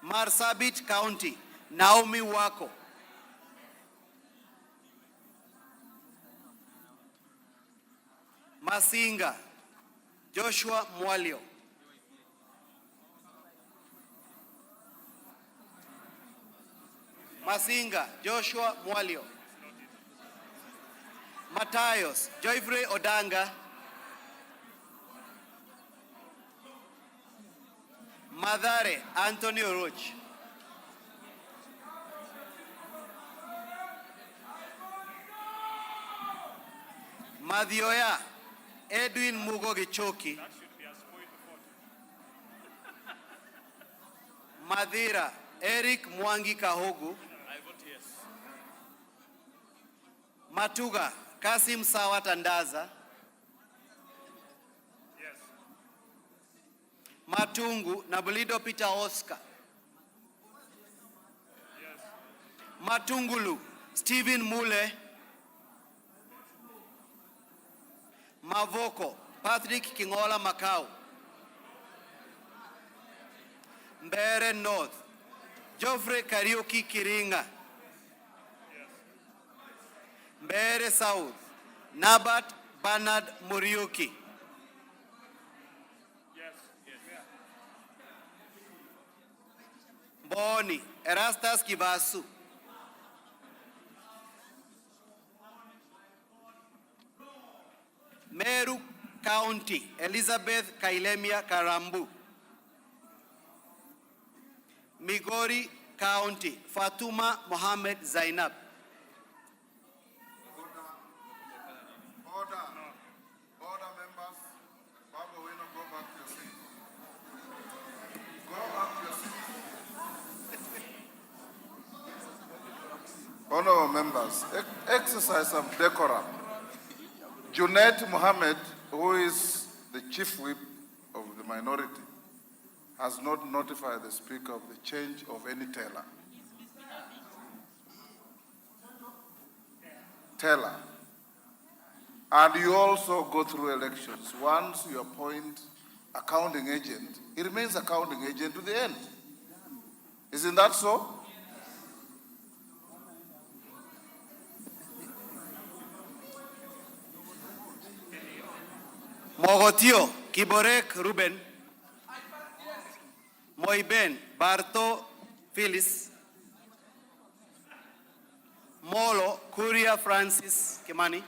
Marsabit County, Naomi Wako. Masinga, Joshua Mwalio. Masinga, Joshua Mwalio. Matayos, Joyfrey Odanga. Madare, Antonio Roach. Madioya, Edwin Mugo Gichoki. Madira, Eric Mwangi Kahogu. Matuga, Kasim Sawa Tandaza. Yes. Matungu, Nabulido Peter Oscar. Yes. Matungulu, Stephen Mule. Mavoko, Patrick Kingola Macau. Mbere North, Geoffrey Kariuki Kiringa. Mbere South, Nabat Bernard Muriuki. Yes. Boni, Erastus Kibasu. Meru County, Elizabeth Kailemia Karambu. Migori County, Fatuma Mohammed Zainab. Order members. Baba, we not go back to your seat. Go back to your seat. Honorable members, exercise some decorum. Junaid Mohammed, who is the chief whip of the minority, has not notified the speaker of the change of any teller. And you also go through elections. Once you appoint accounting agent, it remains accounting agent to the end. Isn't that so? Mogotio, Kiborek Ruben. Moiben, Barto Phyllis. Molo, Kuria Francis Kimani.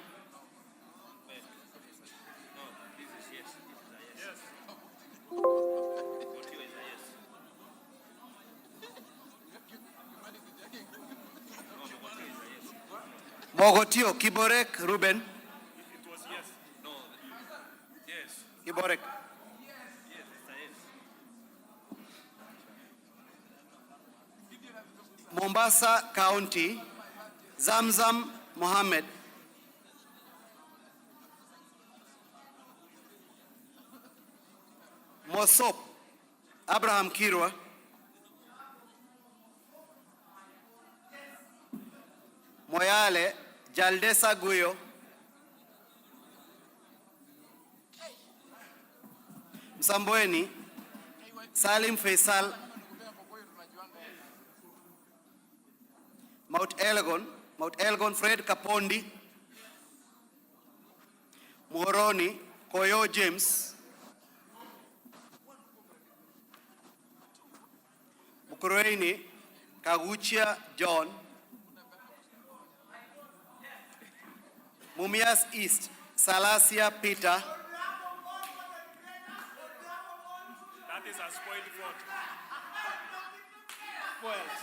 Mogotio, Kiborek Ruben. It was yes. No. Yes. Kiborek. Yes, yes. Mombasa County, Zamzam Mohammed. Mosop, Abraham Kirwa. Moyale, Jaldesa Guyo. Msambweni, Salim Faisal. Mount Elgon, Fred Kapondi. Moroni, Koyo James. Mukurweini, Kaguchia John. Mumias East, Salasia Peter. That is a spoiled vote. Spoiled.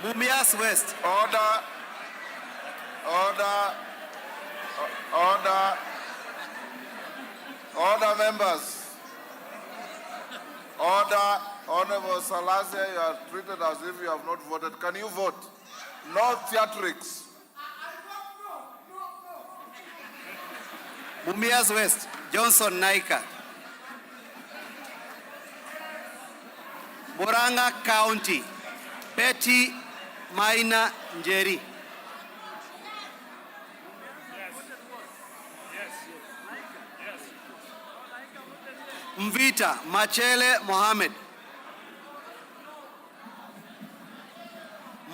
Mumias West. Order. Order, members. Order. Honorable Salasia, you are treated as if you have not voted. Can you vote? No theatrics. Mumias West, Johnson Naika. Murang'a County, Betty Maina Njeri. Yes. Mvita Machele Mohamed.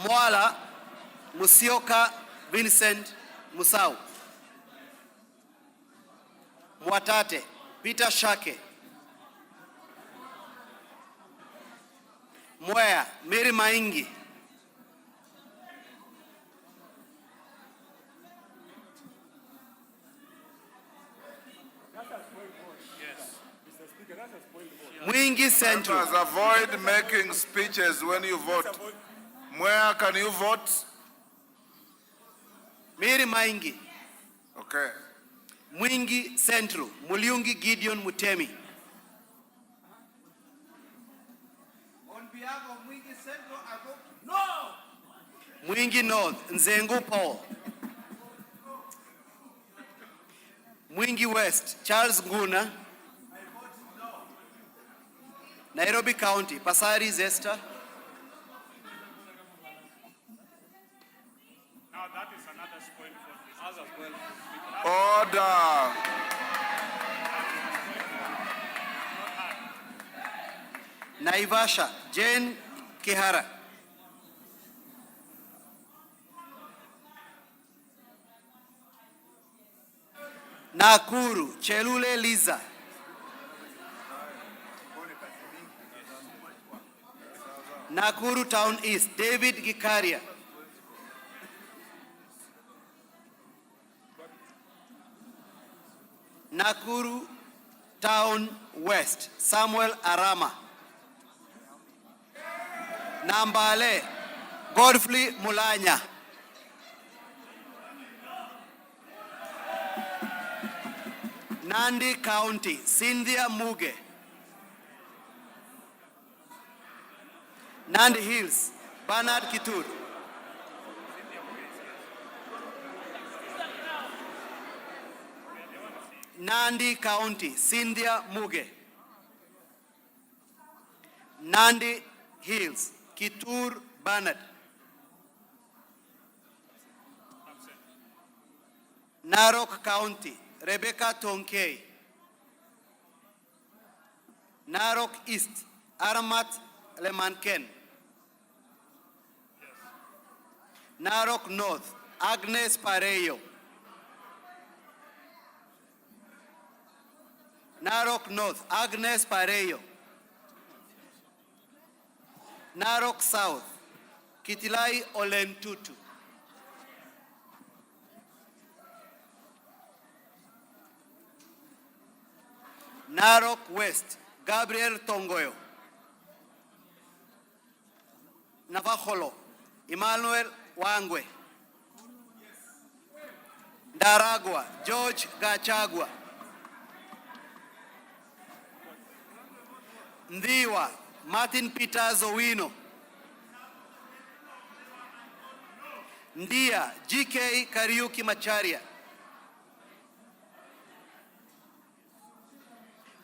Mwala Musioka Vincent Musau. Mwatate Peter Shake. Mwea Mary Maingi. Mwingi Central. Members, avoid making speeches when you vote. Where can you vote? Mary Maingi. Okay. Mwingi Central. Muliungi Gideon Mutemi. On behalf of Mwingi Central, I vote no. Mwingi North Nzengu Paul. Mwingi West Charles Nguna. Nairobi County Pasari Zesta. Now that is another spoil for this. Order. Naivasha Jane Kihara. Nakuru Chelule Liza. Nakuru Town East David Gikaria. Nakuru Town West Samuel Arama. Nambale Godfrey Mulanya. Nandi County Cynthia Muge. Nandi Hills Bernard Kitur. Nandi County Cynthia Muge. Nandi Hills Kitur Bernard. Narok County Rebecca Tonkei. Narok East Aramat Lemanken. Narok North Agnes Pareyo. Narok North Agnes Pareyo. Narok South Kitilai Olentutu. Narok West Gabriel Tongoyo. Navajolo Emmanuel Wangwe. Daragwa George Gachagua. Ndiwa Martin Peters Owino. Ndia GK Kariuki Macharia.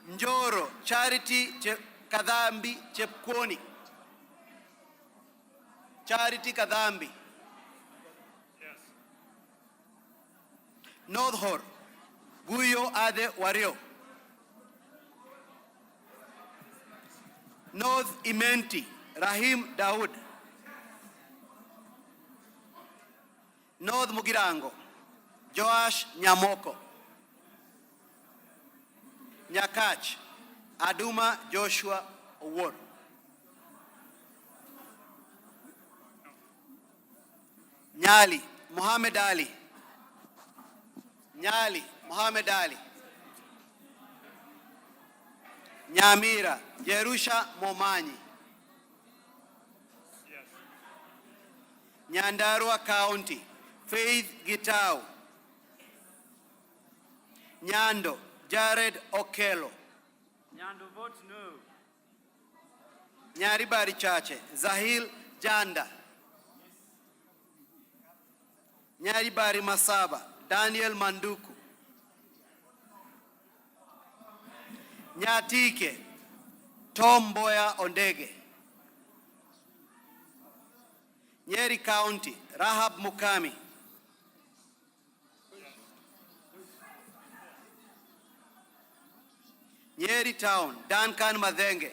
Njoro Charity Kadhambi Chepkwoni. Charity Kadhambi. Yes. North Hor Guyo Ade Wario. North Imenti Rahim Daud. North Mugirango Joash Nyamoko. Nyakach Aduma Joshua Award. Nyali Muhammad Ali. Nyali Muhammad Ali. Nyamira Jerusha Momanyi. Yes. Nyandarua County Faith Gitau. Nyando Jared Okello. Nyando vote no. Nyaribari Chache Zahil Janda. Nyaribari Masaba Daniel Manduku. Nyatike Tom Boya Ondege. Nyeri County Rahab Mukami. Nyeri Town, Duncan Madhenge.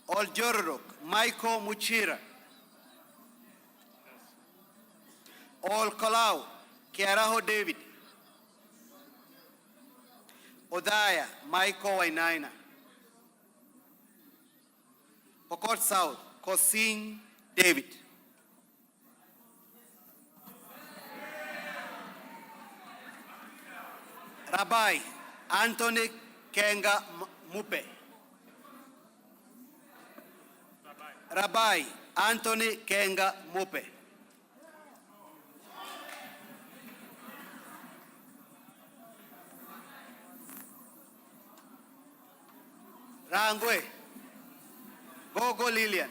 Oljororok, Michael Muchira. Ol Kalau, Kiaraho David. Odaya, Michael Wainaina. Pokot South, Kosing David. Rabbi Anthony Kenga Mupe. Rabbi Anthony Kenga Mupe. Rangwe Gogo Lilian.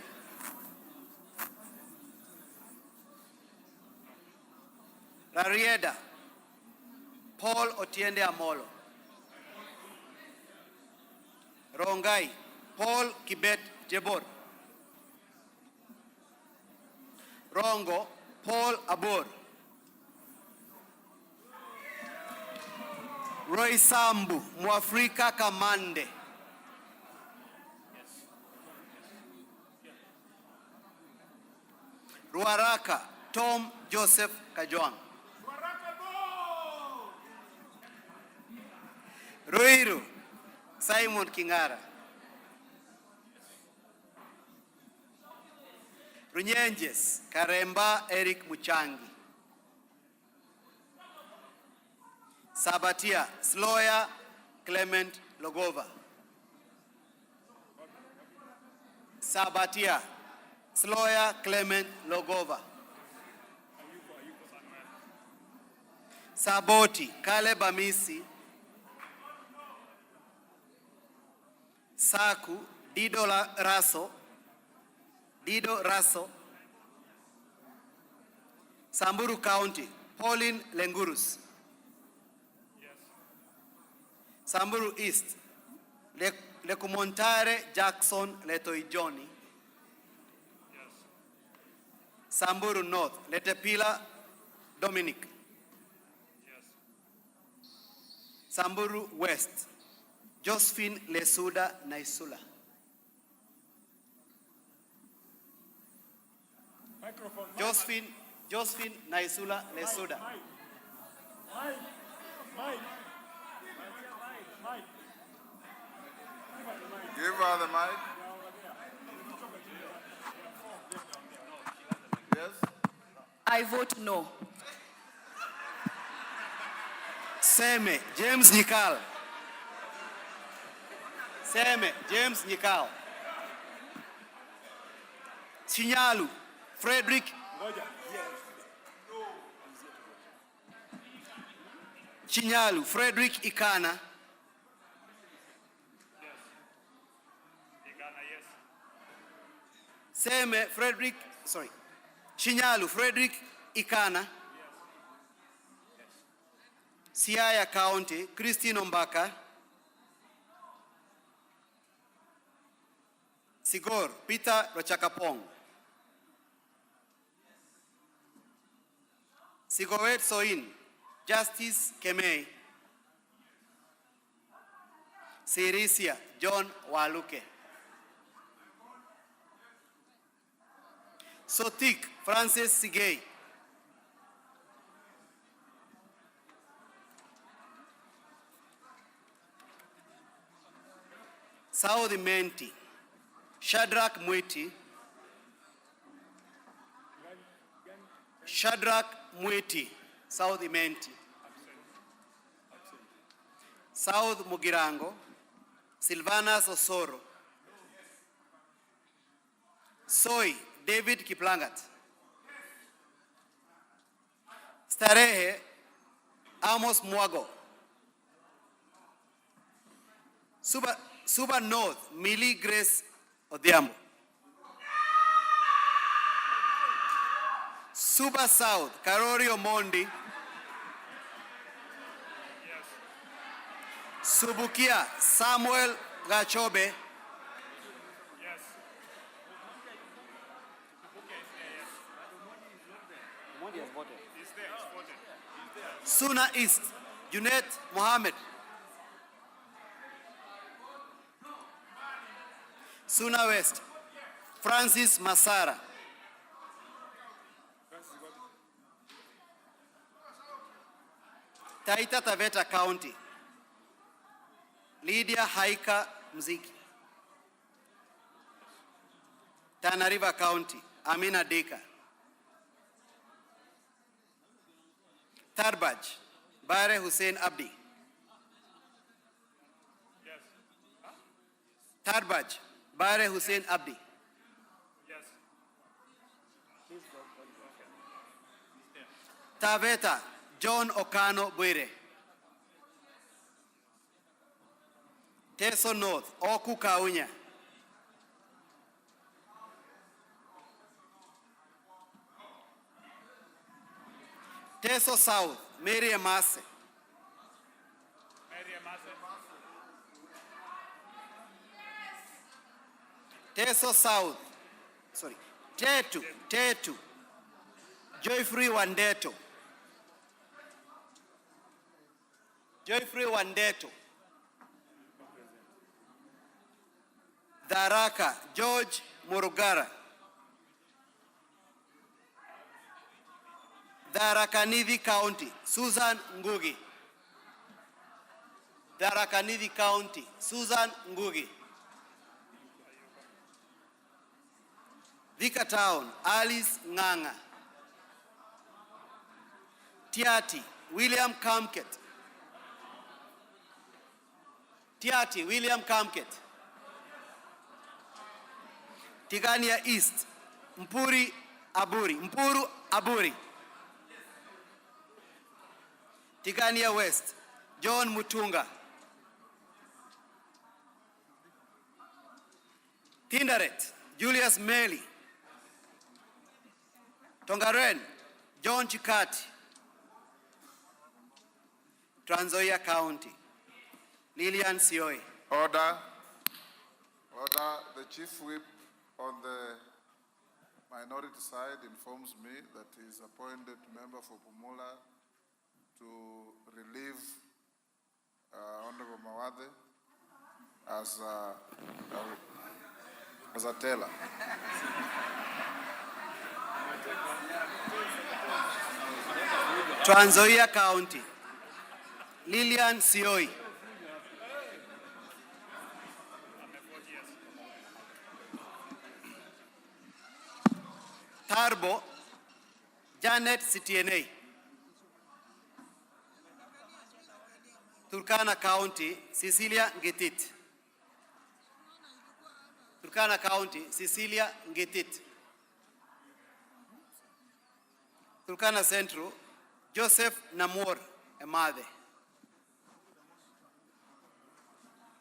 Rarieda Paul Otiende Amolo. Rongai Paul Kibet Jebor. Rongo Paul Abor. Roy Sambu Mwafrika Kamande. Ruaraka Tom Joseph Kajwang. Ruiru Simon Kingara. Runyenjes Karemba Eric Muchangi. Sabatia Sloya Clement Logova. Sabatia Sloya Clement Logova. Saboti Caleb Amisi. Saku Dido Raso. Samburu County Pauline Lengurus. Samburu East Lekumontare Jackson Letoijoni. Samburu North Letepila Dominic. Samburu West Josephine Lesuda Naisula. Josephine Naisula Lesuda. Give her the mic. Yes? I vote no. Seme James Nikal. Seme James Nikal. Chinyalu Frederick. Chinyalu Frederick Ikana. Seme Frederick, sorry. Chinyalu Frederick Ikana. Siaya County Christine Ombaka. Sigor Peter Rochakapong. Sigowet Soin Justice Kemei. Sirisia John Waluke. Sotik Francis Sigei. Saudi Menti Shadrach Mwiti. Shadrach Mwiti South Menti. South Mugirango Silvana Osoro. Soy David Kiplangat. Starehe Amos Mwago. Suba North Millie Grace Odhiambo. Suba South Karori Omondi. Subukia Samuel Gachobe. Suna East, Junet Mohammed. Suna West, Francis Masara. Taita Taveta County, Lydia Haika Mziki. Tana River County, Amina Deka. Tarbaj, Bare Hussein Abdi. Tarbaj, Bare Hussein Abdi. Taveta, John Okano Bwire. Teso North, Oku Kaunya. Teso South, Mary Amase. Teso South, Tetu, Joyfree Wandeto. Joyfree Wandeto. Tharaka, George Murugara. Tharaka Nithi County, Susan Ngugi. Tharaka Nithi County, Susan Ngugi. Thika Town, Alice Nganga. Tiati, William Kamket. Tiati, William Kamket. Tigania East, Mpuru Aburi. Tigania West, John Mutunga. Tinderet, Julius Meli. Tongaren, John Chikati. Trans Nzoia County, Lillian Sioi. Order. The chief whip on the minority side informs me that he is appointed member for Pumula to relieve Honorable Mawade as a teller. Trans Nzoia County, Lillian Sioi. Tarbo, Janet CTNA. Turkana County, Cecilia Ngetit. Turkana County, Cecilia Ngetit. Turkana Central, Joseph Namor Emade.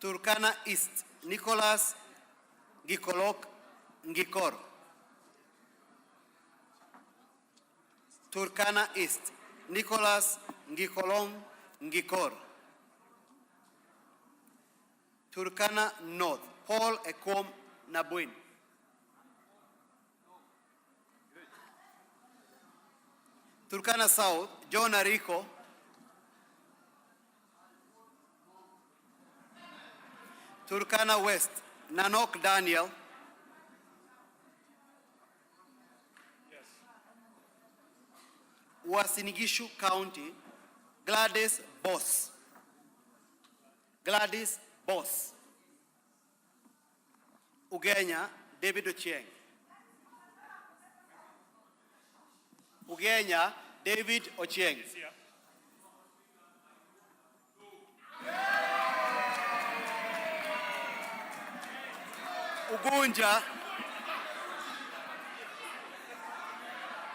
Turkana East, Nicholas Gikolok Ngikor. Turkana East, Nicholas Ngikolong Ngikor. Turkana North, Paul Ekom Nabuin. Turkana South, John Ariko. Turkana West, Nanok Daniel. Wasinigishu County, Gladys Boss. Gladys Boss. Ugenya, David Ochieng. Ugenya, David Ochieng. Ugunja,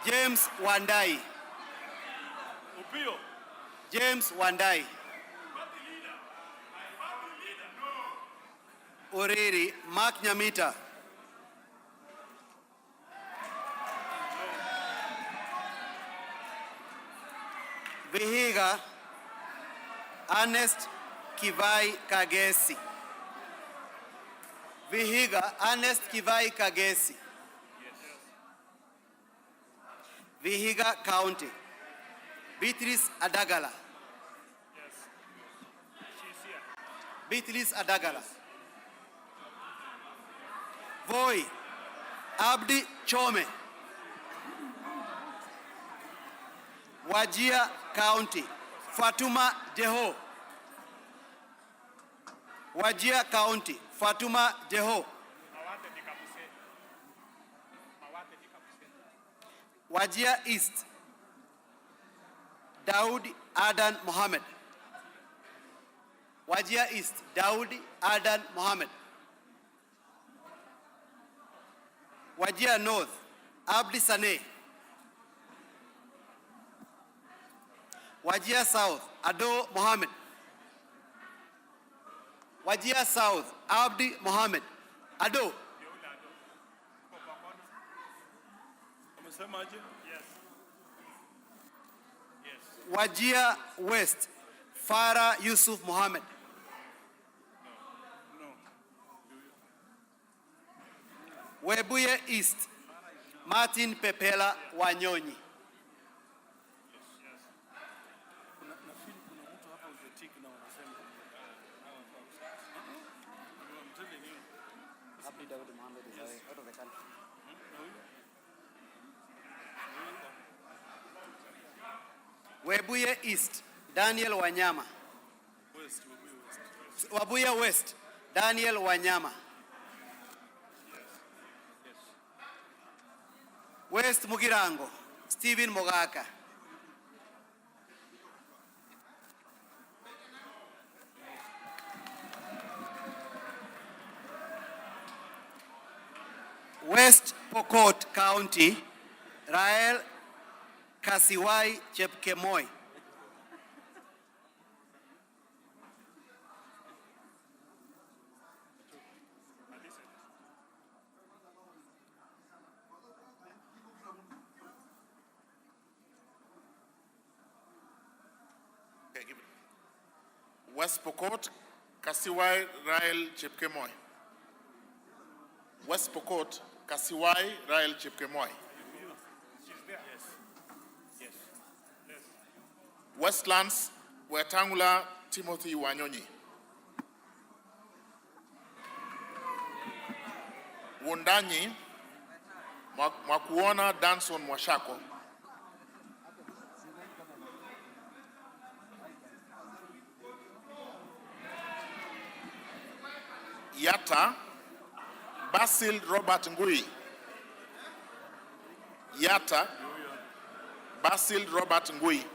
James Wandai. James Wandai. Oriri, Mark Nyamita. Vihiga, Ernest Kivai Kagesi. Vihiga, Ernest Kivai Kagesi. Vihiga County, Beatrice Adagala. Yes. She's here. Beatrice Adagala. Voi, Abdi Chome. Wajir County, Fatuma Deho. Wajir County, Fatuma Deho. Wajir East, Daud Adan Mohammed. Wajir East, Daud Adan Mohammed. Wajir North, Abdi Saneh. Wajir South, Ado Mohammed. Wajir South, Abdi Mohammed. Ado. Yes. Yes. Wajir West, Farah Yusuf Mohammed. Webuye East, Martin Pepela Wanyonyi. Webuye East, Daniel Wanyama. Webuye West, Daniel Wanyama. West Mugirango, Stephen Mogaka. West Pokot County, Rael Kasiwai Chepkemoi. Okay, give it. West Pokot, Kasiwai Rael Chepkemoi. West Pokot, Kasiwai Rael Chepkemoi. Westlands, Wetangula Timothy Wanyonyi. Wundanyi, Mwakuona Danson Mwashako. Yata, Basil Robert Ngui. Yata, Basil Robert Ngui.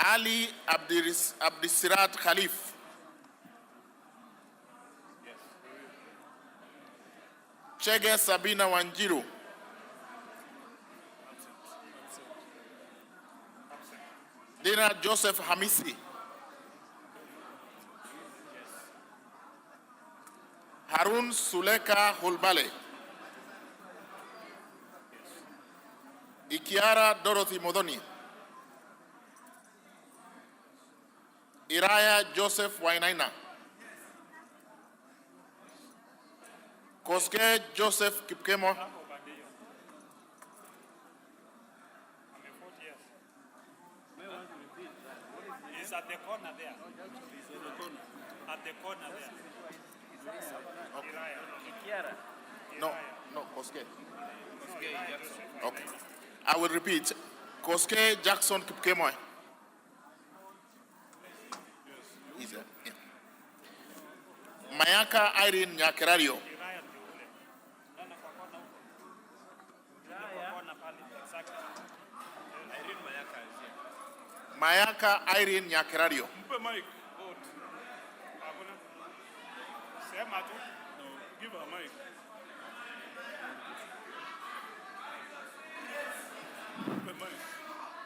Ali Abdisirat Khalif. Chege Sabina Wanjiru. Dina Joseph Hamisi. Harun Suleka Hulbale. Ikiara Dorothy Modoni. Iraya Joseph Wainaina. Koske Joseph Kipkemo. It's at the corner there. At the corner there. No, Koske. Okay. I will repeat. Koske Jackson Kipkemo. Easier. Yeah. Mayaka Irene Nyakerario. Mayaka Irene Nyakerario. Give her mic.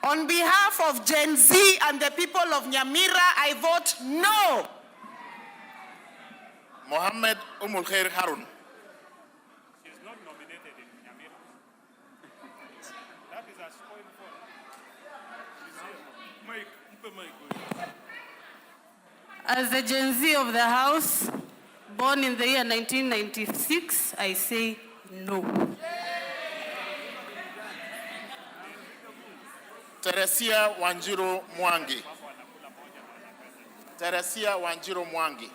On behalf of Gen Z and the people of Nyamira, I vote no. Mohammed Khair Harun. She's not nominated in Nyamira. That is a spoiled vote. She's here. Mike, mic. As the Gen Z of the House, born in the year 1996, I say no. Teresia Wanjiru Mwangi. Teresia Wanjiru Mwangi.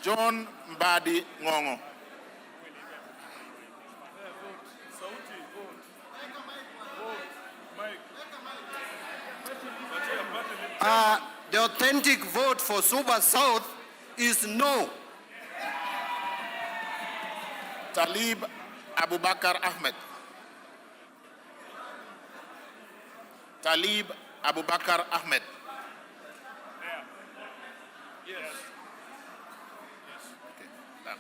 John Mbadi Ngongo. The authentic vote for Suba South is no. Talib Abubakar Ahmed. Talib Abubakar Ahmed. Okay, done.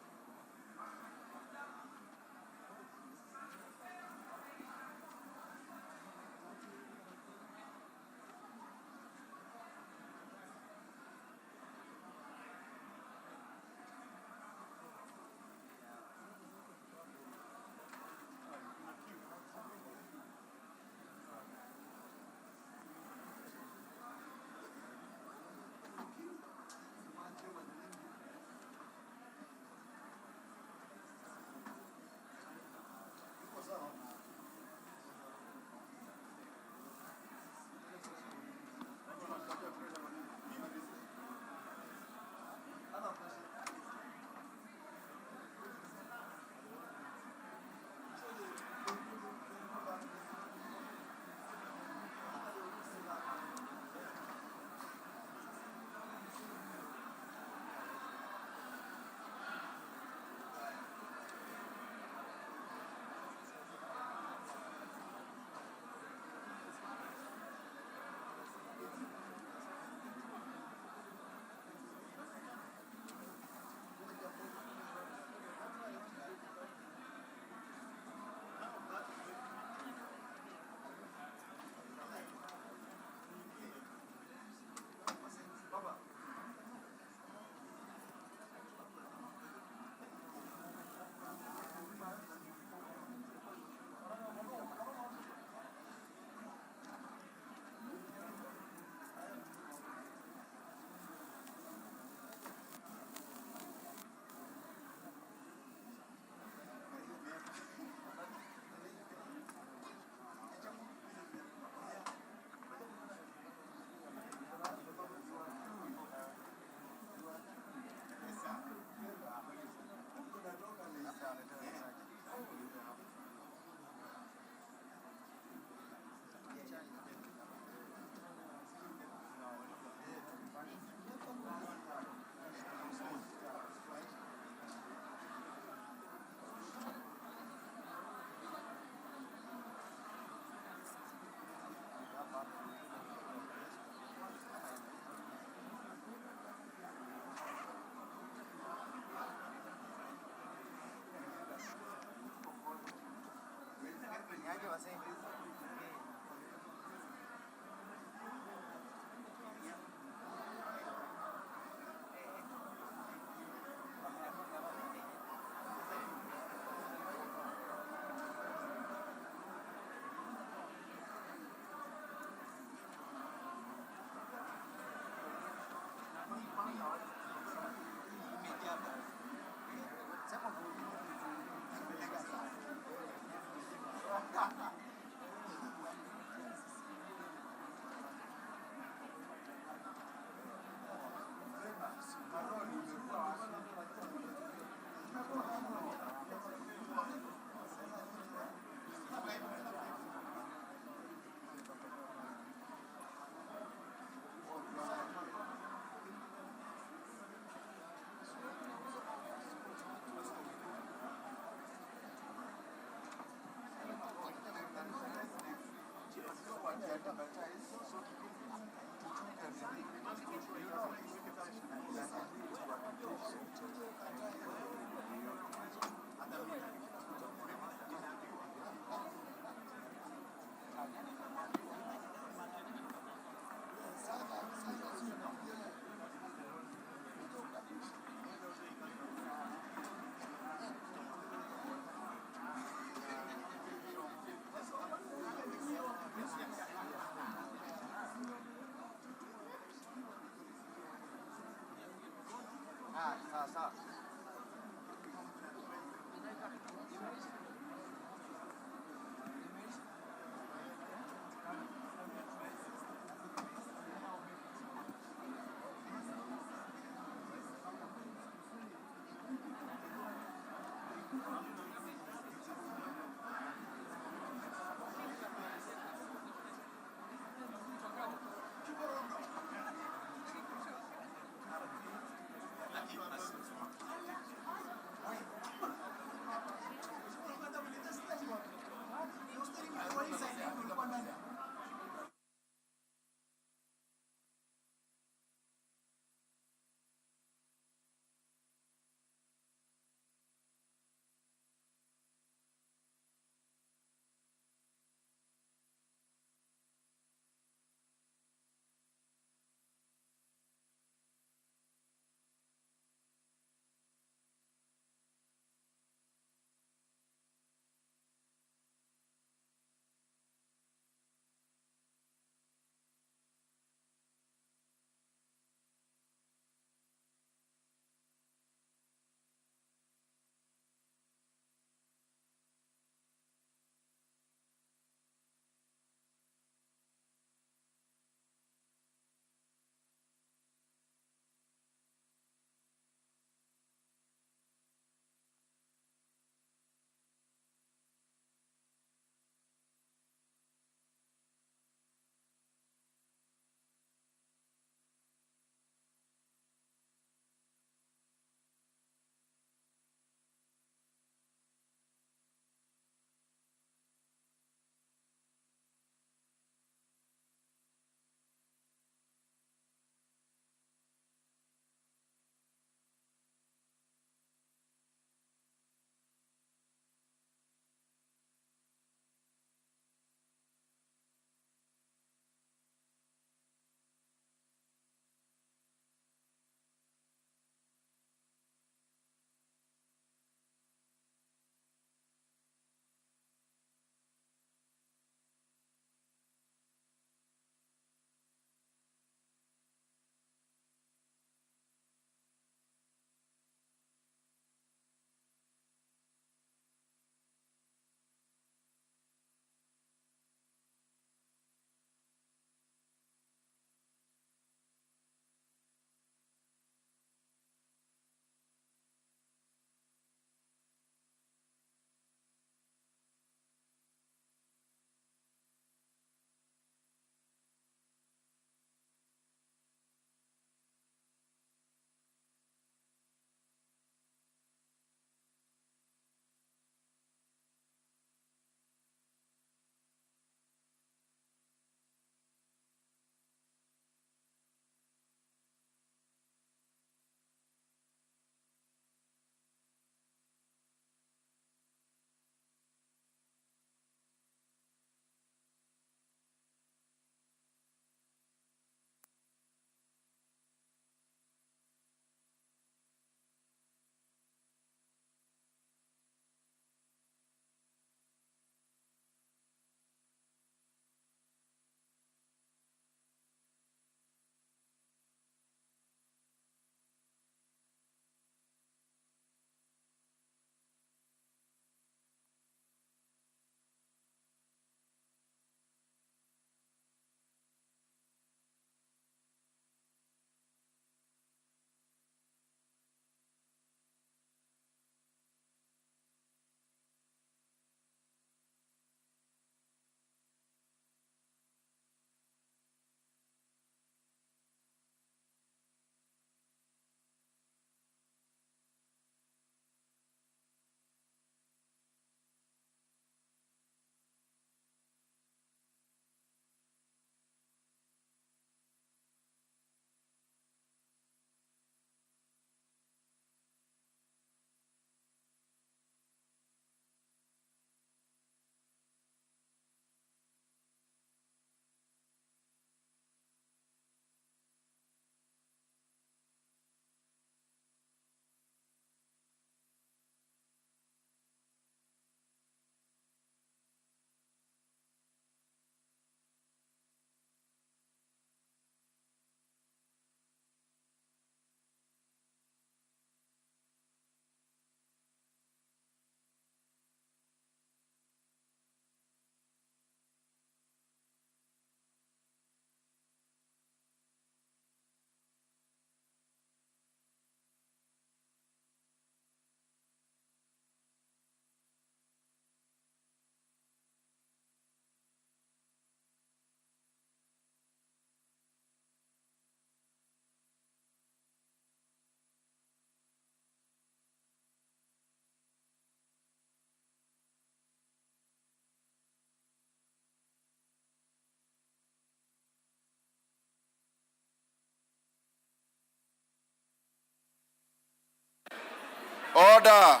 Order.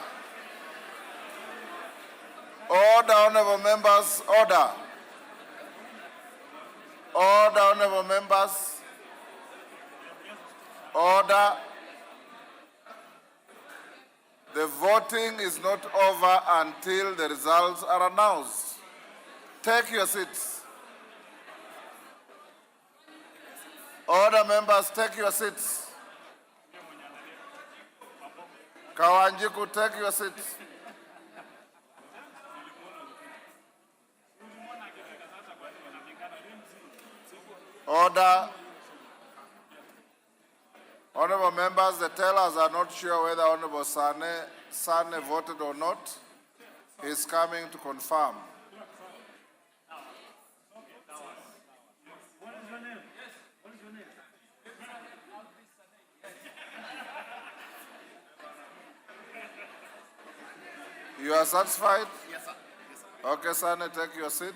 Order, honorable members. Order. Order, honorable members. Order. The voting is not over until the results are announced. Take your seats. Order, members, take your seats. Kawanjiku, take your seats. Order. Honorable members, the tellers are not sure whether Honorable Sane voted or not. He is coming to confirm. You are satisfied? Yes, sir. Yes, sir. Okay, Sane, take your seat.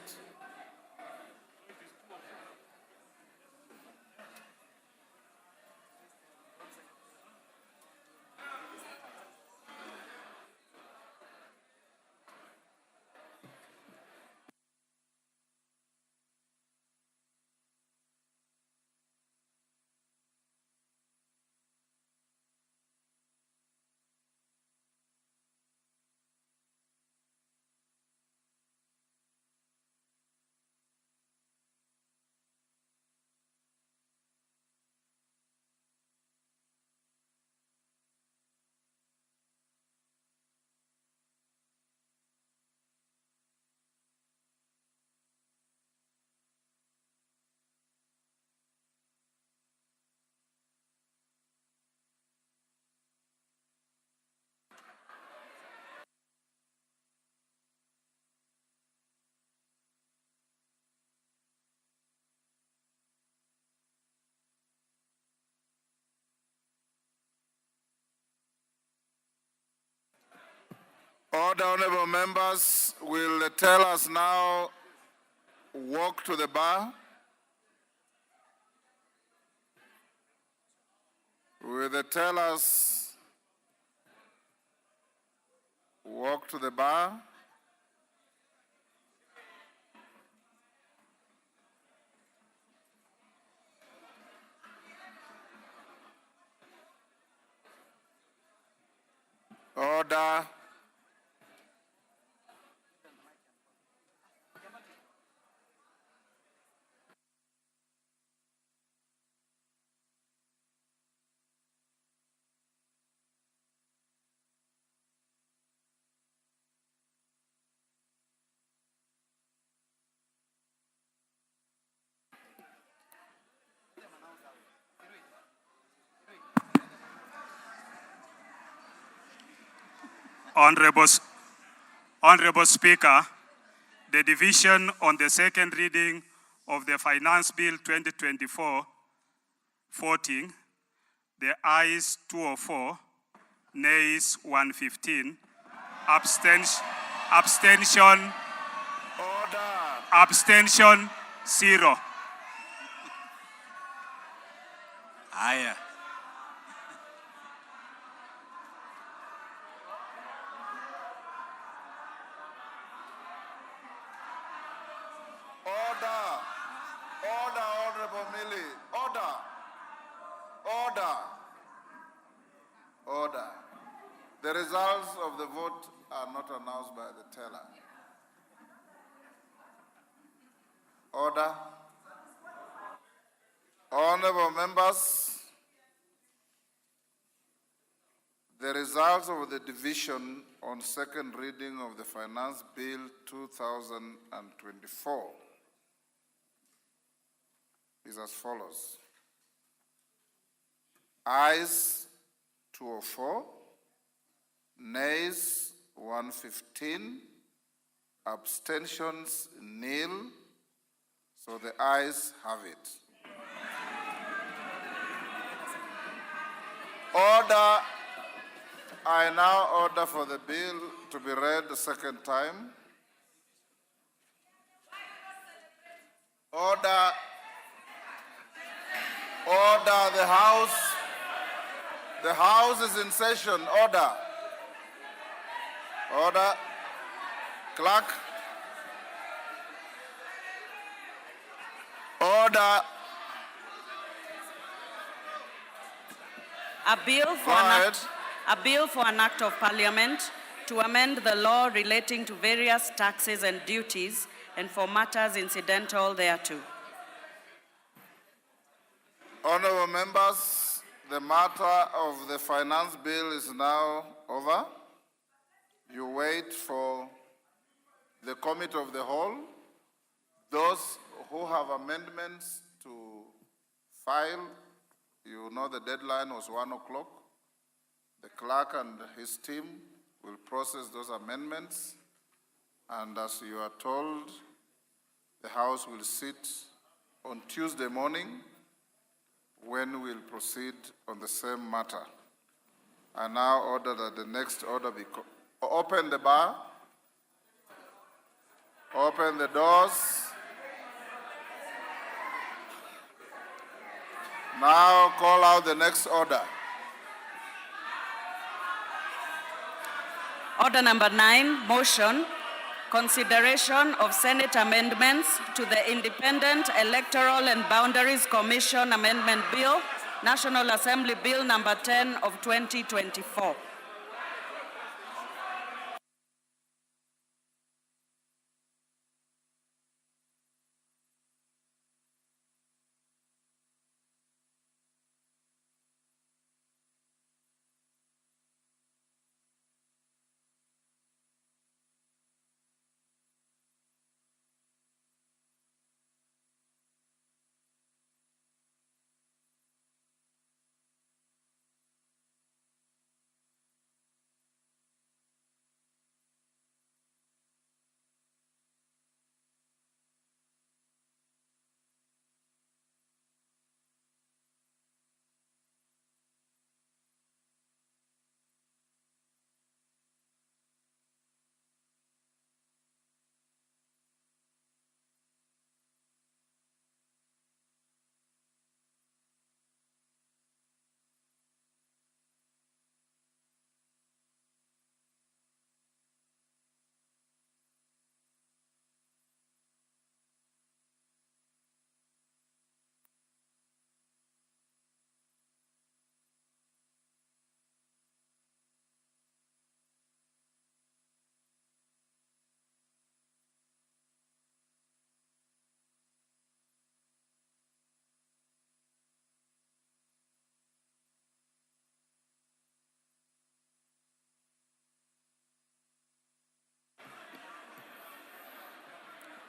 Order, honorable members. Will the tellers now walk to the bar? Will the tellers walk to the bar? Order. Honorable Speaker, the division on the second reading of the Finance Bill 2024 voting, the ayes 204, nays 115, abstention 0. Haya. Order. Order, Honorable Millie. Order. Order. Order. The results of the vote are not announced by the teller. Order. Honorable members, the results of the division on second reading of the Finance Bill 2024 is as follows. Ayes 204, nays 115, abstentions nil, so the ayes have it. Order. I now order for the bill to be read the second time. Order. Order, the House. The House is in session. Order. Order. Clerk. Order. A bill Go for an ahead. act, a bill for an act of parliament to amend the law relating to various taxes and duties and for matters incidental thereto. Honorable members, the matter of the finance bill is now over. You wait for the committee of the whole. Those who have amendments to file, you know the deadline was 1 o'clock. The clerk and his team will process those amendments. And as you are told, the House will sit on Tuesday morning when we'll proceed on the same matter. I now order that the next order be open the bar, open the doors. Now call out the next order. Order number 9, motion, consideration of Senate amendments to the Independent Electoral and Boundaries Commission Amendment Bill, National Assembly Bill number 10 of 2024.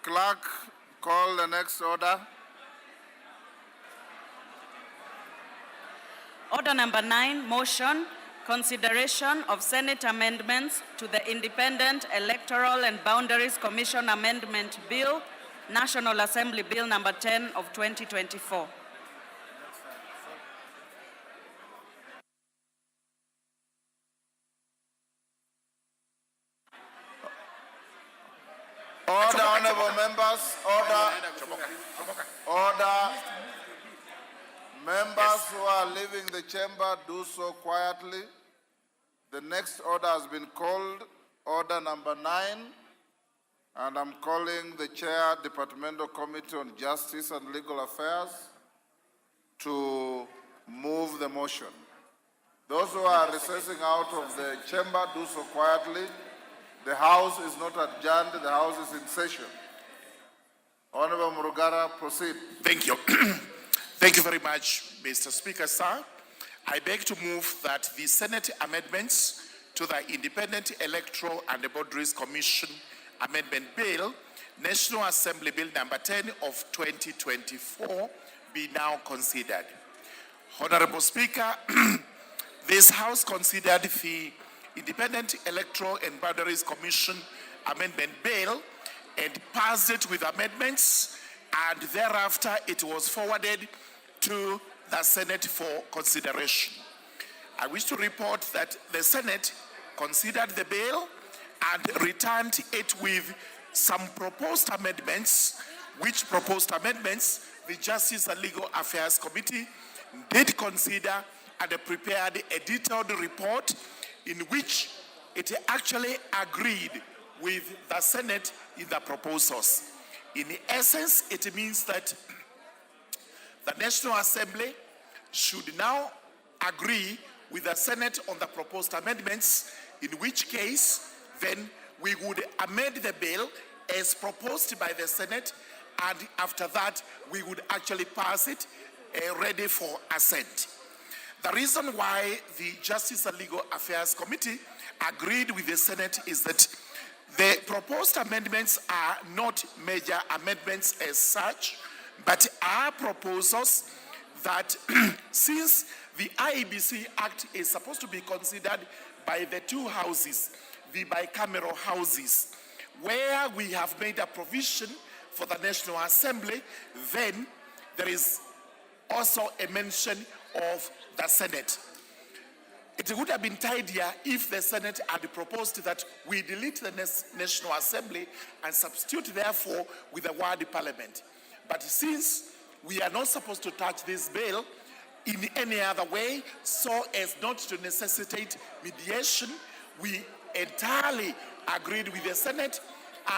Clerk, call the next order. Order number 9, motion, consideration of Senate amendments to the Independent Electoral and Boundaries Commission Amendment Bill, National Assembly Bill number 10 of 2024. Order, honorable members, order. Order. Members who are leaving the chamber, do so quietly. The next order has been called, order number 9, and I'm calling the Chair, Departmental Committee on Justice and Legal Affairs to move the motion. Those who are recessing out of the chamber, do so quietly. The House is not adjourned, the House is in session. Honorable Murugara, proceed. Thank you. Thank you very much, Mr. Speaker, sir. I beg to move that the Senate amendments to the Independent Electoral and Boundaries Commission Amendment Bill, National Assembly Bill number 10 of 2024, be now considered. Honorable Speaker, this House considered the Independent Electoral and Boundaries Commission Amendment Bill and passed it with amendments, and thereafter it was forwarded to the Senate for consideration. I wish to report that the Senate considered the bill and returned it with some proposed amendments, which proposed amendments the Justice and Legal Affairs Committee did consider and prepared a detailed report in which it actually agreed with the Senate in the proposals. In essence, it means that the National Assembly should now agree with the Senate on the proposed amendments, in which case then we would amend the bill as proposed by the Senate, and after that we would actually pass it ready for assent. The reason why the Justice and Legal Affairs Committee agreed with the Senate is that the proposed amendments are not major amendments as such, but are proposals that since the IEBC Act is supposed to be considered by the two houses, the bicameral houses, where we have made a provision for the National Assembly, then there is also a mention of the Senate. It would have been tidier if the Senate had proposed that we delete the National Assembly and substitute therefore with the word Parliament. But since we are not supposed to touch this bill in any other way, so as not to necessitate mediation, we entirely agreed with the Senate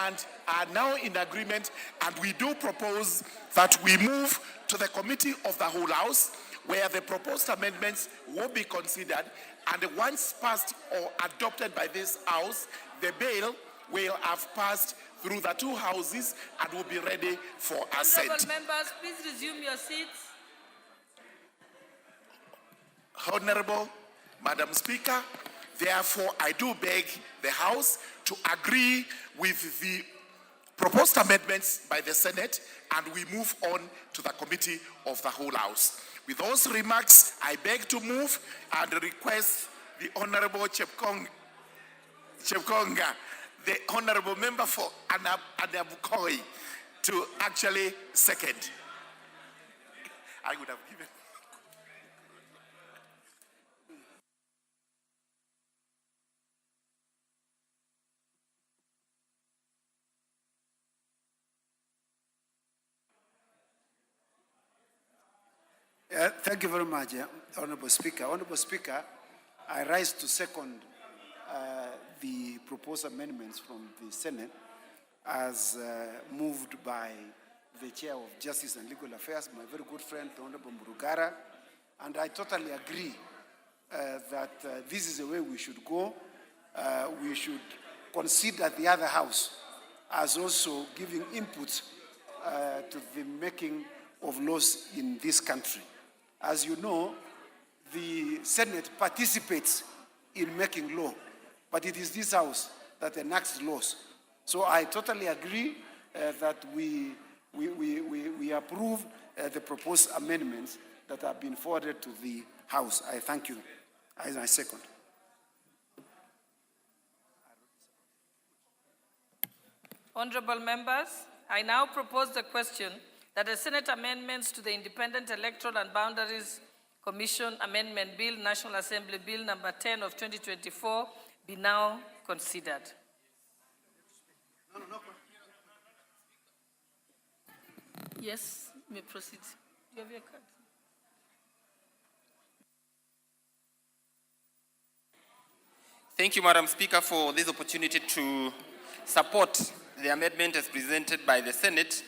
and are now in agreement, and we do propose that we move to the Committee of the Whole House, where the proposed amendments will be considered, and once passed or adopted by this House, the bill will have passed through the two houses and will be ready for assent. Honorable members, please resume your seats. Honorable Madam Speaker, therefore I do beg the House to agree with the proposed amendments by the Senate, and we move on to the Committee of the Whole House. With those remarks, I beg to move and request the Honorable Chepkonga, the Honorable Member for Anabukoi, to actually second. I would have given. Thank you very much, Honorable Speaker. Honorable Speaker, I rise to second the proposed amendments from the Senate as moved by the Chair of Justice and Legal Affairs, my very good friend, Honorable Murugara, and I totally agree that this is the way we should go. We should consider the other house as also giving input to the making of laws in this country. As you know, the Senate participates in making law, but it is this House that enacts laws. So I totally agree that we approve the proposed amendments that have been forwarded to the House. I thank you. I second. Honorable members, I now propose the question that the Senate amendments to the Independent Electoral and Boundaries Commission Amendment Bill, National Assembly Bill number 10 of 2024, be now considered. Yes, you may proceed. Do you have your card? Thank you, Madam Speaker, for this opportunity to support the amendment as presented by the Senate.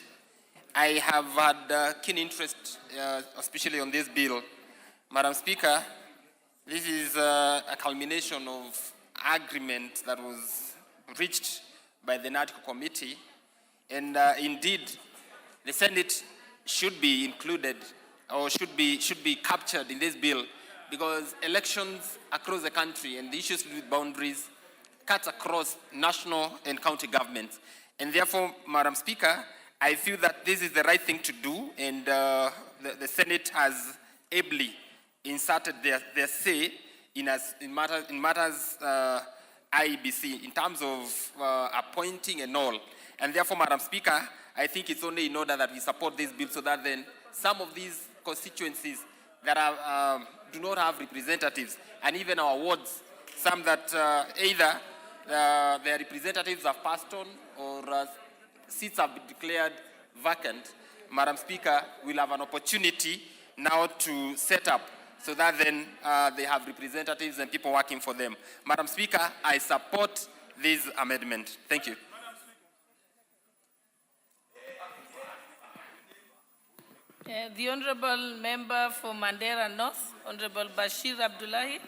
I have had keen interest, especially on this bill. Madam Speaker, this is a culmination of agreement that was reached by the NADCO committee, and indeed, the Senate should be included or should be captured in this bill, because elections across the country and the issues with boundaries cut across national and county governments. And therefore, Madam Speaker, I feel that this is the right thing to do, and the Senate has ably inserted their say in matters IEBC in terms of appointing and all. And therefore, Madam Speaker, I think it's only in order that we support this bill so that then some of these constituencies that are, do not have representatives, and even our wards, some that either their representatives have passed on or seats have been declared vacant, Madam Speaker, we'll have an opportunity now to set up so that then they have representatives and people working for them. Madam Speaker, I support this amendment. Thank you. The Honourable Member for Mandera North, Honourable Bashir Abdullahi.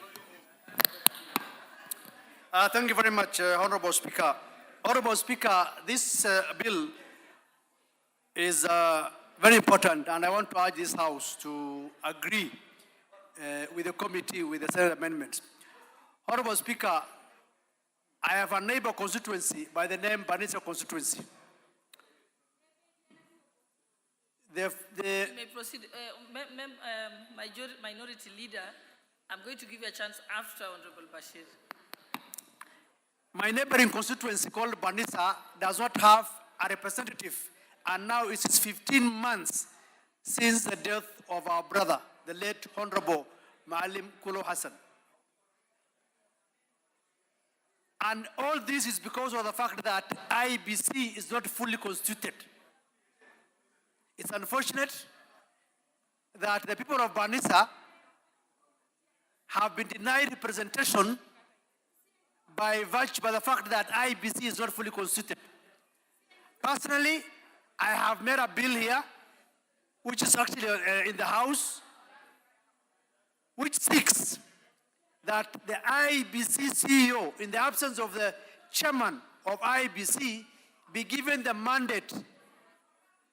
Thank you very much, Honourable Speaker. Honourable Speaker, this bill is very important, and I want to urge this House to agree with the committee with the Senate amendments. Honourable Speaker, I have a neighbor constituency by the name Banisa constituency. You may proceed. Minority Leader, I'm going to give you a chance after Honourable Bashir. My neighboring constituency called Banisa does not have a representative, and now it is 15 months since the death of our brother, the late Honorable Maalim Kulo Hassan. And all this is because of the fact that IBC is not fully constituted. It's unfortunate that the people of Banisa have been denied representation by the fact that IBC is not fully constituted. Personally, I have made a bill here, which is actually in the House, which seeks that the IBC CEO, in the absence of the chairman of IBC, be given the mandate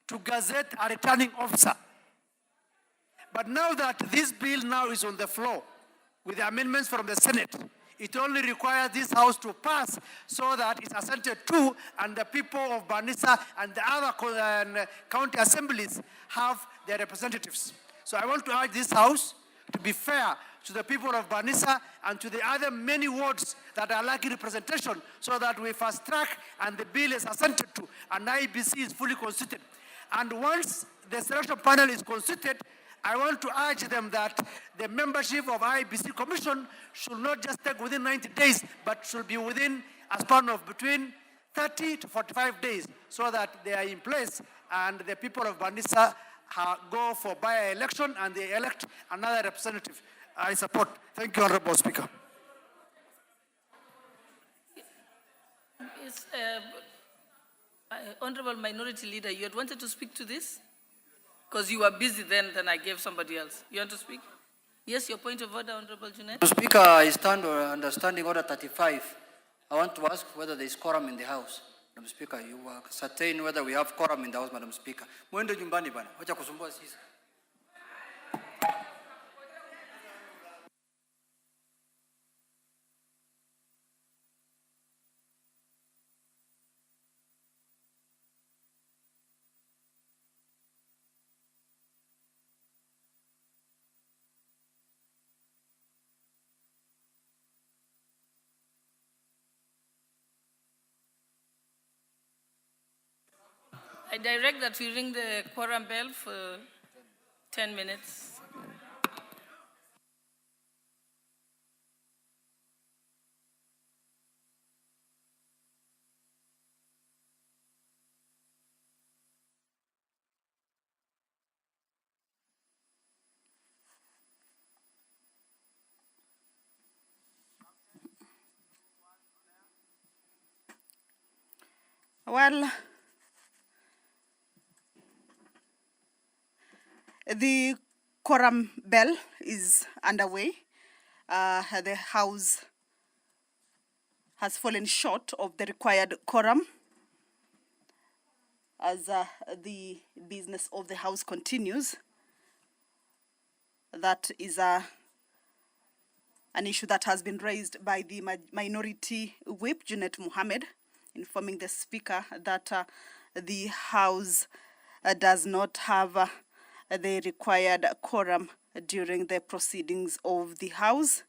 to gazette a returning officer. But now that this bill now is on the floor with the amendments from the Senate, it only requires this House to pass so that it's assented to, and the people of Banisa and the other county assemblies have their representatives. So I want to urge this House to be fair to the people of Banisa and to the other many wards that are lacking representation, so that we fast track and the bill is assented to and IBC is fully constituted. And once the selection panel is constituted, I want to urge them that the membership of IBC Commission should not just take within 90 days, but should be within a span of between 30 to 45 days, so that they are in place and the people of Banisa go for by-election and they elect another representative. I support. Thank you, Honourable Speaker. Yes, Honourable Minority Leader, you had wanted to speak to this? Because you were busy then I gave somebody else. You want to speak? Yes, your point of order, Honourable Junet. Speaker, I stand understanding Order 35. I want to ask whether there is quorum in the House. Madam Speaker, you are certain whether we have quorum in the House, Madam Speaker. Mwende nyumbani bana. Wacha kusumbua sisi. I direct that we ring the quorum bell for 10 minutes. Well, the quorum bell is underway. The House has fallen short of the required quorum as the business of the House continues. That is an issue that has been raised by the Minority Whip, Junet Mohammed, informing the Speaker that the House does not have the required quorum during the proceedings of the House,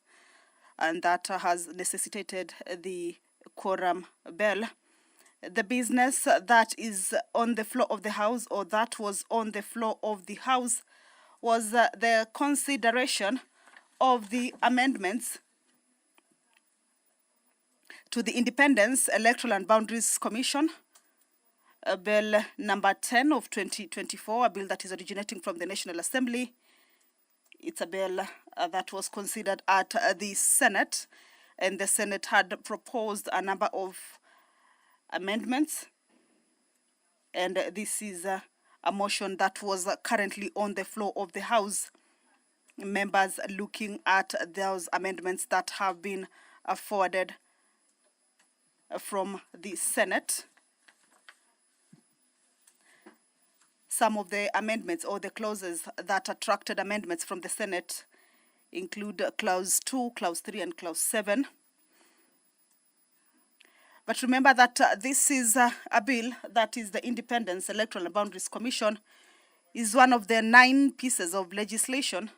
and that has necessitated the quorum bell. The business that is on the floor of the House, or that was on the floor of the House, was the consideration of the amendments to the Independence, Electoral and Boundaries Commission, Bill number 10 of 2024, a bill that is originating from the National Assembly, It's a bill that was considered at the Senate, and the Senate had proposed a number of amendments. And this is a motion that was currently on the floor of the House. Members looking at those amendments that have been forwarded from the Senate. Some of the amendments or the clauses that attracted amendments from the Senate include Clause 2, Clause 3, and Clause 7. But remember that this is a bill that is the Independence, Electoral and Boundaries Commission is one of the 9 pieces of legislation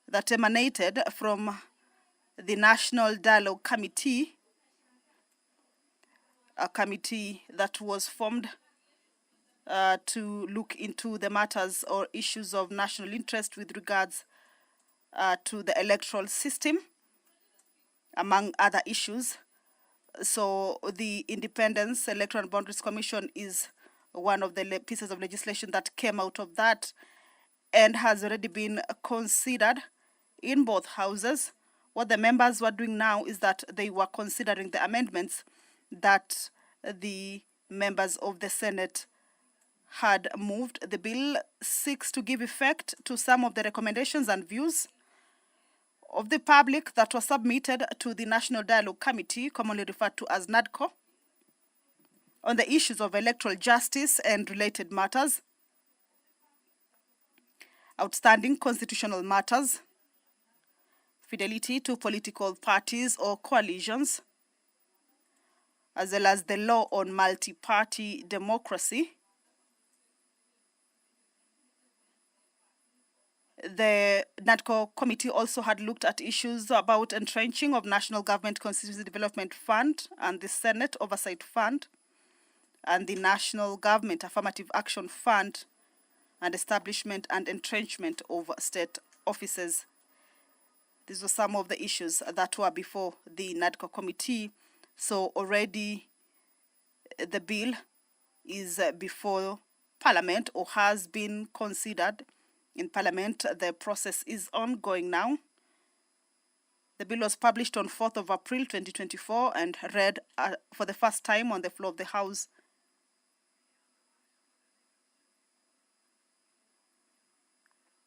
that emanated from the National Dialogue Committee, a committee that was formed to look into the matters or issues of national interest with regards to the electoral system, among other issues. So the Independence, Electoral and Boundaries Commission is one of the pieces of legislation that came out of that and has already been considered in both houses. What the members were doing now is that they were considering the amendments that the members of the Senate had moved. The bill seeks to give effect to some of the recommendations and views of the public that were submitted to the National Dialogue Committee, commonly referred to as NADCO, on the issues of electoral justice and related matters, outstanding constitutional matters, fidelity to political parties or coalitions, as well as the law on multi-party democracy. The NADCO committee also had looked at issues about entrenching of National Government Constituency Development Fund and the Senate Oversight Fund and the National Government Affirmative Action Fund and establishment and entrenchment of state offices. These were some of the issues that were before the NADCO committee. So already the bill is before Parliament or has been considered in Parliament. The process is ongoing now. The bill was published on 4th of April 2024 and read for the first time on the floor of the House.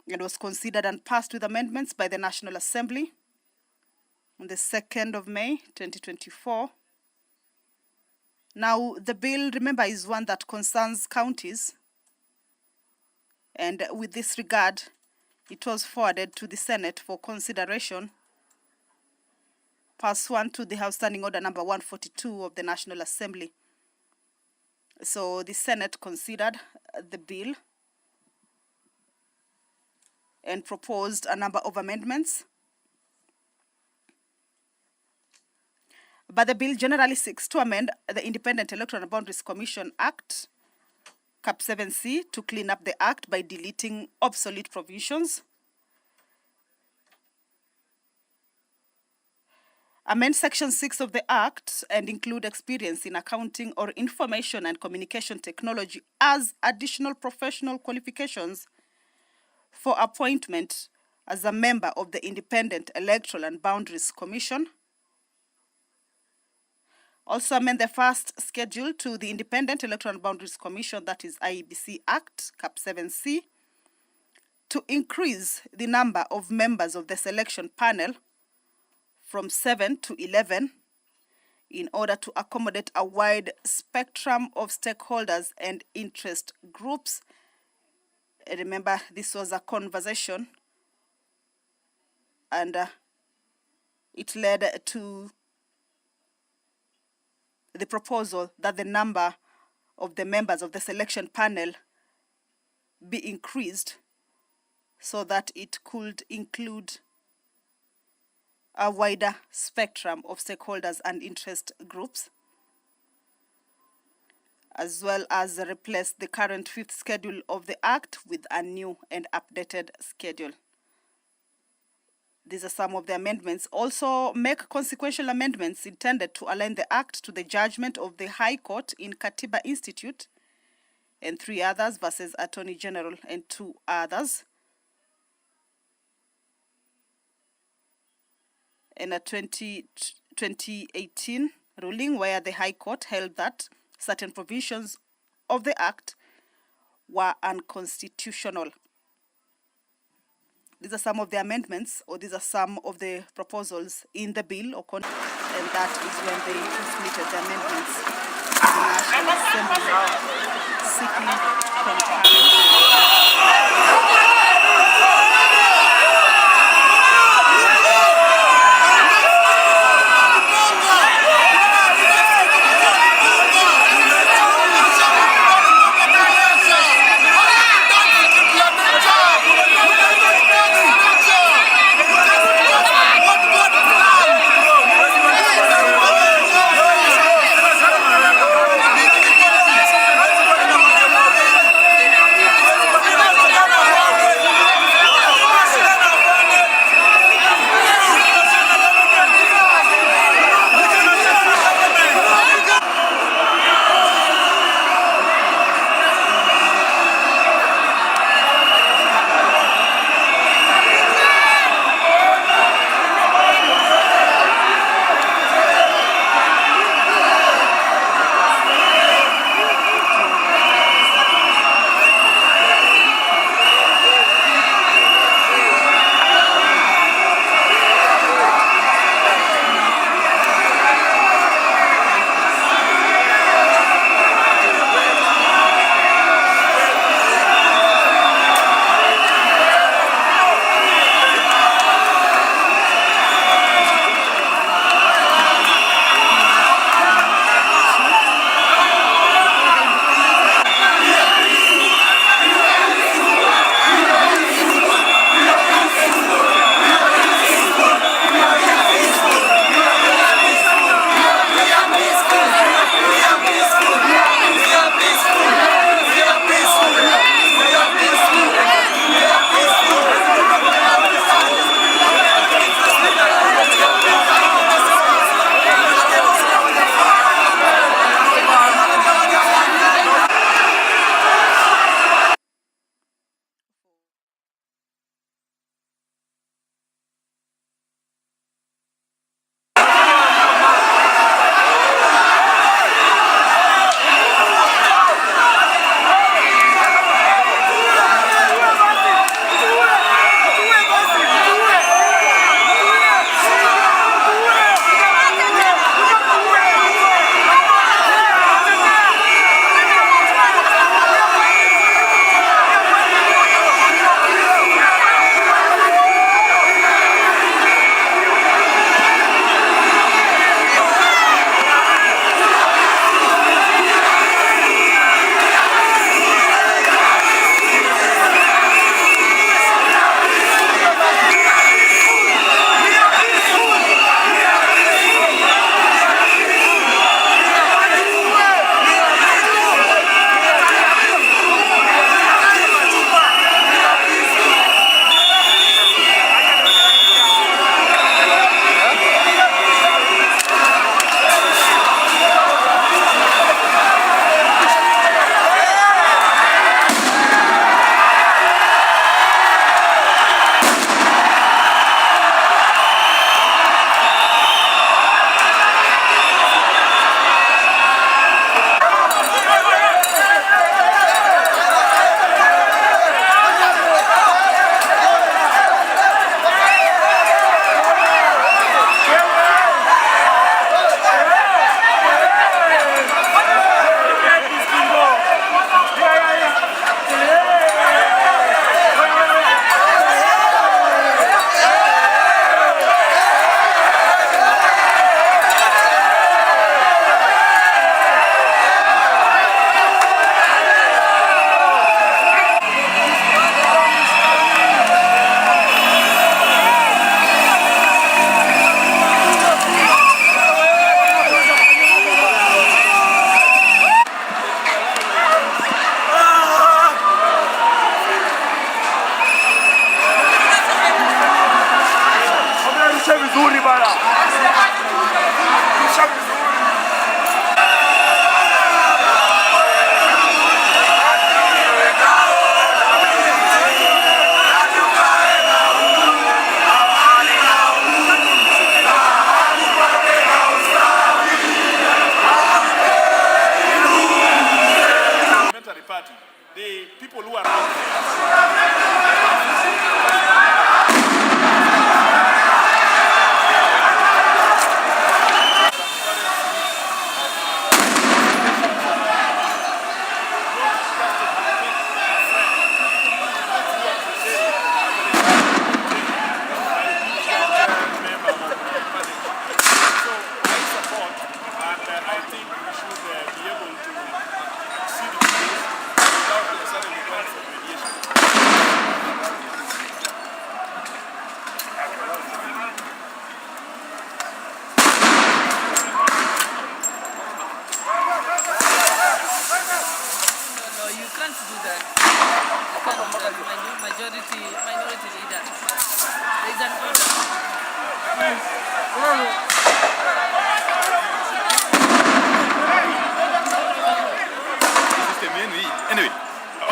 It was considered and passed with amendments by the National Assembly on the 2nd of May 2024. Now, the bill, remember, is one that concerns counties. And with this regard, it was forwarded to the Senate for consideration pursuant to the House Standing Order number 142 of the National Assembly. So the Senate considered the bill and proposed a number of amendments. But the bill generally seeks to amend the Independent Electoral and Boundaries Commission Act, Cap 7C, to clean up the Act by deleting obsolete provisions, amend Section 6 of the Act and include experience in accounting or information and communication technology as additional professional qualifications for appointment as a member of the Independent Electoral and Boundaries Commission. Also amend the first schedule to the Independent Electoral and Boundaries Commission, that is IEBC Act, Cap 7C, to increase the number of members of the selection panel from 7 to 11 in order to accommodate a wide spectrum of stakeholders and interest groups. Remember, this was a conversation and it led to the proposal that the number of the members of the selection panel be increased so that it could include a wider spectrum of stakeholders and interest groups, as well as replace the current 5th schedule of the Act with a new and updated schedule. These are some of the amendments. Also, make consequential amendments intended to align the Act to the judgment of the High Court in Katiba Institute and 3 others versus Attorney General and 2 others. in a 2018 ruling where the High Court held that certain provisions of the Act were unconstitutional. These are some of the amendments, or these are some of the proposals in the bill, and that is when they transmitted the amendments to the National Assembly seeking concurrence.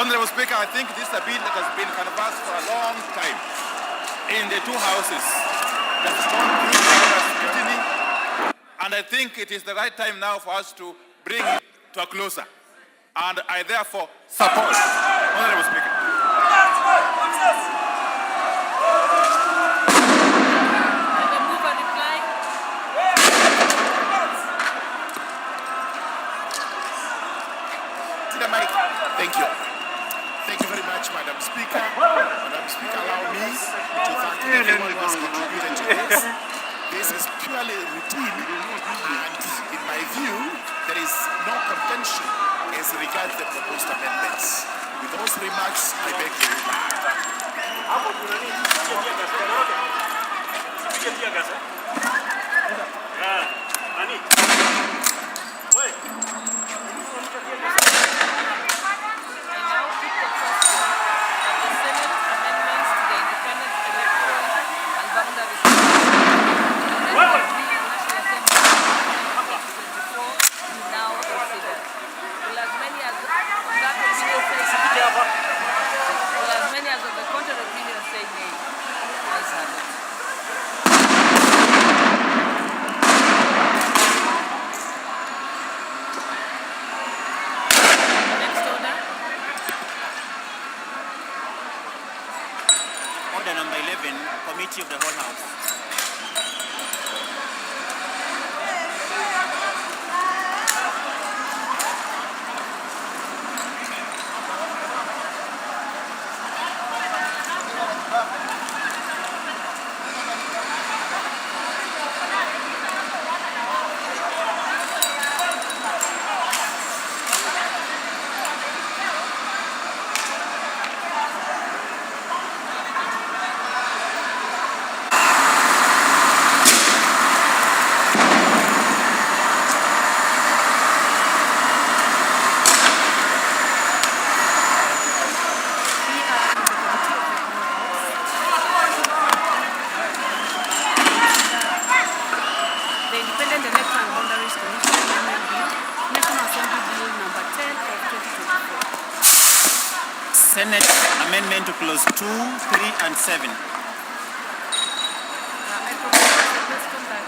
Honorable Speaker, I think this is a bill that has been canvassed for a long time in the two houses. That's gone through scrutiny, and I think it is the right time now for us to bring it to a closer. And I therefore support. Honorable Speaker. Thank you. Thank you very much, Madam Speaker. Madam Speaker, allow me to thank everyone who has contributed to this. This is purely routine, and in my view, there is no contention as regards the proposed amendments. With those remarks, I beg to Order number 11, Committee of the Whole House. The Independent Electoral and Boundaries Commission Amendment Bill, National Assembly Bill number 10 of 2024. Senate Amendment to Clause 2, 3, and 7. I propose the question that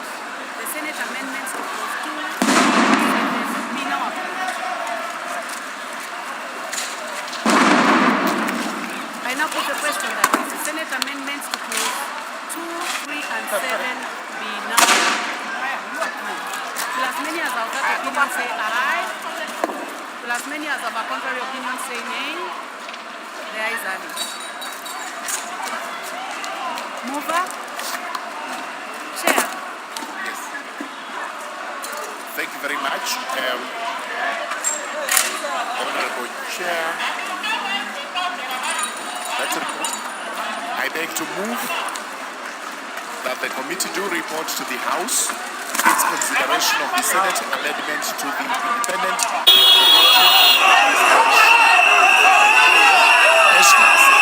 the Senate amendments to Clause 2 and 7 be now approved. I now put the question that the Senate amendments to Clause 2, 3, and 7 be now approved. Plus many as of that opinion say aye. Plus many as of a contrary opinion say nay. The ayes have it. Mover. Chair. Yes. Thank you very much. Honorable Chair. That's a report. I beg to move that the committee do report to the House its consideration of the Senate amendment to the Independent National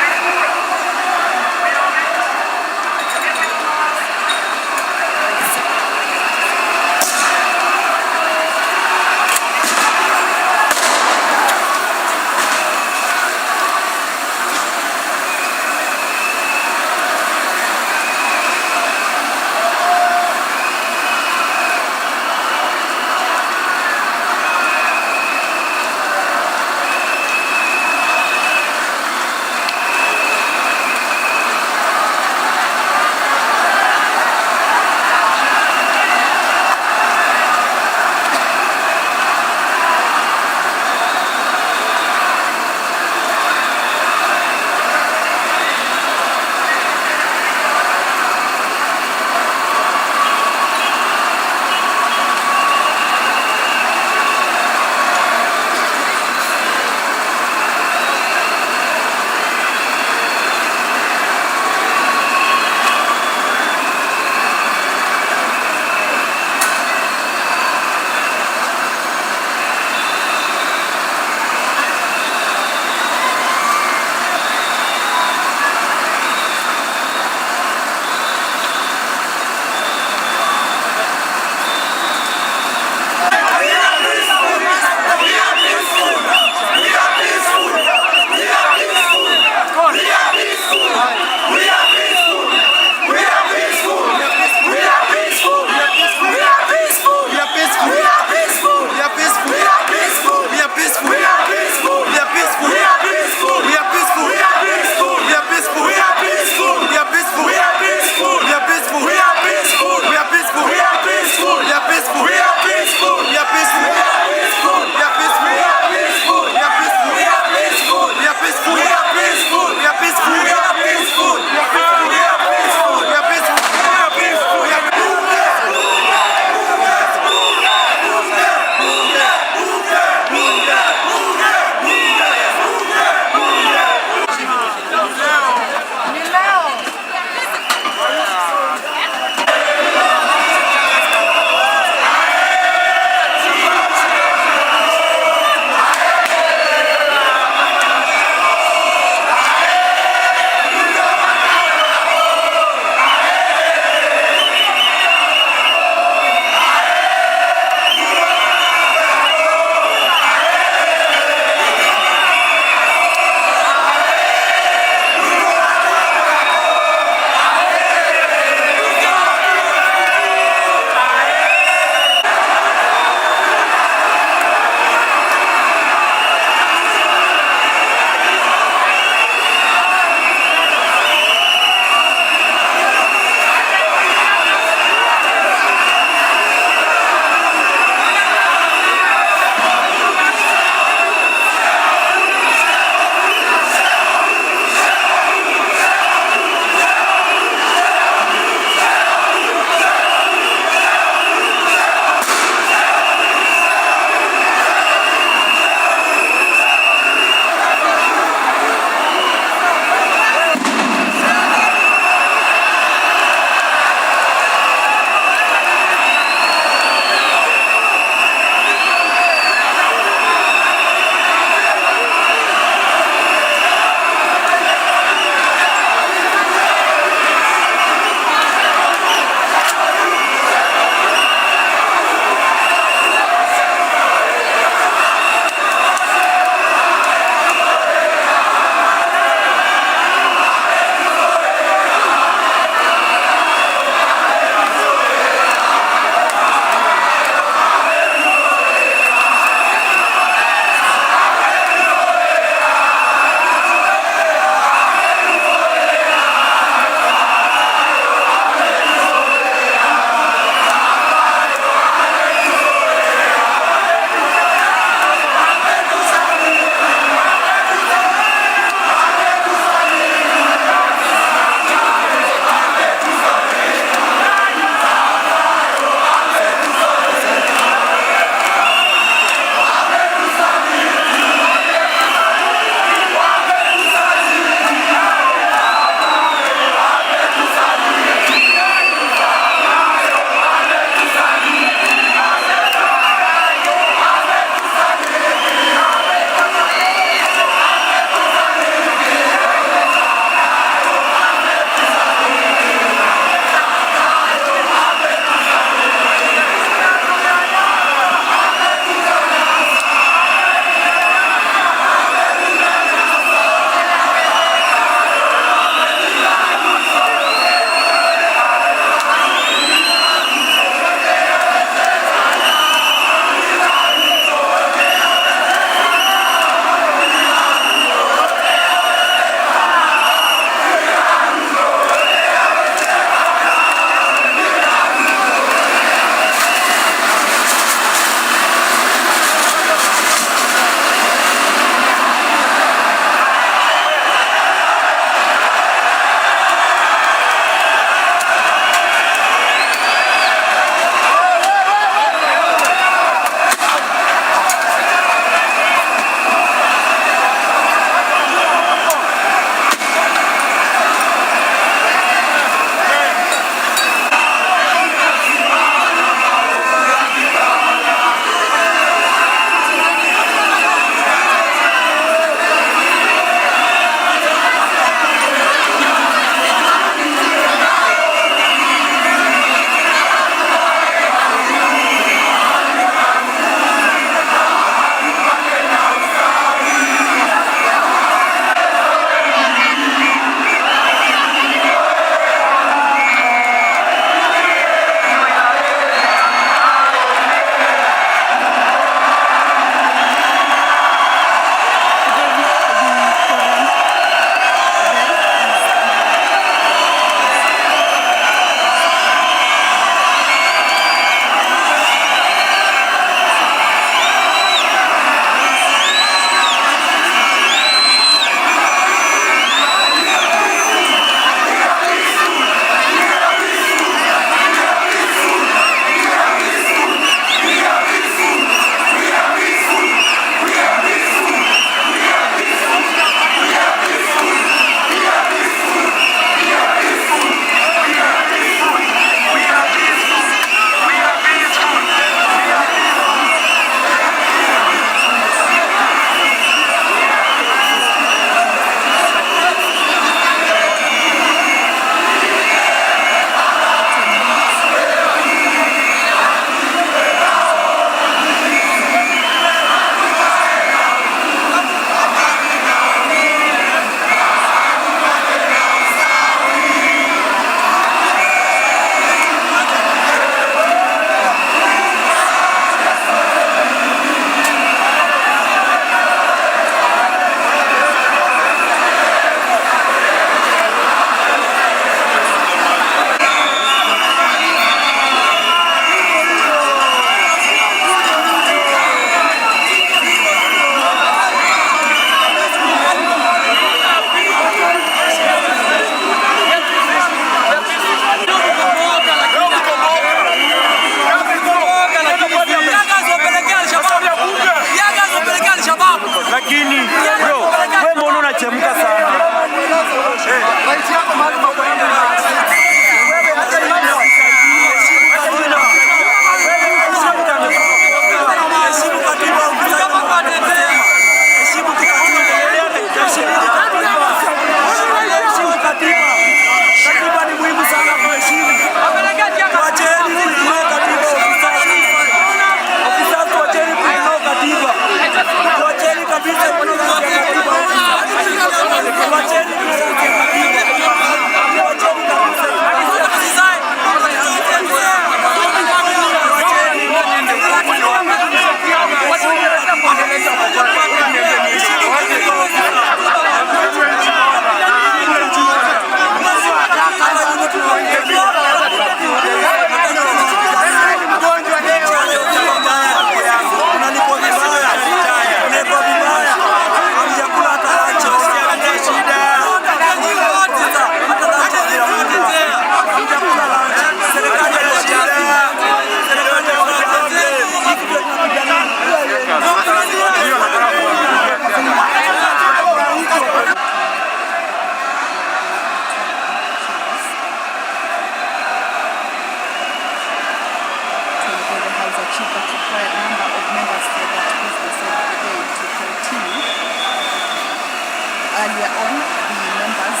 earlier on, the members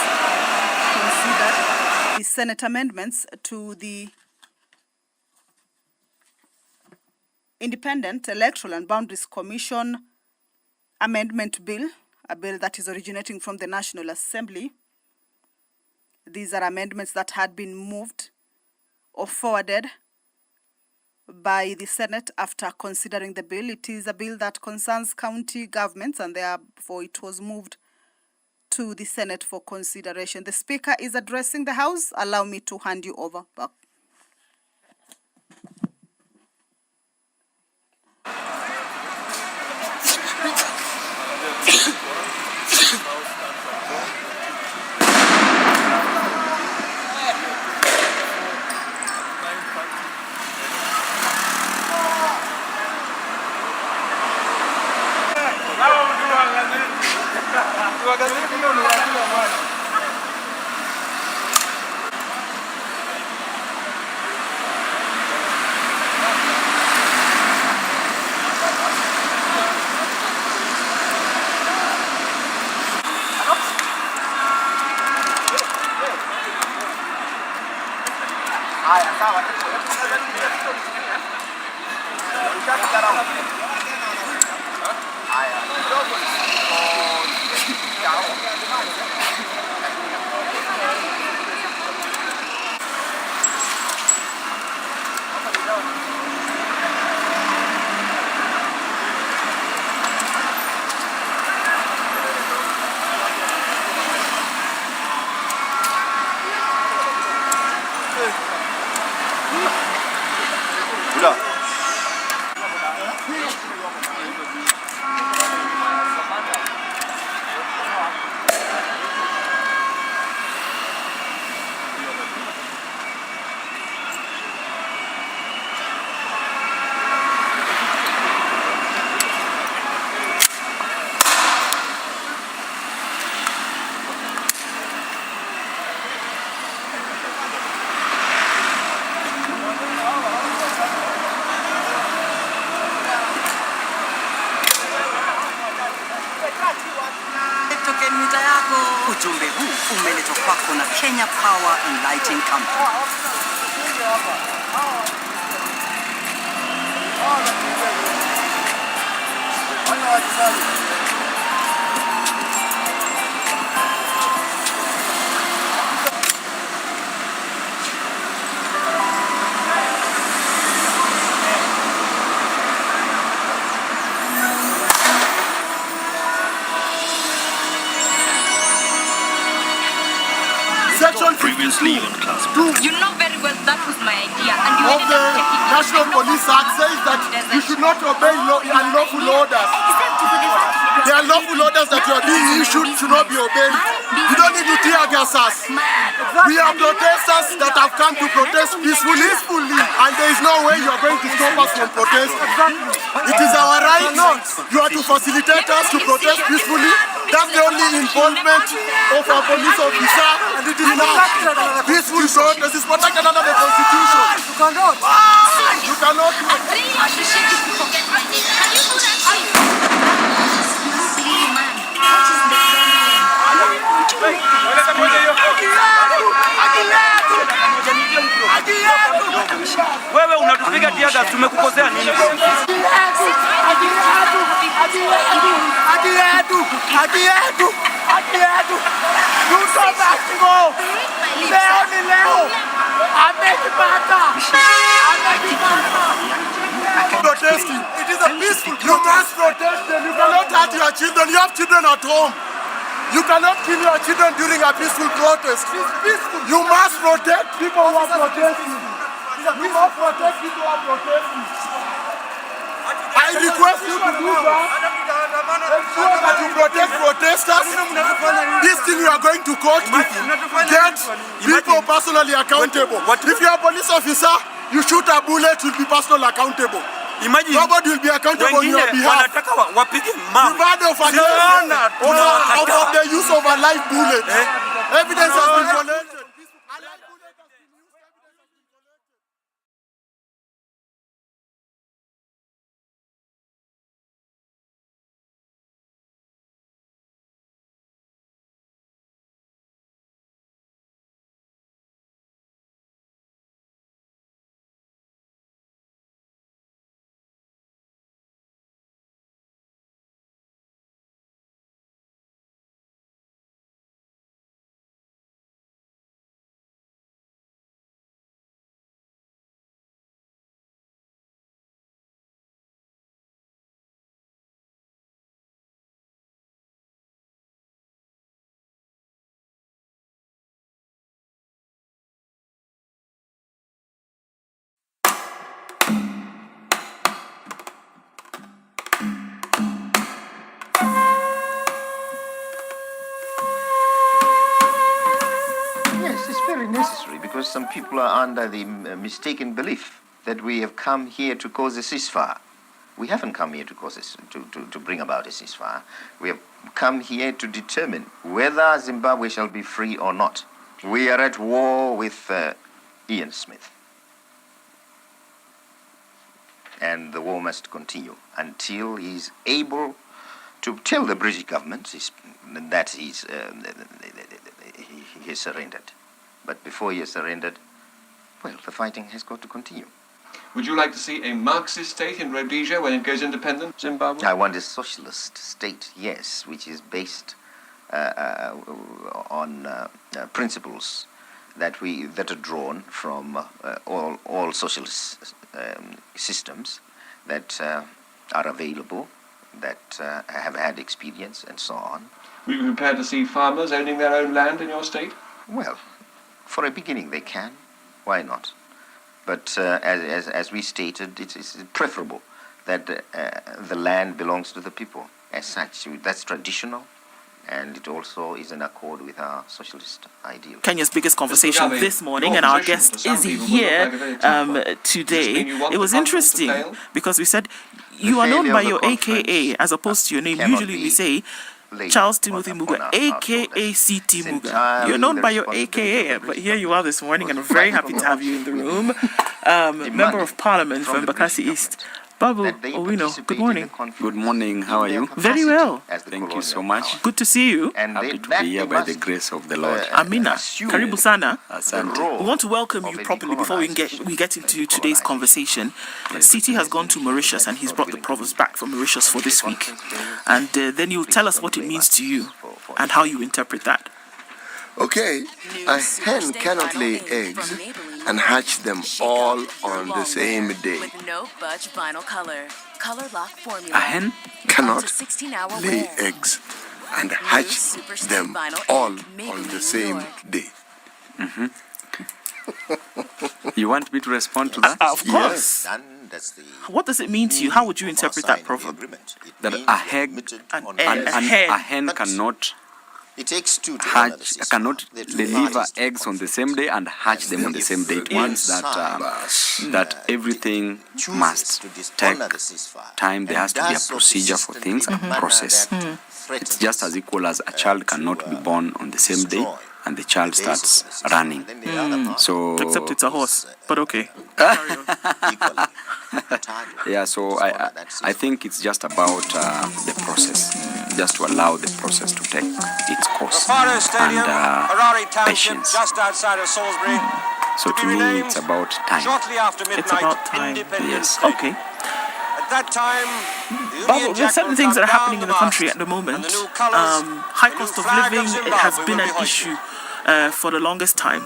considered the Senate amendments to the Independent Electoral and Boundaries Commission Amendment Bill, a bill that is originating from the National Assembly. These are amendments that had been moved or forwarded by the Senate after considering the bill. It is a bill that concerns county governments, and therefore it was moved to the Senate for consideration. The Speaker is addressing the House. Allow me to hand you over back. Ujumbe huu umeletwa kwako na Kenya Power and Lighting Company. Previously on Class 2. You know very well that was my idea, and you Of the National Police Act says that you should not obey unlawful orders. The unlawful orders that you are being issued should not be obeyed. You don't need to tear gas us. We are protesters that have come to protest peacefully, and there is no way you are going to stop us from protesting. It is our right. You are to facilitate us to protest peacefully. That's the only involvement of a police officer in a peaceful protest. This is protected under the Constitution. You cannot. You cannot. Wewe unatupiga tiaga, tumekukosea nini? Protesting. It is a peaceful protest. You must protest them. You cannot hurt your children. You have children at home. You cannot kill your children during a peaceful protest. You must protect people who are protesting. You must protect people who are protesting. I request you to do that. Ensure that you protect protesters. This thing you are going to court to get people personally accountable. If you are a police officer, you shoot a bullet, you'll be personally accountable. Imagine nobody will be accountable on your behalf. Of the use of a live bullet. Evidence has been collected. because some people are under the mistaken belief that we have come here to cause a ceasefire. We haven't come here to cause to bring about a ceasefire. We have come here to determine whether Zimbabwe shall be free or not. We are at war with Ian Smith. And the war must continue until he's able to tell the British government that he has surrendered. But before he has surrendered, well, the fighting has got to continue. Would you like to see a Marxist state in Rhodesia when it goes independent, Zimbabwe? I want a socialist state, yes, which is based on principles that are drawn from all socialist systems that are available, that have had experience, and so on. Would you be prepared to see farmers owning their own land in your state? Well, for a beginning they can. Why not? But as we stated, it's preferable that the land belongs to the people as such. That's traditional, and it also is in accord with our socialist ideals. Kenya's biggest conversation this morning, and our guest is here today. It was interesting because we said you are known by your AKA as opposed to your name. Usually we say Charles Timothy Muga, aka CT Muga. You're known by your AKA, but here you are this morning, and I'm very happy to have you in the room. Member of Parliament from Bakassi East. Babu Owino, good morning. Good morning, how are you? Very well. Thank you so much. Good to see you. Happy to be here by the grace of the Lord. Amina, karibu sana. Asante. We want to welcome you properly before we get into today's conversation. CT has gone to Mauritius and he's brought the proverbs back from Mauritius for this week. And then you'll tell us what it means to you and how you interpret that. Okay, a hen cannot lay eggs and hatch them all on the same day. A hen cannot lay eggs and hatch them all on the same day. You want me to respond to that? Of course. Yes. What does it mean to you? How would you interpret that proverb? That a hen cannot cannot deliver eggs on the same day and hatch them on the same day. It means that everything must take time. There has to be a procedure for things, a process. It's just as equal as a child cannot be born on the same day and the child starts running. So except it's a horse, but okay. Yeah, so I think it's just about the process, just to allow the process to take its course and patience. Just outside of Salisbury. So to me, it's about time. Shortly after midnight, it's about time. Yes. Okay. At that time, but there are certain things that are happening in the country at the moment. High cost of living has been an issue for the longest time.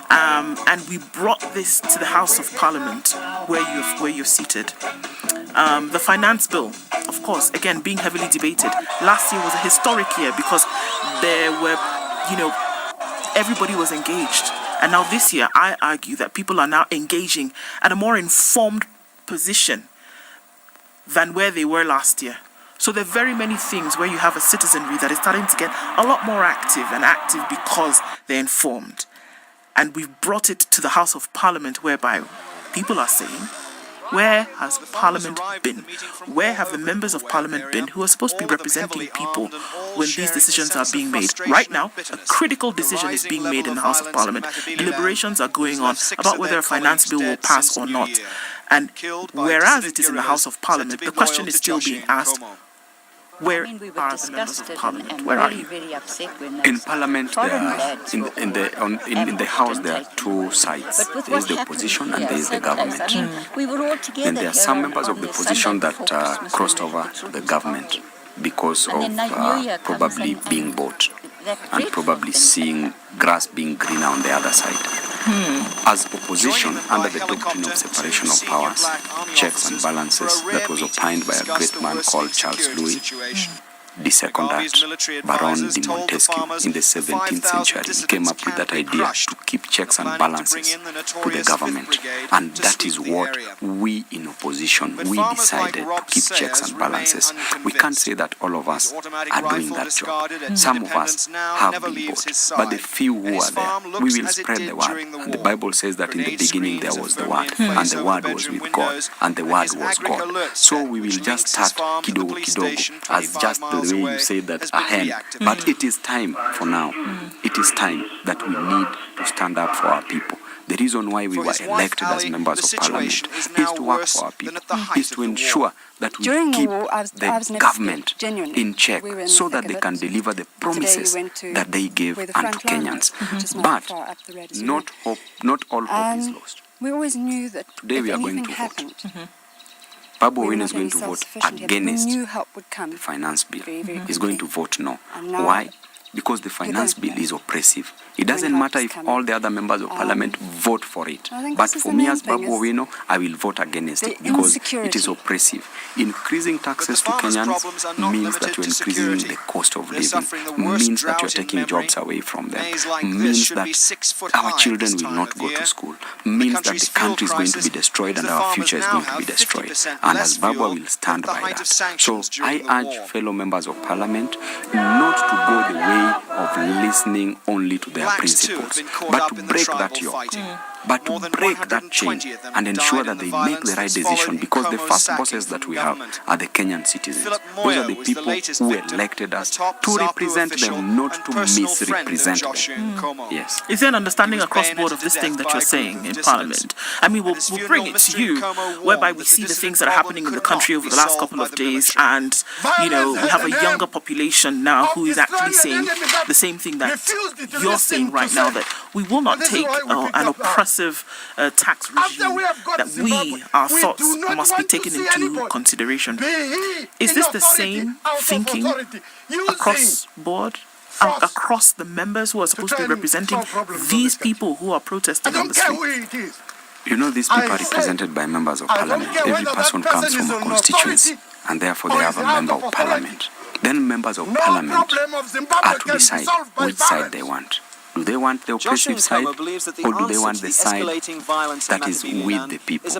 And we brought this to the House of Parliament where you're seated. The finance bill, of course, again, being heavily debated. Last year was a historic year because there were, everybody was engaged. And now this year, I argue that people are now engaging at a more informed position than where they were last year. So there are very many things where you have a citizenry that is starting to get a lot more active because they're informed. And we've brought it to the House of Parliament whereby people are saying, where has Parliament been? Where have the members of Parliament been who are supposed to be representing people when these decisions are being made? Right now, a critical decision is being made in the House of Parliament. Deliberations are going on about whether a finance bill will pass or not. And whereas it is in the House of Parliament, the question is still being asked, where are the members of Parliament? Where are you? In Parliament, in the House, there are two sides. There is the opposition and there is the government. And there are some members of the opposition that crossed over to the government because of probably being bought and probably seeing grass being greener on the other side. As opposition, under the doctrine of separation of powers, checks and balances that was opined by a great man called Charles Louis, the second Baron de Montesquieu in the 17th century. He came up with that idea to keep checks and balances to the government. And that is what we in opposition, we decided to keep checks and balances. We can't say that all of us are doing that job. Some of us have been bought, but the few who are there, we will spread the word. And the Bible says that in the beginning there was the Word, and the Word was with God, and the Word was God. So we will just start kidogo kidogo, as just the way you say that a hen. But it is time for now. It is time that we need to stand up for our people. The reason why we were elected as members of parliament is to work for our people, is to ensure that we keep the government in check so that they can deliver the promises that they gave unto Kenyans. But not all hope is lost. We always knew that today we are going to vote. Babu Owino is going to vote against the finance bill. He's going to vote no. Why? Because the finance bill is oppressive. It doesn't matter if all the other members of parliament vote for it. But for me as Babu Owino, I will vote against it because it is oppressive. Increasing taxes to Kenyans means that you're increasing the cost of living, means that you're taking jobs away from them, means that our children will not go to school, means that the country is going to be destroyed and our future is going to be destroyed. And as Babu will stand by that. So I urge fellow members of parliament not to go the way of listening only to their principles, but to break that yoke, but to break that chain and ensure that they make the right decision, because the first bosses that we have are the Kenyan citizens. Those are the people who elected us to represent them, not to misrepresent them. Yes. Is there an understanding across board of this thing that you're saying in Parliament? I mean, we'll bring it to you, whereby we see the things that are happening in the country over the last couple of days, and, you know, we have a younger population now who is actually saying the same thing that you're saying right now, that we will not take an oppressive tax regime, that we, our thoughts must be taken into consideration. Is this the same thinking across board? Across the members who are supposed to be representing these people who are protesting on the street? You know, these people are represented by members of parliament. Every person comes from a constituency, and therefore they have a member of parliament. Then members of parliament are to decide which side they want. Do they want the oppressive side, or do they want the side that is with the people?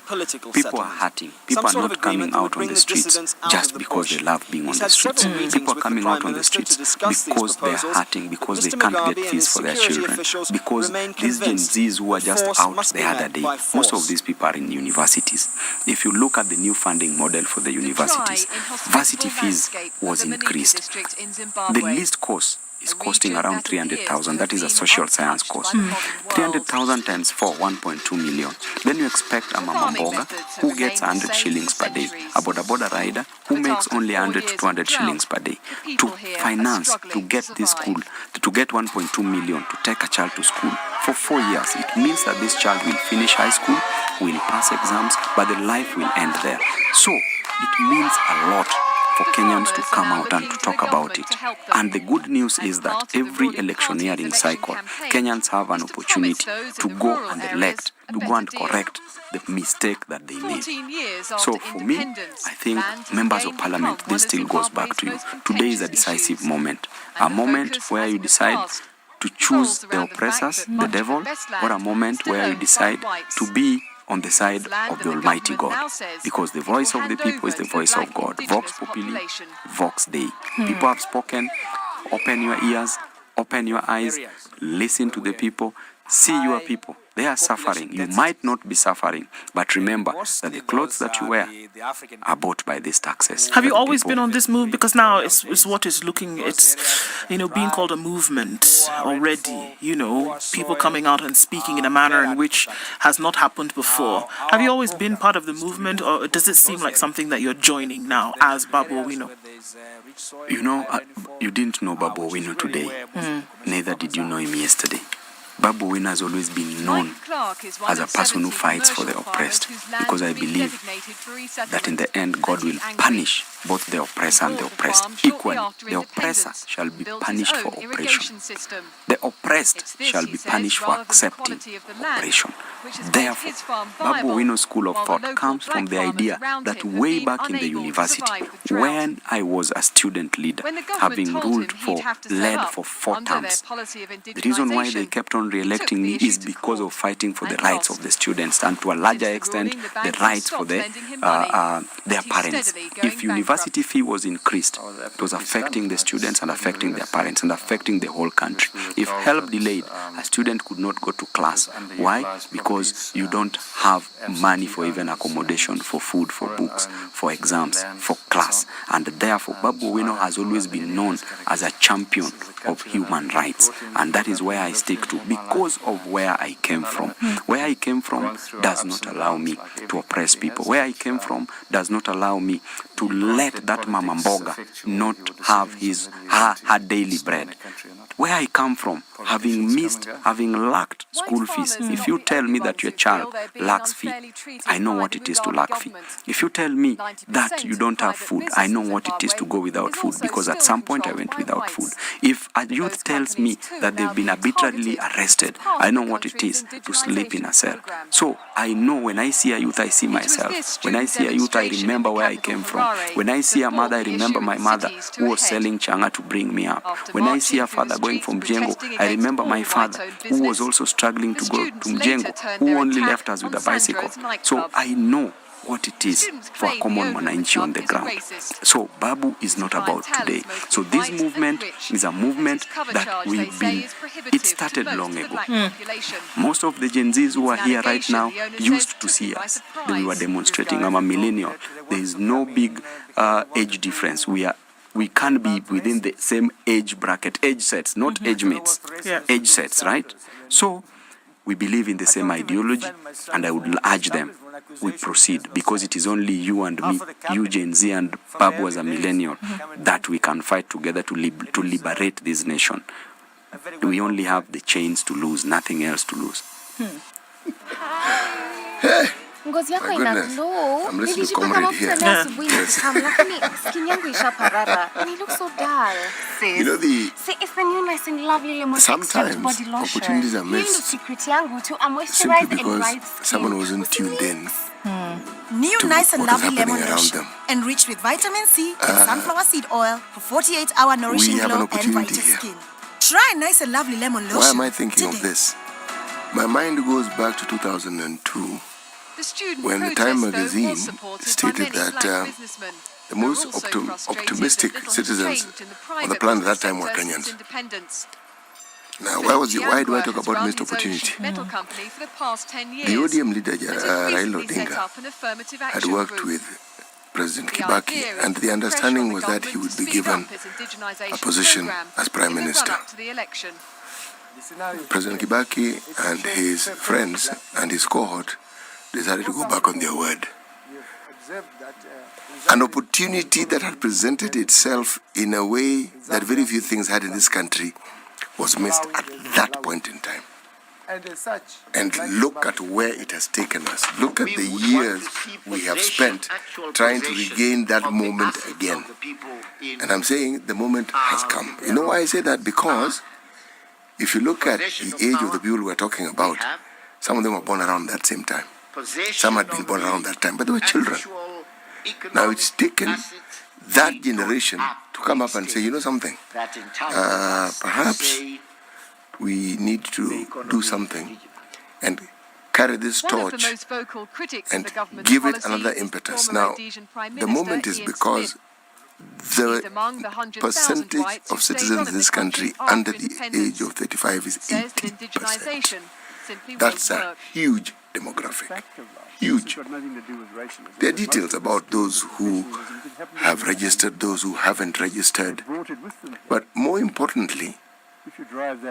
People are hurting. People are not coming out on the streets just because they love being on the streets. People are coming out on the streets because they are hurting, because they can't get fees for their children, because these Gen Zs who are just out the other day, most of these people are in universities. If you look at the new funding model for the universities, varsity fees was increased. The least course is costing around 300,000. That is a social science course. 300,000 times 4, 1.2 million. Then you expect a mama boga who gets 100 shillings per day, a boda boda rider who makes only 100 to 200 shillings per day, to finance, to get this school, to get 1.2 million to take a child to school for 4 years. It means that this child will finish high school, will pass exams, but the life will end there. So it means a lot for Kenyans to come out and to talk about it. And the good news is that every electioneering cycle, Kenyans have an opportunity to go and elect, to go and correct the mistake that they made. So for me, I think members of parliament, this still goes back to you. Today is a decisive moment. A moment where you decide to choose the oppressors, the devil, or a moment where you decide to be on the side of the Almighty God. Because the voice of the people is the voice of God. Vox populi, vox Dei. People have spoken. Open your ears, open your eyes, listen to the people, see your people. They are suffering. You might not be suffering, but remember that the clothes that you wear are bought by these taxes. Have you always been on this move? Because now it's what is looking, it's, you know, being called a movement already. You know, people coming out and speaking in a manner in which has not happened before. Have you always been part of the movement, or does it seem like something that you're joining now as Babu Owino? You know, you didn't know Babu Owino today. Neither did you know him yesterday. Babu Owino has always been known as a person who fights for the oppressed, because I believe that in the end God will punish both the oppressor and the oppressed equally. The oppressor shall be punished for oppression. The oppressed shall be punished for accepting oppression. Therefore, Babu Owino's school of thought comes from the idea that way back in the university, when I was a student leader, having led for 4 terms, the reason why they kept on re-electing me is because of fighting for the rights of the students and to a larger extent the rights for their parents. If university fee was increased, it was affecting the students and affecting their parents and affecting the whole country. If help delayed, a student could not go to class. Why? Because you don't have money for even accommodation, for food, for books, for exams, for class. And therefore, Babu Owino has always been known as a champion of human rights. And that is where I stick to, because of where I came from. Where I came from does not allow me to oppress people. Where I came from does not allow me to let that Mama Mboga not have her daily bread. Where I come from, having lacked school fees, if you tell me that your child lacks fee, I know what it is to lack fee. If you tell me that you don't have food, I know what it is to go without food, because at some point I went without food. If a youth tells me that they've been arbitrarily arrested, I know what it is to sleep in a cell. So I know when I see a youth, I see myself. When I see a youth, I remember where I came from. When I see a mother, I remember my mother who was selling changa to bring me up. When I see a father going from Mjengo, I remember my father who was also struggling to go to Mjengo, who only left us with a bicycle. So I know what it is for a common Mwananchi on the ground. So Babu is not about today. So this movement is a movement that it started long ago. Most of the Gen Zs who are here right now used to see us. We were demonstrating. I'm a millennial. There is no big age difference. We can be within the same age bracket, age sets, not age mates, age sets, right? So we believe in the same ideology, and I would urge them, we proceed, because it is only you and me, you Gen Z and Babu as a millennial, that we can fight together to liberate this nation. We only have the chains to lose, nothing else to lose. Ngozi yako ina glow. I'm listening to comrade here. Skin yangu ishaparara. And you look so dull. You know See, it's the new nice and lovely lemon extract body lotion. Opportunities are missed Secret yangu to simply moisturize and bright because skin. someone wasn't tuned in. New to nice and what is lovely happening lemon around lotion, them. enriched with vitamin C and sunflower seed oil for 48-hour nourishing We have an glow and opportunity brighter here. skin. Try nice and lovely lemon lotion. Why am I thinking today. of this? My mind goes back to 2002, when the Time magazine stated that the most optimistic citizens on the planet at that time were Kenyans. Now, why do I talk about missed opportunity? The ODM leader, Raila Odinga, had worked with President Kibaki, and the understanding was that he would be given a position as Prime Minister. President Kibaki and his friends and his cohort decided to go back on their word. An opportunity that had presented itself in a way that very few things had in this country was missed at that point in time. And look at where it has taken us. Look at the years we have spent trying to regain that moment again. And I'm saying the moment has come. You know why I say that? Because if you look at the age of the people we're talking about, some of them were born around that same time. Some had been born around that time, but they were children. Now it's taken that generation to come up and say, you know something, perhaps we need to do something and carry this torch and give it another impetus. Now, the moment is because the percentage of citizens in this country under the age of 35 is 80%. That's a huge demographic. Huge. There are details about those who have registered, those who haven't registered. But more importantly,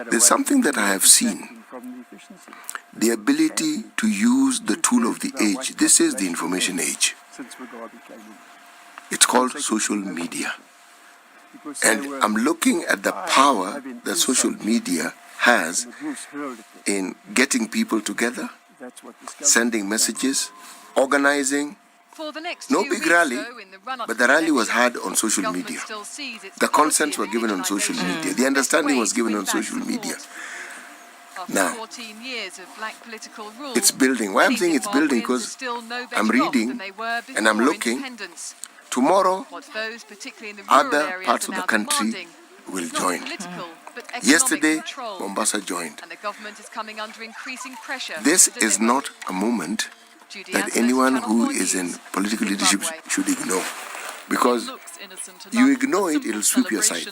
there's something that I have seen. The ability to use the tool of the age. This is the information age. It's called social media. And I'm looking at the power that social media has in getting people together, sending messages, organizing. No big rally, but the rally was had on social media. The consents were given on social media. The understanding was given on social media. Now, 14 years of black political rule, it's building. Why I'm saying it's building? Because I'm reading and I'm looking. Tomorrow, other parts of the country will join. Yesterday, Mombasa joined. And the government is coming under increasing pressure. This is not a moment that anyone who is in political leadership should ignore. Because you ignore it, it'll sweep you aside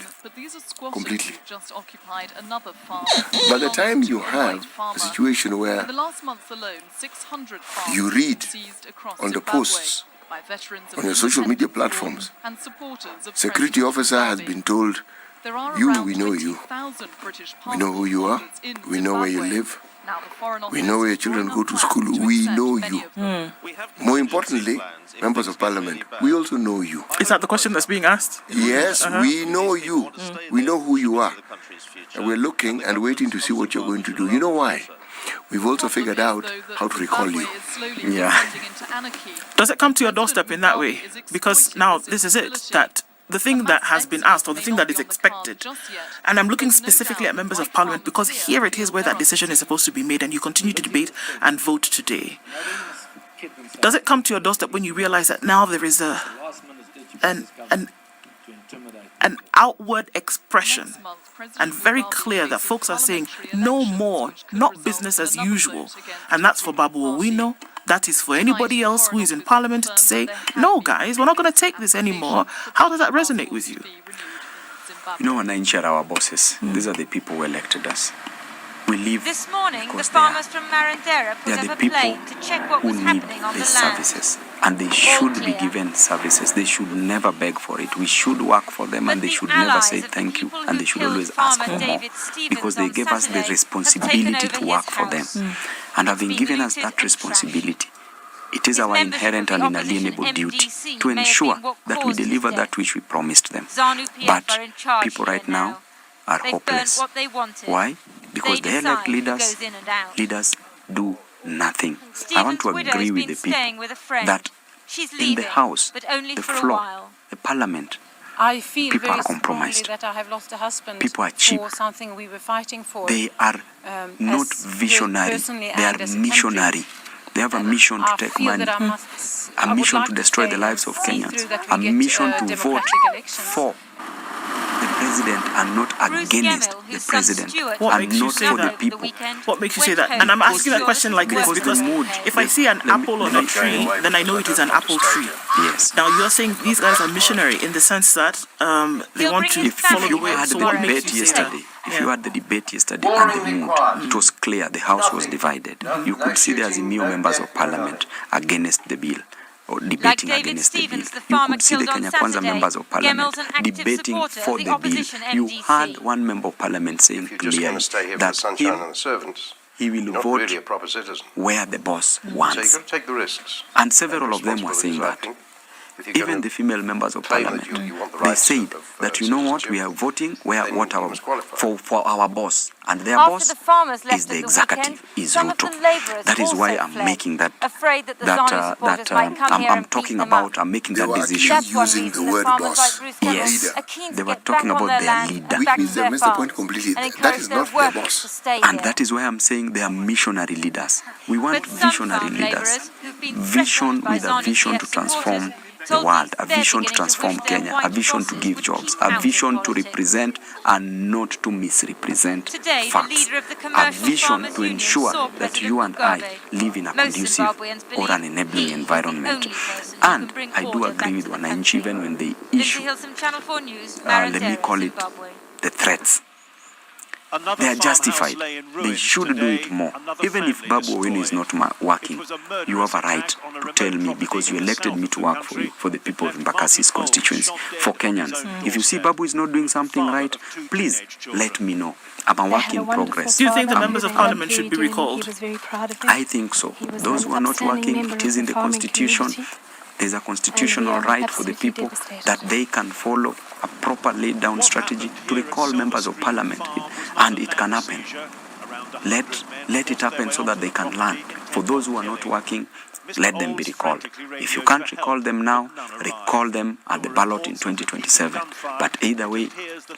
completely. By the time you have a situation where you read on the posts, on your social media platforms, security officer has been told, we know you. We know who you are. We know where you live. We know where your children go to school. We know you. More importantly, members of parliament, we also know you. Is that the question that's being asked? Yes, we know you. We know who you are. And we're looking and waiting to see what you're going to do. You know why? We've also figured out how to recall you. Yeah. Does it come to your doorstep in that way? Because now this is it, that the thing that has been asked, or the thing that is expected, and I'm looking specifically at members of parliament because here it is where that decision is supposed to be made and you continue to debate and vote today. Does it come to your doorstep when you realize that now there is an outward expression and very clear that folks are saying no more, not business as usual, and that's for Babu Owino. That is for anybody else who is in parliament to say, no guys, we're not going to take this anymore. How does that resonate with you? You know, Wananchi are our bosses. These are the people who elected us. We live this morning, the farmers from Marantera put up a plane to check what was happening on the land. Services, and they should be given services. They should never beg for it. We should work for them, and they should never say thank you, and they should always ask for more, because they gave us the responsibility to work for them. And having given us that responsibility, it is our inherent and inalienable duty to ensure that we deliver that which we promised them. But people right now are hopeless. Why? Because they elect leaders do nothing. I want to agree with the people that in the House, the floor, the Parliament, I feel people very are compromised. that I have lost a husband People are cheap. for something we were fighting for. They are not visionary. They are missionary. They have a mission to take money, a mission to destroy the lives of Kenyans, a mission to vote for the president and not against the president, and not for the people. What makes you say that? And I'm asking that question like this because if I see an apple on a tree, then I know it is an apple tree. Yes. Now you're saying these guys are missionary in the sense that they want to follow the way. So what makes you say that? If you had the debate yesterday and the mood, it was clear the House was divided. You could see the Azimio members of Parliament against the bill, or debating against the bill. You could see the Kenya Kwanza members of Parliament debating for the bill. You had one member of Parliament saying clearly that he will vote where the boss wants. So you've got to take the risks. And several of them were saying that. Even the female members of Parliament, they said that, you know what, we are voting for our boss, and their boss is the executive, is Ruto. That is why I'm making I'm talking about, I'm making that decision. Using the word boss. Yes, they were talking about their leader. Which means they missed the point completely. That is not their boss. And that is why I'm saying they are missionary leaders. We want visionary leaders. Vision with a vision to transform the world, a vision to transform Kenya, a vision to give jobs, a vision to represent and not to misrepresent facts, a vision to ensure that you and I live in a conducive or an enabling environment. And I do agree with Wananchi even when they issue, let me call it, the threats. They are justified. They should do it more. Even if Babu Owino is not working, you have a right to tell me, because you elected me to work for you, for the people of Mbakasi's constituency, for Kenyans. If you see Babu is not doing something right, please let me know. I'm a work in progress. Do you think the members of parliament should be recalled? I think so. Those who are not working, it is in the constitution. There's a constitutional right for the people that they can follow a proper laid down strategy to recall members of parliament, and it can happen. Let it happen so that they can learn. For those who are not working, let them be recalled. If you can't recall them now, recall them at the ballot in 2027. But either way,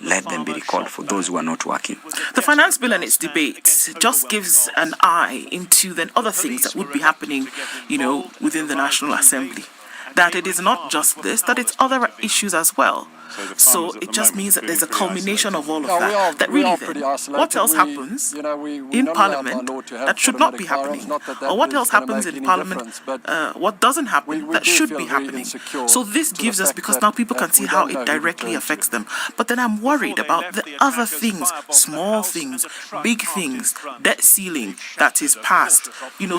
let them be recalled for those who are not working. The finance bill and its debate this just gives an eye into then other things that would be happening, within the National Assembly. That it is not just this, that it's other issues as well. So it just means that there's a culmination of all of that. That really then, what else happens in Parliament that should not be happening? Or what else happens in Parliament, what doesn't happen that should be happening? So this gives us, because now people can see how it directly affects them. But then I'm worried about the other things, small things, big things, debt ceiling that is passed,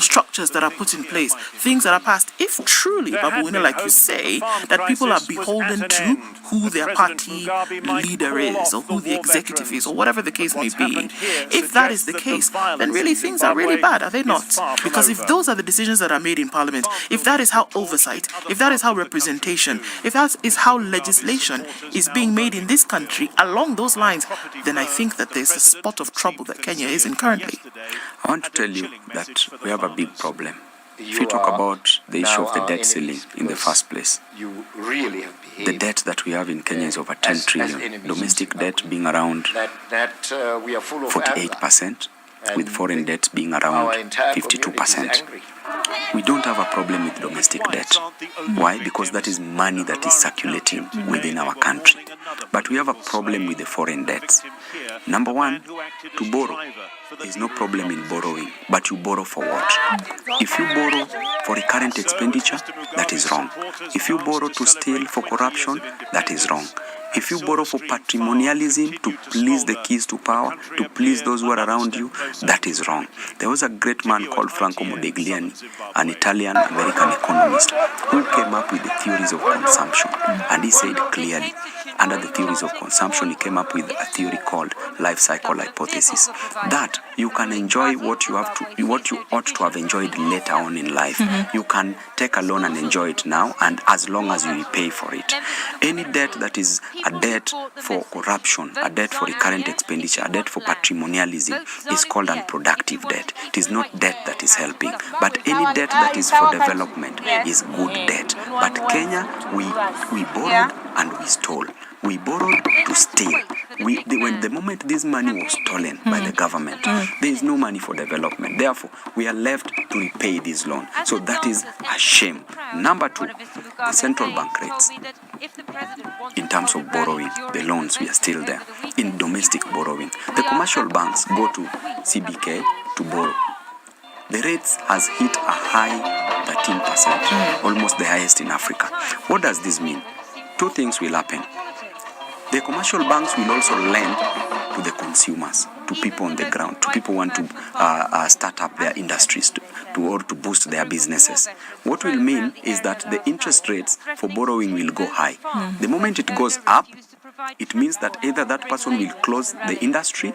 structures that are put in place, things that are passed. If truly, Babuina, like you say, that people are beholden to who their party leader is, or who the executive is, or whatever the case may be, if that is the case, then really things are really bad, are they not? Because if those are the decisions that are made in Parliament, if that is how oversight, if that is how representation, if that is how legislation is being made in this country along those lines, then I think that there's a spot of trouble that Kenya is in currently. I want to tell you that we have a big problem. If you talk about the issue of the debt ceiling in the first place, the debt that we have in Kenya is over 10 trillion. Domestic debt being around 48%, with foreign debt being around 52%. We don't have a problem with domestic debt. Why? Because that is money that is circulating within our country. But we have a problem with the foreign debts. Number one, to borrow. There is no problem in borrowing, but you borrow for what? If you borrow for recurrent expenditure, that is wrong. If you borrow to steal for corruption, that is wrong. If you borrow for patrimonialism, to please the keys to power, to please those who are around you, that is wrong. There was a great man called Franco Modigliani, an Italian-American economist, who came up with the theories of consumption. And he said clearly, under the theories of consumption, he came up with a theory called life cycle hypothesis, that you can enjoy what you ought to have enjoyed later on in life. You can take a loan and enjoy it now, and as long as you repay for it. Any debt that is a debt for corruption, a debt for recurrent expenditure, a debt for patrimonialism is called unproductive debt. It is not debt that is helping. But any debt that is for development is good debt. But Kenya, we borrowed and we stole. We borrowed to steal. When the moment this money was stolen by the government, there is no money for development. Therefore, we are left to repay this loan. So that is a shame. Number two, the central bank rates. In terms of borrowing, the loans, we are still there. In domestic borrowing, the commercial banks go to CBK to borrow. The rates has hit a high 13%, almost the highest in Africa. What does this mean? Two things will happen. The commercial banks will also lend to the consumers, to people on the ground, to people who want to start up their industries or to boost their businesses. What will mean is that the interest rates for borrowing will go high. The moment it goes up, it means that either that person will close the industry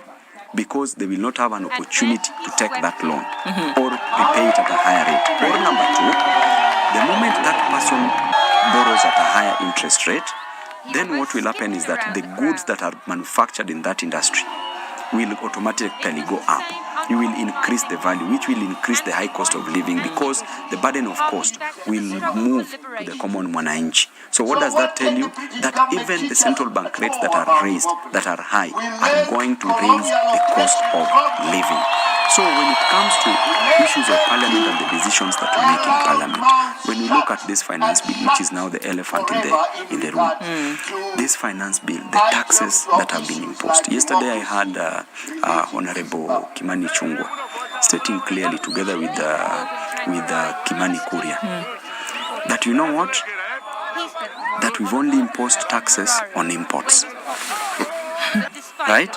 because they will not have an opportunity to take that loan or repay it at a higher rate. Or number two, the moment that person borrows at a higher interest rate, then what will happen is that the goods that are manufactured in that industry will automatically go up. You will increase the value, which will increase the high cost of living because the burden of cost will move to the common mwananchi. So what does that tell you? That even the central bank rates that are raised, that are high, are going to raise the cost of living. So when it comes to issues of parliament and the decisions that we make in parliament, when we look at this finance bill, which is now the elephant in the room, this finance bill, the taxes that have been imposed. Yesterday I had Honorable Kimani Chungwa stating clearly, together with Kimani Kuria, that you know what? That we've only imposed taxes on imports. Right?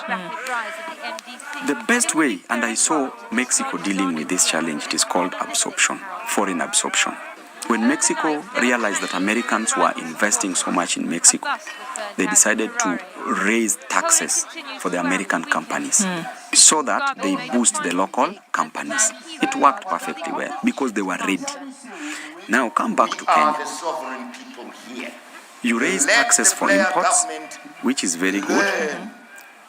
The best way, and I saw Mexico dealing with this challenge, it is called absorption, foreign absorption. When Mexico realized that Americans were investing so much in Mexico, they decided to raise taxes for the American companies so that they boost the local companies. It worked perfectly well because they were ready. Now come back to Kenya. You raise taxes for imports, which is very good,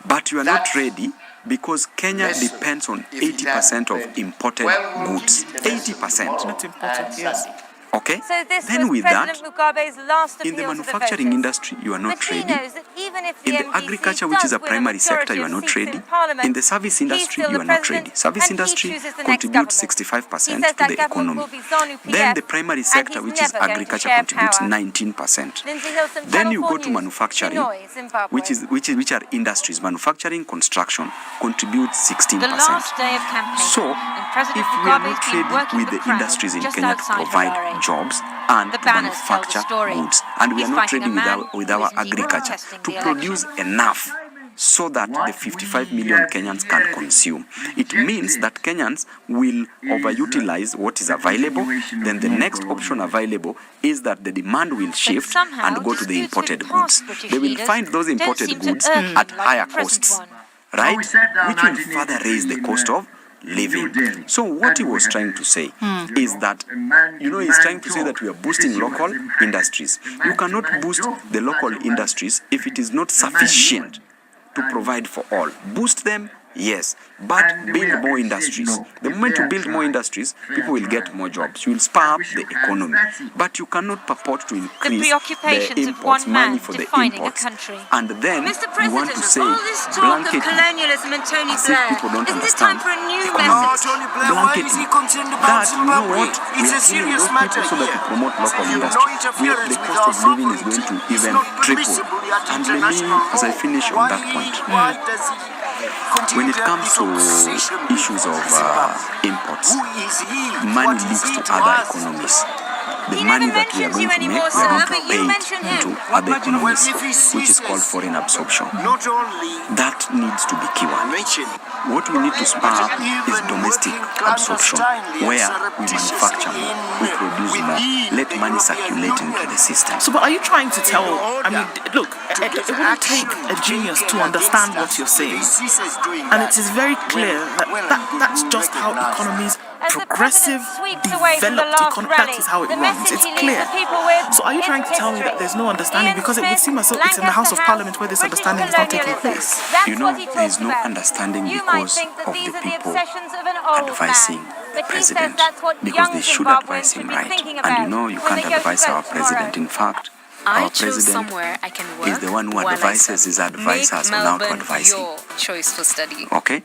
but you are not ready because Kenya depends on 80% of imported goods. 80%. Not important, yes. Okay? So this then was with President that, Mugabe's last in the appeal to manufacturing voters. industry, you are not But he ready knows that even if In the MPC agriculture, which is a does win primary majority sector, you are of not seats in ready. Parliament, In the service he's industry, still you the are not president, ready. Service and he industry chooses the next contributes government. 65% He to says that the government economy. will be ZANU-PF, Then the primary sector, and he's which is never going to agriculture, share contributes power. 19%. Lindsay Hilson, Then Channel you 4 go to News, manufacturing, Hanoi, Zimbabwe. which are industries. Manufacturing, construction contributes 16%. The last day of campaign, So, and President if we are Mugabe's not been ready working with the the crowd industries in just Kenya to outside provide Harare. jobs and The to banners tell the manufacture story. goods, and we He's are not fighting ready a man with who our isn't even agriculture contesting to the produce election. enough so that the 55 million Kenyans can consume. It means that Kenyans will overutilize what is available. Then the next option available is that the demand will shift and go to the imported goods. They will find those imported goods at higher costs, right? Which will further raise the cost of living. So what he was trying to say is that, he's trying to say that we are boosting local industries. You cannot boost the local industries if it is not sufficient to provide for all. Boost them, yes, but build more industries. The moment you build more industries, people will get more jobs. You will spur up the economy. But you cannot purport to increase the imports, money for the imports, and then you want to say blanket colonialism and Tony as if people don't understand for a new economics. Why is he concerned about Zimbabwe? It's a serious matter so that here. we promote local No industry. interference The with cost our of living is sovereignty. going to It's even not triple. permissible at And let me, international as I law. finish on Why that point, does he continue when it to have comes this to obsession issues of Zimbabwe? imports, Who is he? money What is leaks he to to other us? economies. The He money never that we are mentions going you to make, anymore, we are going sir, to but you pay mention him. to other economies, Well, if he which is called ceases, foreign absorption. not only That needs to be cured. mention What we need to spur up is even domestic working absorption, clandestinely and where we manufacture more, we produce more, let money circulate into the system. So, but are you trying to tell? I mean, look, it wouldn't take a genius to understand what you're saying, and it is very clear that that's just how economies, progressive, developed economy, that is how it runs. It's clear. So, are you trying to tell me that there's no understanding? Because it would seem as though it's in the House of Parliament where this understanding is not taking place. There is no understanding because of the people advising the president, because they should advise him right. And you can't advise our president. In fact, our president is the one who advises his advisors on how to advise him. Choice for study. Okay?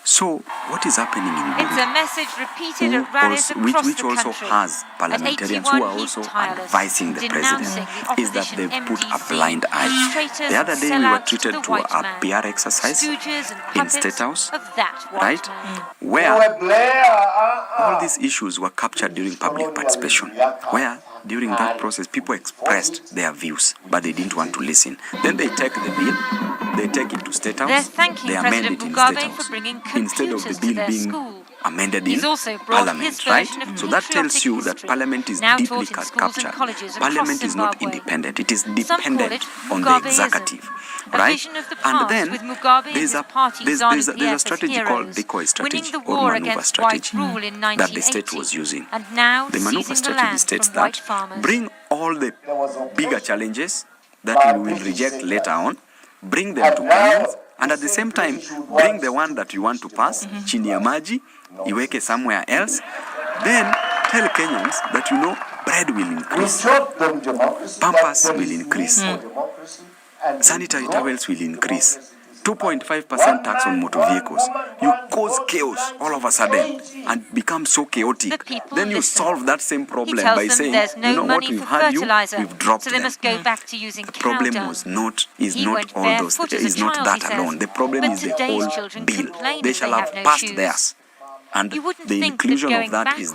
So, what is happening in It's Burundi? a message repeated at rallies across Which the also country. has parliamentarians who are also advising the president, is that they put a blind eye. The other day we were treated to a PR exercise in State House, right? Where all these issues were captured during public participation, where during that process people expressed their views, but they didn't want to listen. Then they take the bill, they take it to State House, they amend it in State House, instead of the bill being amended in Parliament, right? So that tells you that Parliament is deeply captured. Parliament is not independent, it is dependent on the executive, right? And then there's a strategy called decoy strategy or maneuver strategy that the state was using. The maneuver strategy states that bring all the bigger challenges that we will reject later on, bring them to Kenyans, and at the same time bring the one that you want to pass, chini ya maji, iweke somewhere else, then tell Kenyans that bread will increase, pampers will increase, sanitary towels will increase, 2.5% tax on motor vehicles. You cause chaos all of a sudden and become so chaotic. Then you solve that same problem by saying, what, we've had you, we've dropped them. The problem is not all those, is not that alone. The problem is the whole bill. They shall have passed theirs. And the inclusion of that is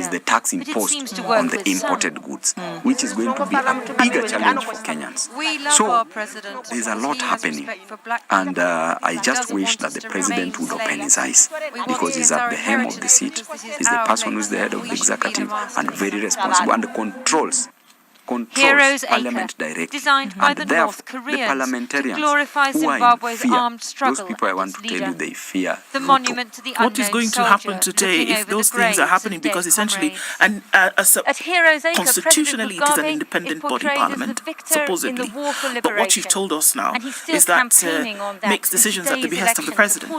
the tax imposed on the imported goods, which is going to be a bigger challenge for Kenyans. So there's a lot happening, and I just wish that the president would open his eyes, because he's at the helm of the seat. He's the person who's the head of the executive and very responsible and controls Parliament directly. And therefore, the parliamentarians who are in fear, those people I want to tell you, they fear Ruto. What is going to happen today if those things are happening? Because essentially, constitutionally, it is an independent body, Parliament, supposedly. But what you've told us now is that makes decisions at the behest of the president.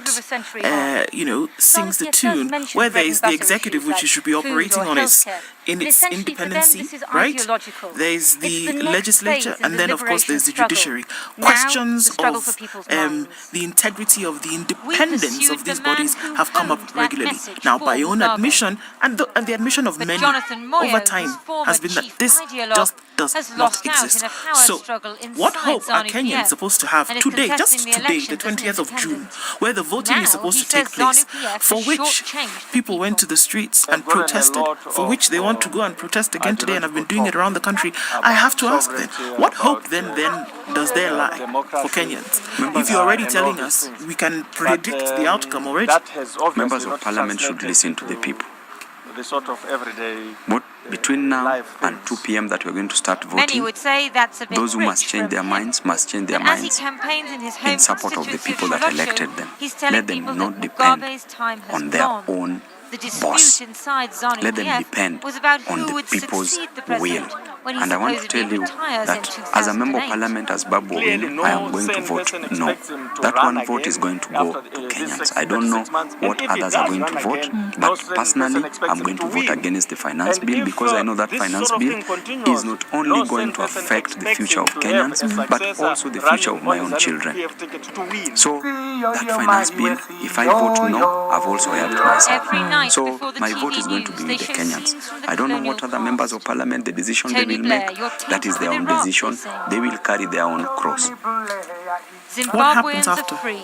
Sings the tune, where there is the executive, which you should be operating on its in And its essentially for them, independency, this is right? ideological. There's the It's the next legislature, phase in and the then of course there's the liberation judiciary. struggle. Now, Questions the struggle of for people's minds. the integrity of the We independence pursued of the these man bodies who have come up honed that regularly. message Now, for by own Mugabe. admission, and the admission of But many Jonathan Moyo, over his time, former has been that chief this ideologue, just does has not lost out exist. in a power So, struggle inside what hope are ZANU-PF Kenyans supposed to have and is today, contesting just the today, the elections as an 20th of June, independent. where the voting is Now, supposed he to take says place, ZANU-PF for has which shortchanged the people went to the streets and protested, for which they want to go and protest again today and have been doing it around the country? I have to ask then, what hope then does there lie for Kenyans? If you're already telling us we can predict the outcome already. Members of Parliament should listen to the people. The sort of everyday What between now and 2 p.m. that we're going to start Many voting, would say that's a bit those who rich must change from their him. minds must change their But as he minds campaigns in his home in support of the constituency people that Shilosho, elected them. he's telling Let them people not that depend Mugabe's time has on their gone. own The dispute boss. inside Let them ZANU-PF depend was about on who the would people's succeed the will. president when he And I want to supposedly tell you retires that in as a member of 2008. Parliament, as Babu Owino, I am going to vote no. That one vote is going to go to Kenyans. I don't know what others are going to vote, but personally, I'm going to vote against the finance bill because I know that finance bill is not only going to affect the future of Kenyans, but also the future of my own children. So that finance bill, if I vote no, I've also helped myself. So my vote is going to be with the Kenyans. I don't know what other members of Parliament, the decision they will make, that is their own decision. They will carry their own cross. Zimbabweans are free.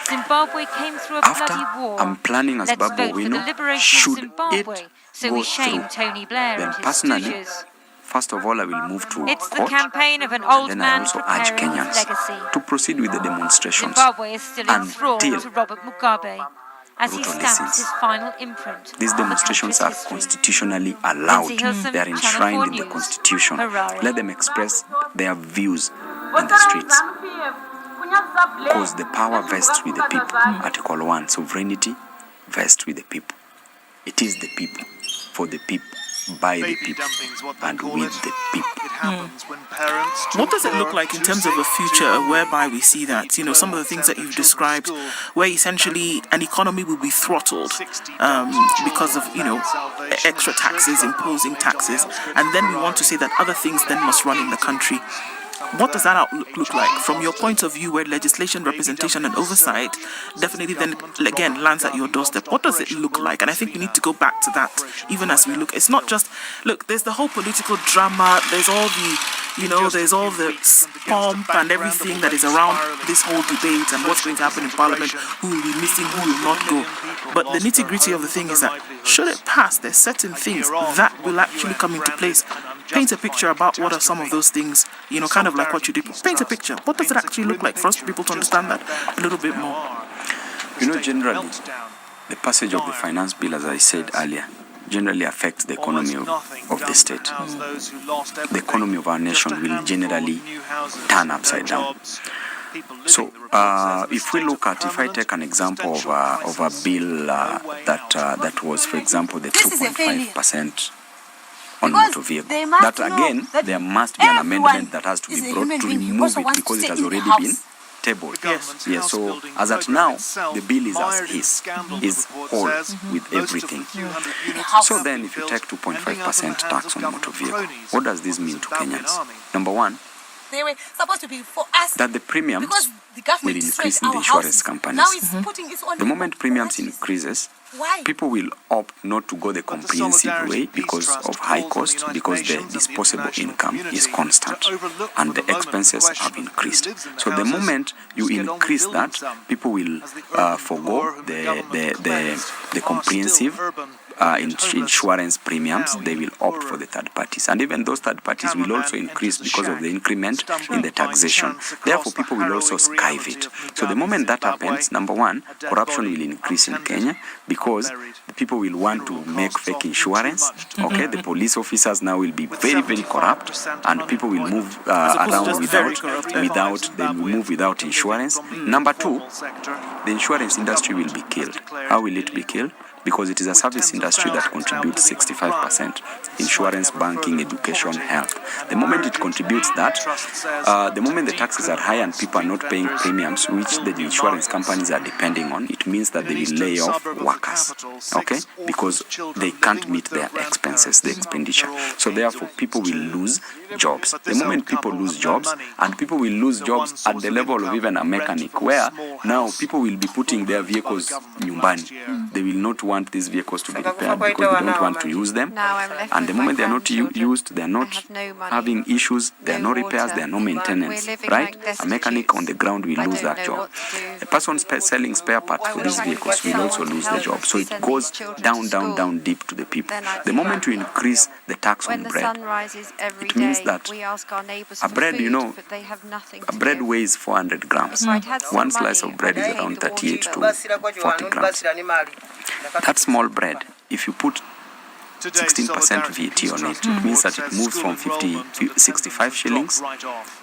Zimbabwe came through a After, bloody war. I'm planning as Let's Babu vote for the Owino, liberation of should Zimbabwe, it so go we shame through, Tony Blair then and his personally, stooges. first of all, I will move to It's the court, campaign of an old and then I man also urge preparing his Kenyans legacy. to proceed with the demonstrations Zimbabwe is still in thrall until to Robert Mugabe as he Ruto stamps listens. his final imprint. These on the demonstrations country's are history. constitutionally allowed. Lindsay Hilson, They are Channel enshrined 4 in the News. Constitution. Harare. Let them express their views in the streets. Because the power vests with the people. Article 1, sovereignty vests with the people. It is the people, for the people, by the people, and with the people. What does it look like in terms of a future whereby we see that, some of the things that you've described, where essentially an economy will be throttled because of, extra taxes, imposing taxes, and then we want to say that other things then must run in the country. What does that outlook look like from your point of view, where legislation, representation and oversight definitely then again lands at your doorstep? What does it look like? And I think we need to go back to that even as we look. It's not just, there's the whole political drama, there's all the, there's all the pomp and everything that is around this whole debate and what's going to happen in Parliament, who will be missing, who will not go. But the nitty-gritty of the thing is that should it pass, there's certain things that will actually come into place. Paint a picture about what are some of those things, kind of like what you did. Paint a picture. What does it actually look like for us people to understand that a little bit more? Generally, the passage of the finance bill, as I said earlier, generally affects the economy of the state. The economy of our nation will generally turn upside down. So, if I take an example of a bill that was, for example, the 2.5% on motor vehicle, that again, there must be an amendment that has to be brought to remove it because it has already been tabled. Yes. So as at now, the bill is as is whole with everything. So then, if you take 2.5% tax on motor vehicle, what does this mean to Kenyans? Number one, they were supposed to be for us that the premiums will increase in the our insurance houses. companies. Now it's putting its own The moment premiums increases, Why? people will opt not to go the comprehensive way because of high cost, because the disposable income is constant and the expenses have increased. So the moment you increase that, people will forego the comprehensive insurance premiums. They will opt for the third parties, and even those third parties will also increase because of the increment in the taxation. Therefore, people will also skive it. So the moment that happens, number one, corruption will increase in Kenya because the people will want to make fake insurance. Okay, the police officers now will be very, very corrupt, and people will move around without insurance. Number two, the insurance industry will be killed. How will it be killed? because it is a service industry that contributes 65%. Insurance, banking, education, health. The moment it contributes that, the moment the taxes are high and people are not paying premiums, which the insurance companies are depending on, it means that they will lay off workers, okay? Because they can't meet their expenses, the expenditure. So therefore, people will lose jobs. The moment people lose jobs, and people will lose jobs at the level of even a mechanic, where now people will be putting their vehicles nyumbani. They will not want these vehicles to be repaired because they don't want to use them. And the moment they are not used, they are not having issues, there are no repairs, there are no maintenance, right? A mechanic on the ground will lose that job. A person selling spare parts for these vehicles will also lose the job. So it goes down, down, down deep to the people. The moment you increase the tax on bread, it means that a bread, you know, a bread weighs 400 grams. One slice of bread is around 38 to 40 grams. That small bread, if you put 16% VAT on it, it means that it moves from 65 shillings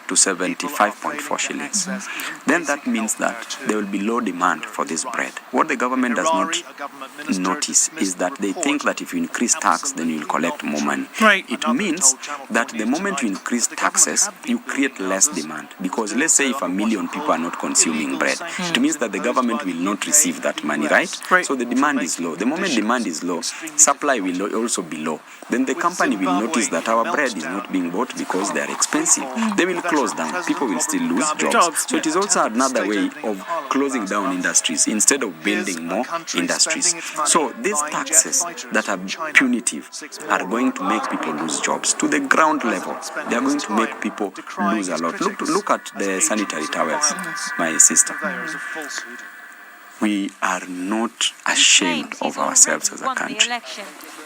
to 75.4 shillings. Then that means that there will be low demand for this bread. What the government does not notice is that they think that if you increase tax, then you will collect more money. Right. It means that the moment you increase taxes, you create less demand. Because let's say if 1 million people are not consuming bread, it means that the government will not receive that money, right? So the demand is low. The moment demand is low, supply will also be low. Then the company will notice that our bread is not being bought because they are expensive. They will close down. People will still lose jobs. So it is also another way of closing down industries instead of building more industries. So these taxes that are punitive are going to make people lose jobs. To the ground level, they are going to make people lose a lot. Look at the sanitary towels, my sister. We are not ashamed of ourselves as a country.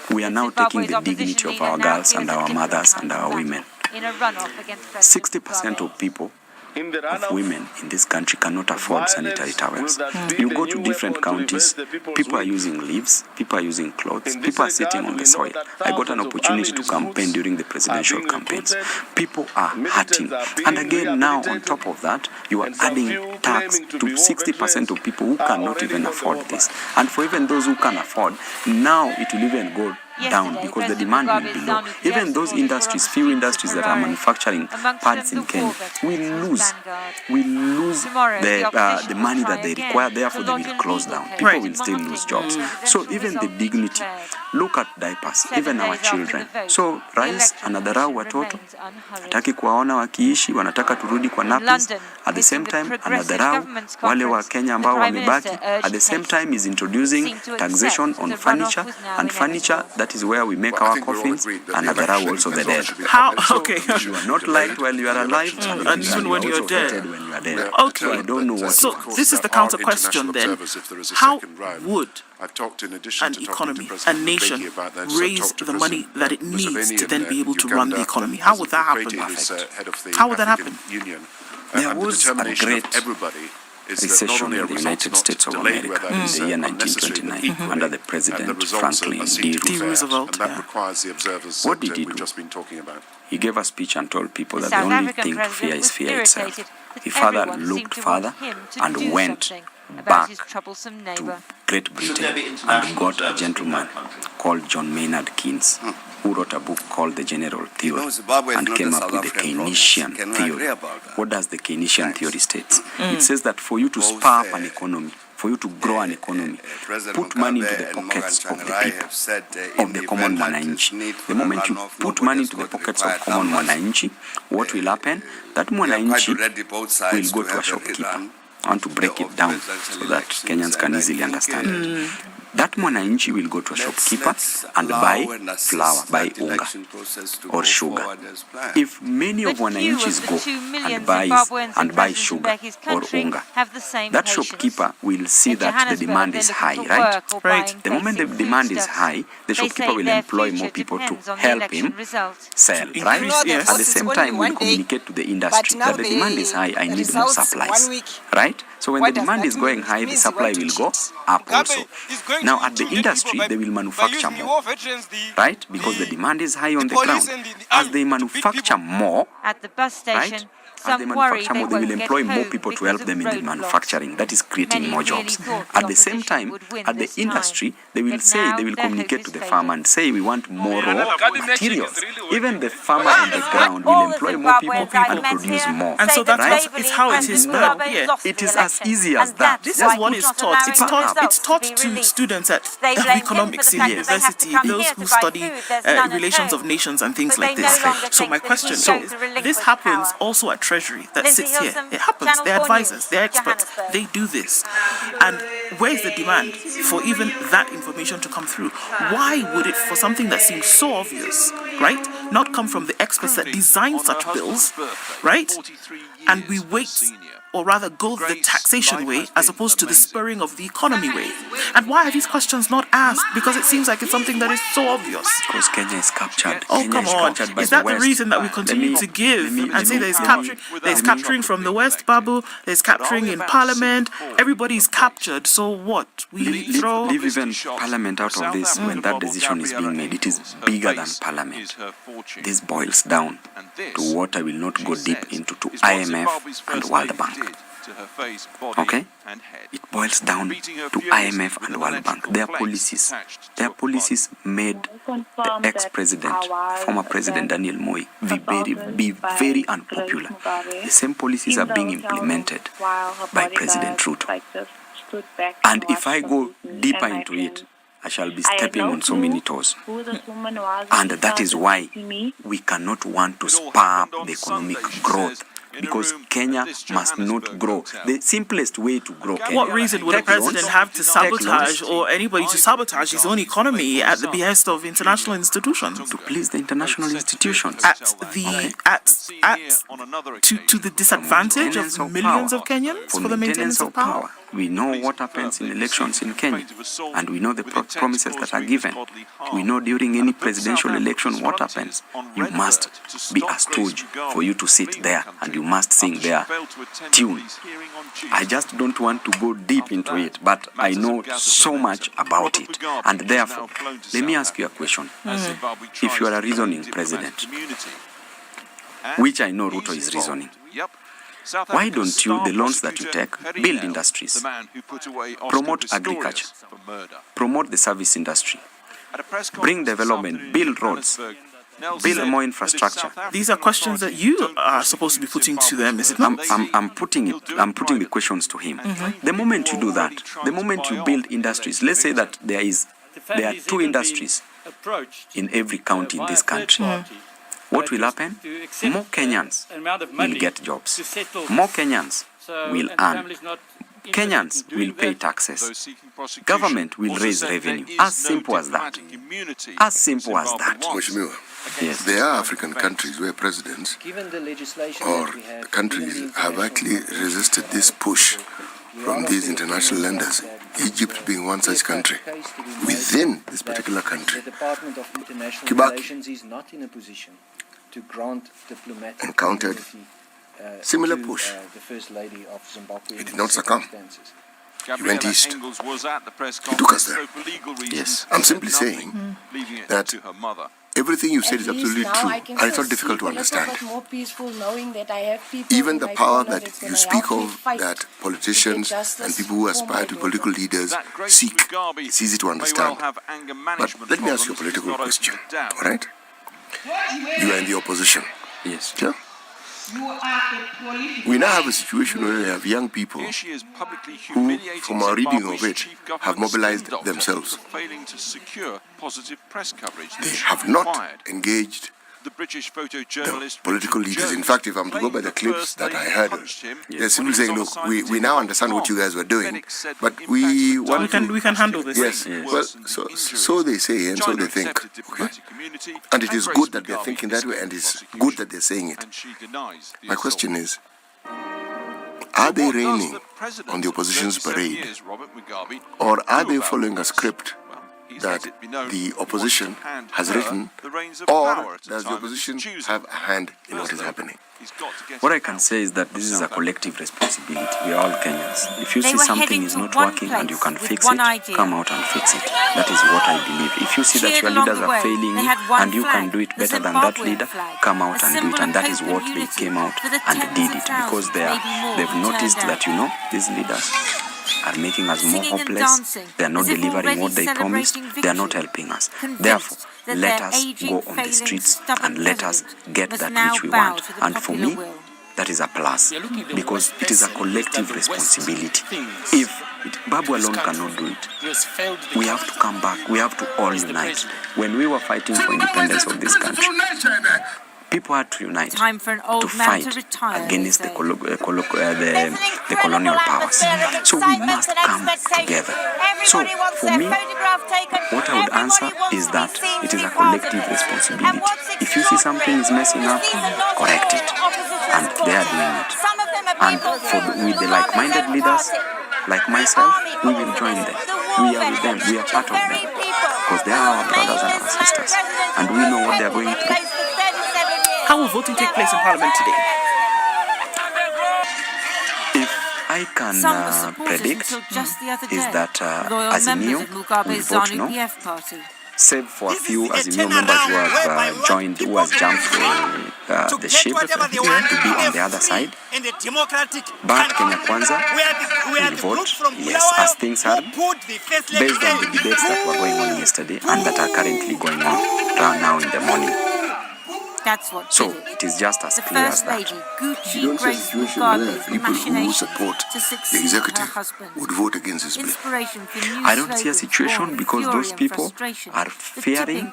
We are now taking the dignity of our girls and our mothers and our women. 60% of people, of women in this country cannot afford sanitary towels. You go to different counties, people are using leaves, people are using clothes, people are sitting on the soil. I got an opportunity to campaign during the presidential campaigns. People are hurting. And again, now on top of that, you are adding tax to 60% of people who cannot even afford this. And for even those who can afford, now it will even go down because the demand will be low. Even those industries, few industries that are manufacturing pads in Kenya, will lose the money that they require, therefore they will close down. People will still lose jobs. So even the dignity, look at diapers, even our children. So rais anadharau watoto, hataki kuwaona wakiishi, wanataka turudi kwa nappies. At the same time, anadharau wale wa Kenya ambao wamebaki. At the same time, is introducing taxation on furniture, and furniture, that is where we make our coffins, and adharau also the dead. How? Okay. You are not liked while you are alive, and even when you are dead. When you are dead. Okay. So I don't know what. So this is the counter question then. How would an economy, a nation, raise the money that it needs to then be able to run the economy? How would that happen? How would that happen? There was a great recession in the United States of America in the year 1929 under the President Franklin D. Roosevelt. What did he do? He gave a speech and told people that the only thing to fear is fear itself. He further looked further and went back to Great Britain and got a gentleman called John Maynard Keynes, who wrote a book called The General Theory and came up with the Keynesian theory. What does the Keynesian theory state? It says that for you to spur up an economy, for you to grow an economy, put money into the pockets of the people, of the common mwananchi. The moment you put money into the pockets of common mwananchi, what will happen? That mwananchi will go to a shopkeeper. I want to break it down so that Kenyans can easily understand. That mwananchi will go to a shopkeeper and buy flour, buy unga or sugar. If many of mwananchis go and buy sugar or unga, that shopkeeper will see that the demand is high, right? The moment the demand is high, the shopkeeper will employ more people to help him sell, right? Yes. At the same time, we'll communicate to the industry that the demand is high, I need more supplies, right? So when the demand is going high, the supply will go up also. Now at the industry, they will manufacture more, right? Because the demand is high on the ground. As they manufacture more, at the bus station, right? As they manufacture more, they will employ more people to help them in the manufacturing. That is creating more jobs. At the same time, at the industry, they will say, they will communicate to the farmer and say, we want more raw materials. Even the farmer on the ground will employ more people and produce more. And so it's how it is now. Yeah. It is as easy as that. This is what is taught. It's taught to students at economics in university, those who study relations of nations and things like this. So my question is, this happens also at Treasury that sits here. It happens. They're advisors, they're experts. They do this. And where is the demand for even that information to come through? Why would it, for something that seems so obvious, right, not come from the experts that design such bills, right? And we wait, or rather go the taxation way as opposed to the spurring of the economy way. And why are these questions not asked? Because it seems like it's something that is so obvious. Because Kenya is captured. Oh, come on. Is that the reason that we continue to give and say there's capturing from the West, Babu, there's capturing in Parliament, everybody's captured, so what? Leave even Parliament out of this when that decision is being made. It is bigger than Parliament. This boils down to what I will not go deep into, to IMF and World Bank. Okay? It boils down to IMF and World Bank. Their policies made the ex-president, former President Daniel Moi, be very unpopular. The same policies are being implemented by President Ruto. And if I go deeper into it, I shall be stepping on so many toes. And that is why we cannot want to spur the economic growth. Because Kenya must not grow. The simplest way to grow Kenya. What reason would a president have to sabotage, or anybody to sabotage his own economy at the behest of international institutions? To please the international institutions. To the disadvantage of millions of Kenyans for the maintenance of power. We know what happens in elections in Kenya, and we know the promises that are given. We know during any presidential election what happens. You must be a stooge for you to sit there, and you must sing their tune. I just don't want to go deep into it, but I know so much about it. And therefore, let me ask you a question. If you are a reasoning president, which I know Ruto is reasoning, why don't you, the loans that you take, build industries, promote agriculture, promote the service industry, bring development, build roads, build more infrastructure? These are questions that you are supposed to be putting to them, is it not? I'm putting the questions to him. The moment you do that, the moment you build industries, let's say that there are 2 industries in every county in this country. What will happen? More Kenyans will get jobs. More Kenyans will earn. Kenyans will pay taxes. Government will raise revenue. As simple as that. As simple as that. Yes. There are African countries where presidents or countries have actually resisted this push from these international lenders, Egypt being one such country. Within this particular country, Kibaki encountered similar push. He did not succumb. He went east. He took us there. Yes. I'm simply saying that everything you said is absolutely true, and it's not difficult to understand. Even the power that you speak of, that politicians and people who aspire to political leaders seek, it's easy to understand. But let me ask you a political question, all right? You are in the opposition. Yes. Yeah? We now have a situation where we have young people who, from our reading of it, have mobilized themselves. They have not engaged the political leaders. In fact, if I'm to go by the clips that I heard, they're simply saying, look, we now understand what you guys were doing, but we want we can handle this. Yes. Well, so they say and so they think. Okay? And it is good that they're thinking that way, and it's good that they're saying it. My question is, are they raining on the opposition's parade, or are they following a script that the opposition has written, or does the opposition have a hand in what is happening? What I can say is that this is a collective responsibility. We are all Kenyans. If you see something is not working and you can fix it, come out and fix it. That is what I believe. If you see that your leaders are failing you and you can do it better than that leader, come out and do it. And that is what they came out and did it, because they've noticed that, these leaders are making us more hopeless. They are not delivering what they promised. They are not helping us. Therefore, let us go on the streets and let us get that which we want. And for me, that is a plus, because it is a collective responsibility. If Babu alone cannot do it, we have to come back. We have to all unite. When we were fighting for independence of this country, people had to unite to fight against the colonial powers. So we must come together. So for me, what I would answer is that it is a collective responsibility. If you see something is messing up, correct it. And they are doing it. And with the like-minded leaders, like myself, we will join them. We are with them. We are part of them. Because they are our brothers and our sisters. And we know what they are going through. How will voting take place in Parliament today? If I can predict, is that Azimio will vote no, save for a few Azimio members who have joined, who has jumped the ship to be on the other side. But Kenya Kwanza will vote, yes, as things are, based on the debates that were going on yesterday and that are currently going on now in the morning. So it is just as clear as that. You don't see a situation where people who support the executive would vote against this bill. I don't see a situation because those people are fearing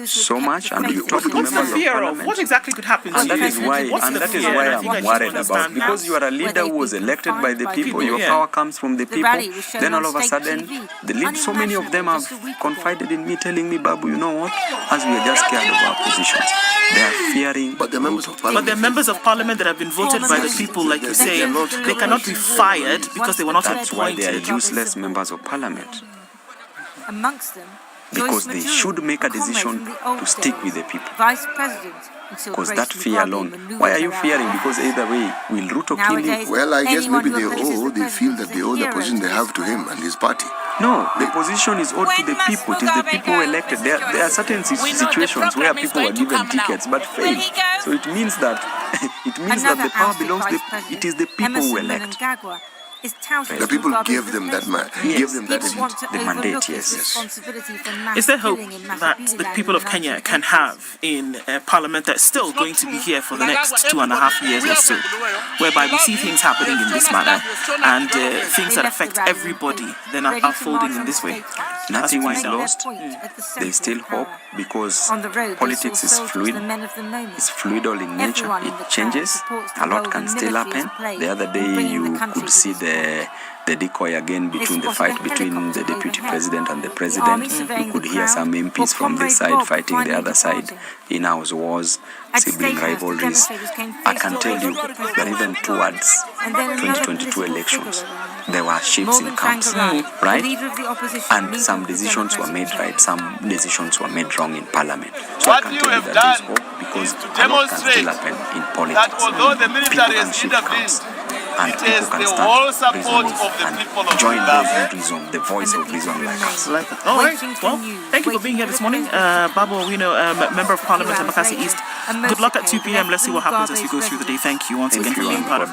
so much, and we talk to members of parliament. What exactly could happen? And that is why I'm worried about, because you are a leader who was elected by the people. Your power comes from the people. Then all of a sudden, so many of them have confided in me, telling me, Babu, you know what? As we are just scared of our positions. They are fearing, but they're members of parliament. But they're members of parliament that have been voted by the people, like you say. They cannot be fired because they were not appointed. That's why they are useless members of parliament. Amongst them, because they should make a decision to stick with the people. Vice President. Because that fear alone, why are you fearing? Because either way, will Ruto kill you? Well, I guess maybe they feel that they owe the position they have to him and his party. No, the position is owed to the people. It is the people who elected. There are certain situations where people are given tickets but fail. So it means that the power belongs to it is the people who elect. The people gave them that the mandate, yes. Is there hope that the people of Kenya can have in a parliament that's still going to be here for the next 2.5 years or so, whereby we see things happening in this manner and things that affect everybody then are unfolding in this way? Nothing is lost. There is still hope, because politics is fluid. It's fluidal in nature. It changes. A lot can still happen. The other day you could see the decoy again between the fight between the deputy president and the president. You could hear some MPs from this side fighting the other side. In-house wars, sibling rivalries. I can tell you that even towards 2022 elections, there were shifts in camps, right? And some decisions were made right, some decisions were made wrong in parliament. So I can tell you that there is hope, because a lot can still happen in politics. People can shift camps. And people can start reasoning and join those who reason, the voice of reason like us. All right. Well, thank you for being here this morning. Babu Owino, Member of Parliament, Embakasi East. Good luck at 2 p.m. Let's see what happens as we go through the day. Thank you once again for being part of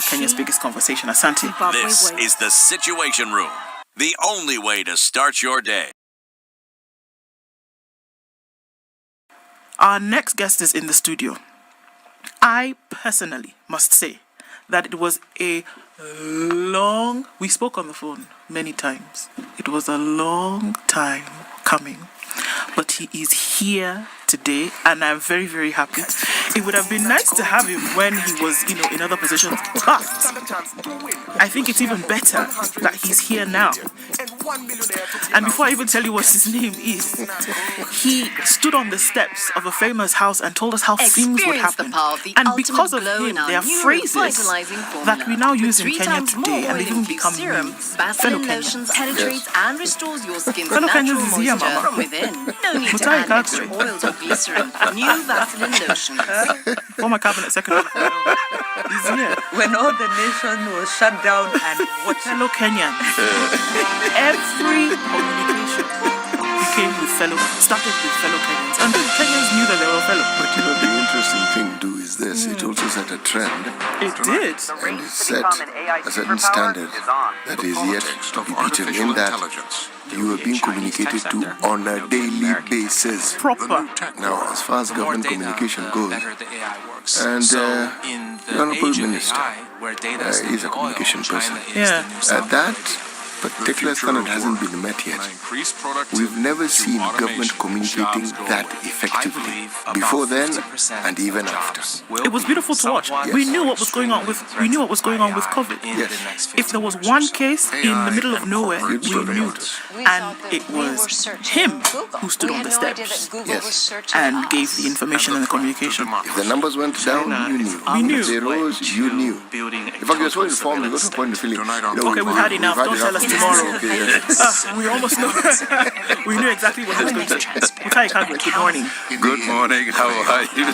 Kenya's biggest conversation. Asante. This is the Situation Room, the only way to start your day. Our next guest is in the studio. I personally must say that it was a long... We spoke on the phone many times. It was a long time coming. But he is here today, and I'm very, very happy. It would have been nice to have him when he was, in other positions, but I think it's even better that he's here now. And before I even tell you what his name is, he stood on the steps of a famous house and told us how things would happen. And because of him, there are phrases that we now use in Kenya today, and they've even become fellow Kenyans. And restores your skin's Fellow natural Kenyans is here, moisture Mama. from within. No need to add extra oils or glycerin. New Vaseline lotion. Former cabinet secretary. He's here. When all the nation was shut down and what? Fellow Kenyans. Every communication started with fellow Kenyans. And the Kenyans knew that they were fellow. But the interesting thing is this, it also set a trend. It did. And it set a certain standard that is yet to be beaten, in that you are being communicated to on a daily basis. Proper. Now, as far as government communication goes, and the Honorable Minister is a communication person. Yeah. That particular standard hasn't been met yet. We've never seen government communicating that effectively before then and even after. It was beautiful to watch. Yes. We knew what was going on with COVID. Yes. If there was one case in the middle of nowhere, we knew it. And it was him who stood on the steps and gave the information and the communication. If the numbers went down, you knew. We knew. If they rose, you knew. In fact, you're so informed, you got to a point of feeling. Okay, we've had enough. Don't tell us tomorrow. We almost know. We knew exactly what he was going to say. Mutai Kagwe, good morning. Good morning. How are you?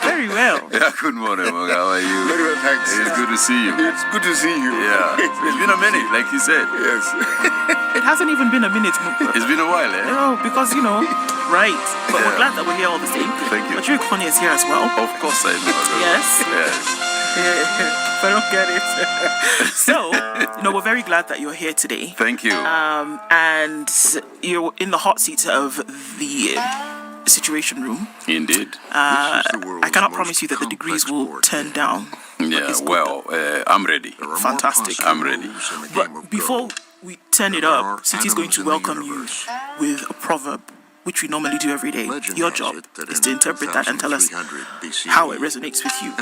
Very well. Yeah, good morning. How are you? Very well, thanks. It's good to see you. It's good to see you. Yeah. It's been a minute, like you said. Yes. It hasn't even been a minute. It's been a while, eh? No, because, right. But we're glad that we're here all the same. Thank you. But Konya is here as well. Of course I know. Yes. Yes. If I don't get it. So, we're very glad that you're here today. Thank you. And you're in the hot seat of the Situation Room. Indeed. I cannot promise you that the degrees will turn down. Yeah, well, I'm ready. Fantastic. I'm ready. But before we turn it up, City is going to welcome you with a proverb, which we normally do every day. Your job is to interpret that and tell us how it resonates with you.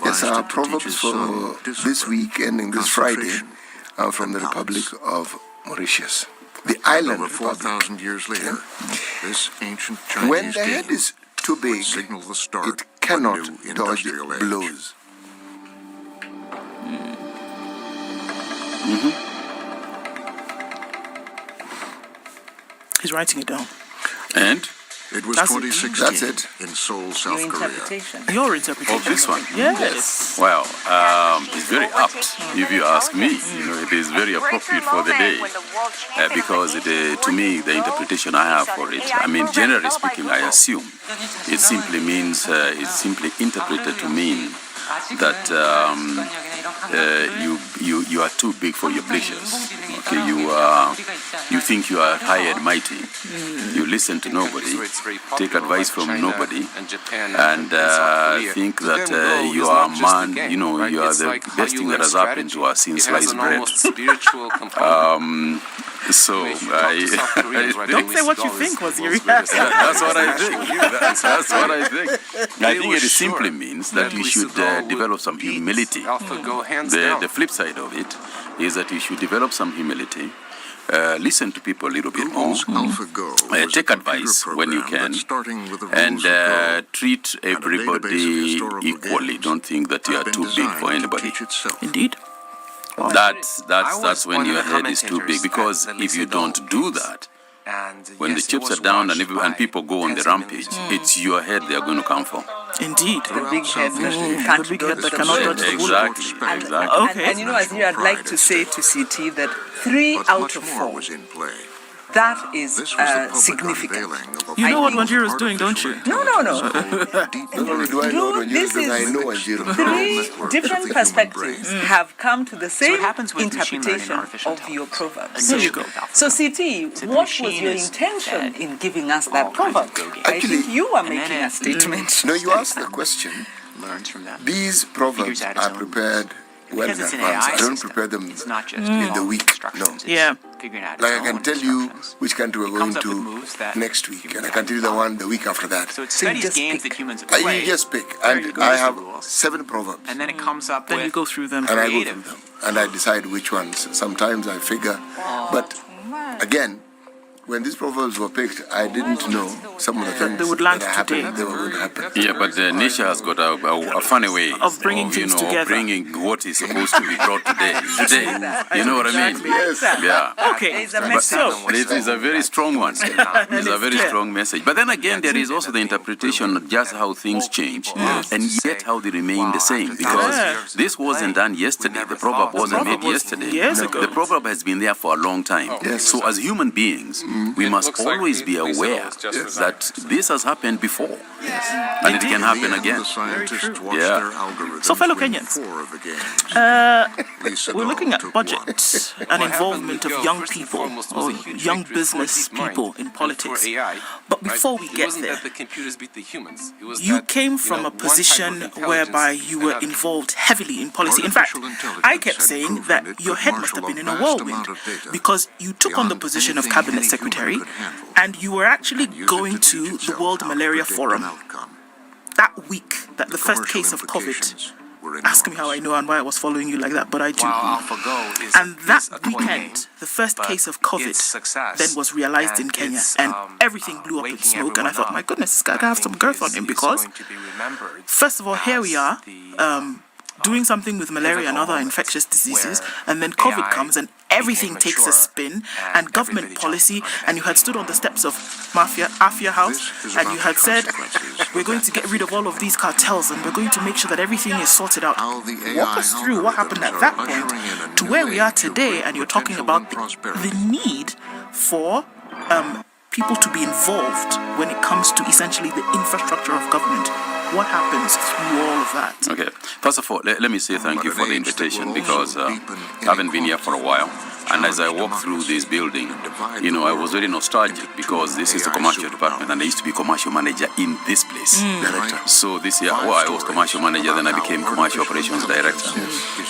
Yes, our proverbs for this week ending this Friday are from the Republic of Mauritius. The island of 4,000 years later, this ancient Chinese when the head is too big, it cannot dodge blows. He's writing it down. And? It was 2016 That's it. in Seoul, South Korea. Your interpretation. Of this one? Yes. Well, it's very apt, if you ask me. It is very appropriate for the day. Because to me, the interpretation I have for it, generally speaking, I assume it simply means, it's simply interpreted to mean that you are too big for your pleasures. Okay, you think you are high and mighty. You listen to nobody, take advice from nobody, and think that you are a man. You are the best thing that has happened to us since sliced bread. So don't say what you think, Waziri. That's what I think. That's what I think. I think it simply means that you should develop some humility. The flip side of it is that you should develop some humility. Listen to people a little bit more. Take advice when you can, and treat everybody equally. Don't think that you are too big for anybody. Indeed. That's when your head is too big, because if you don't do that, when the chips are down and people go on the rampage, it's your head they are going to come for. Indeed. The big head that cannot touch the bullet. Exactly. Okay. And Azir, I'd like to say to CT that 3 out of 4. That is significant. You know what Manjiro is doing, don't you? No. This is 3 different perspectives have come to the same interpretation of your proverbs. There you go. So CT, what was your intention in giving us that proverb? I think you are making a statement. No, you asked the question. These proverbs are prepared well in advance. I don't prepare them in the week. No. Yeah. Like I can tell you which country we're going to next week, and I can tell you the one the week after that. So it studies games that humans You play. just pick, and I have 7 proverbs. And then it comes up Then with you go through them. And I go through them, and I decide which ones. Sometimes I figure, but again, when these proverbs were picked, I didn't know some of the things they would land that happened, today. they were going to happen. Yeah, but nature has got a funny way of bringing things together, bringing what is supposed to be brought today. You know what I mean? Yes. Yeah. Okay. So it is a very strong one. It's a very strong message. But then again, there is also the interpretation of just how things change, and yet how they remain the same. Because this wasn't done yesterday. The proverb wasn't made yesterday. Years ago. The proverb has been there for a long time. So as human beings, we must always be aware that this has happened before, and it can happen again. Yeah. So, fellow Kenyans, we're looking at budget and involvement of young people or young business people in politics. But before we get there, you came from a position whereby you were involved heavily in policy. In fact, I kept saying that your head must have been in a whirlwind because you took on the position of cabinet secretary and you were actually going to the World Malaria Forum that week that the first case of COVID. Ask me how I know and why I was following you like that, but I do. And that weekend, the first case of COVID then was realized in Kenya, and everything blew up in smoke. And I thought, my goodness, this guy can have some girth on him because, first of all, here we are, doing something with malaria and other infectious diseases, and then COVID comes and everything takes a spin, and government policy, and you had stood on the steps of Afia House, and you had said, we're going to get rid of all of these cartels, and we're going to make sure that everything is sorted out. Walk us through what happened at that point to where we are today, and you're talking about the need for people to be involved when it comes to essentially the infrastructure of government. What happens through all of that? Okay. First of all, let me say thank you for the invitation because I haven't been here for a while. And as I walk through this building, I was very nostalgic because this is the commercial department and I used to be commercial manager in this place. So this year, I was commercial manager, then I became commercial operations director.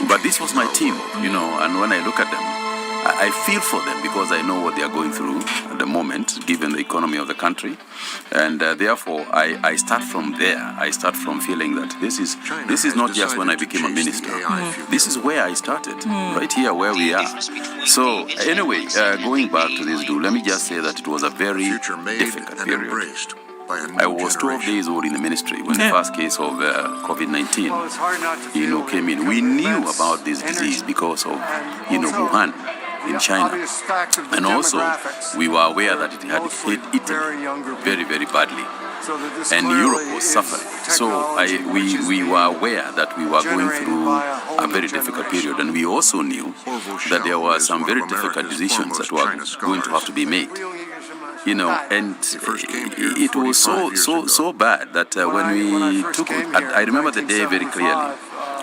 But this was my team, and when I look at them, I feel for them because I know what they are going through at the moment, given the economy of the country. And therefore, I start from there. I start from feeling that this is not just when I became a minister. This is where I started, right here where we are. So anyway, going back to this let me just say that it was a very difficult period. I was 12 days old in the ministry when the first case of COVID-19, came in. We knew about this disease because of, Wuhan in China. And also, we were aware that it had hit Italy very, very badly. And Europe was suffering. So we were aware that we were going through a very difficult period. And we also knew that there were some very difficult decisions that were going to have to be made. And it was so bad that when we took it, I remember the day very clearly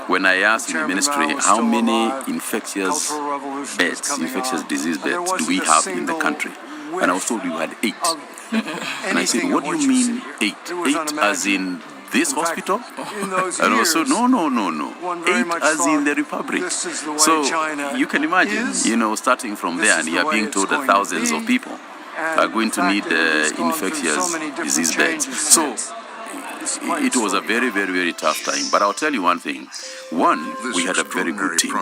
when I asked in the ministry how many infectious disease beds do we have in the country, and I was told we had 8. And I said, what do you mean 8? 8 as in this hospital? And also, no. 8 as in the Republic. So you can imagine, starting from there, and you are being told that thousands of people are going to need infectious disease beds. So it was a very, very, very tough time. But I'll tell you one thing. One, we had a very good team.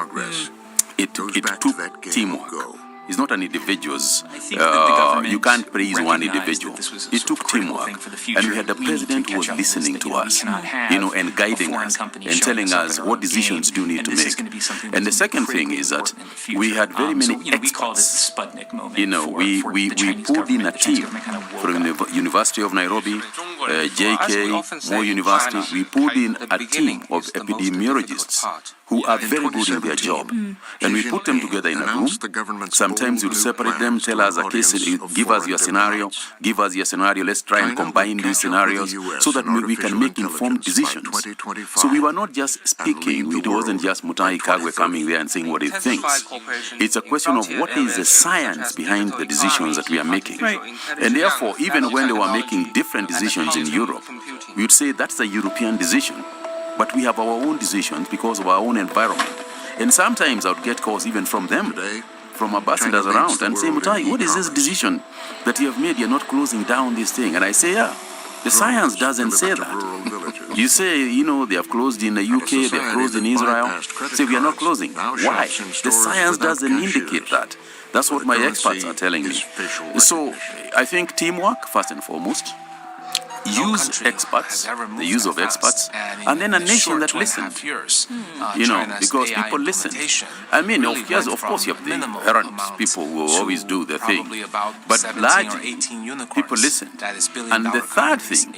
It took teamwork. It's not an individual's. You can't praise one individual. It took teamwork. And we had the president who was listening to us, and guiding us and telling us what decisions do you need to make. And the second thing is that we had very many experts. We pulled in a team from the University of Nairobi, JK, Moore University. We pulled in a team of epidemiologists who are very good in their job. And we put them together in a room. Sometimes we'll separate them, tell us a case, give us your scenario, let's try and combine these scenarios so that we can make informed decisions. So we were not just speaking, it wasn't just Mutahi Kagwe coming there and saying what he thinks. It's a question of what is the science behind the decisions that we are making. And therefore, even when they were making different decisions in Europe, we would say that's a European decision. But we have our own decisions because of our own environment. And sometimes I would get calls even from them from ambassadors around and say, Mutai, what is this decision that you have made? You're not closing down this thing. And I say, yeah, the science doesn't say that. You say, they have closed in the UK, they have closed in Israel. Say, we are not closing. Why? The science doesn't indicate that. That's what my experts are telling me. So I think teamwork, first and foremost. Use experts, the use of experts, and then a nation that listened. Because people listen. I mean, of course, you have the errant people who always do the thing, but largely, people listened. And the third thing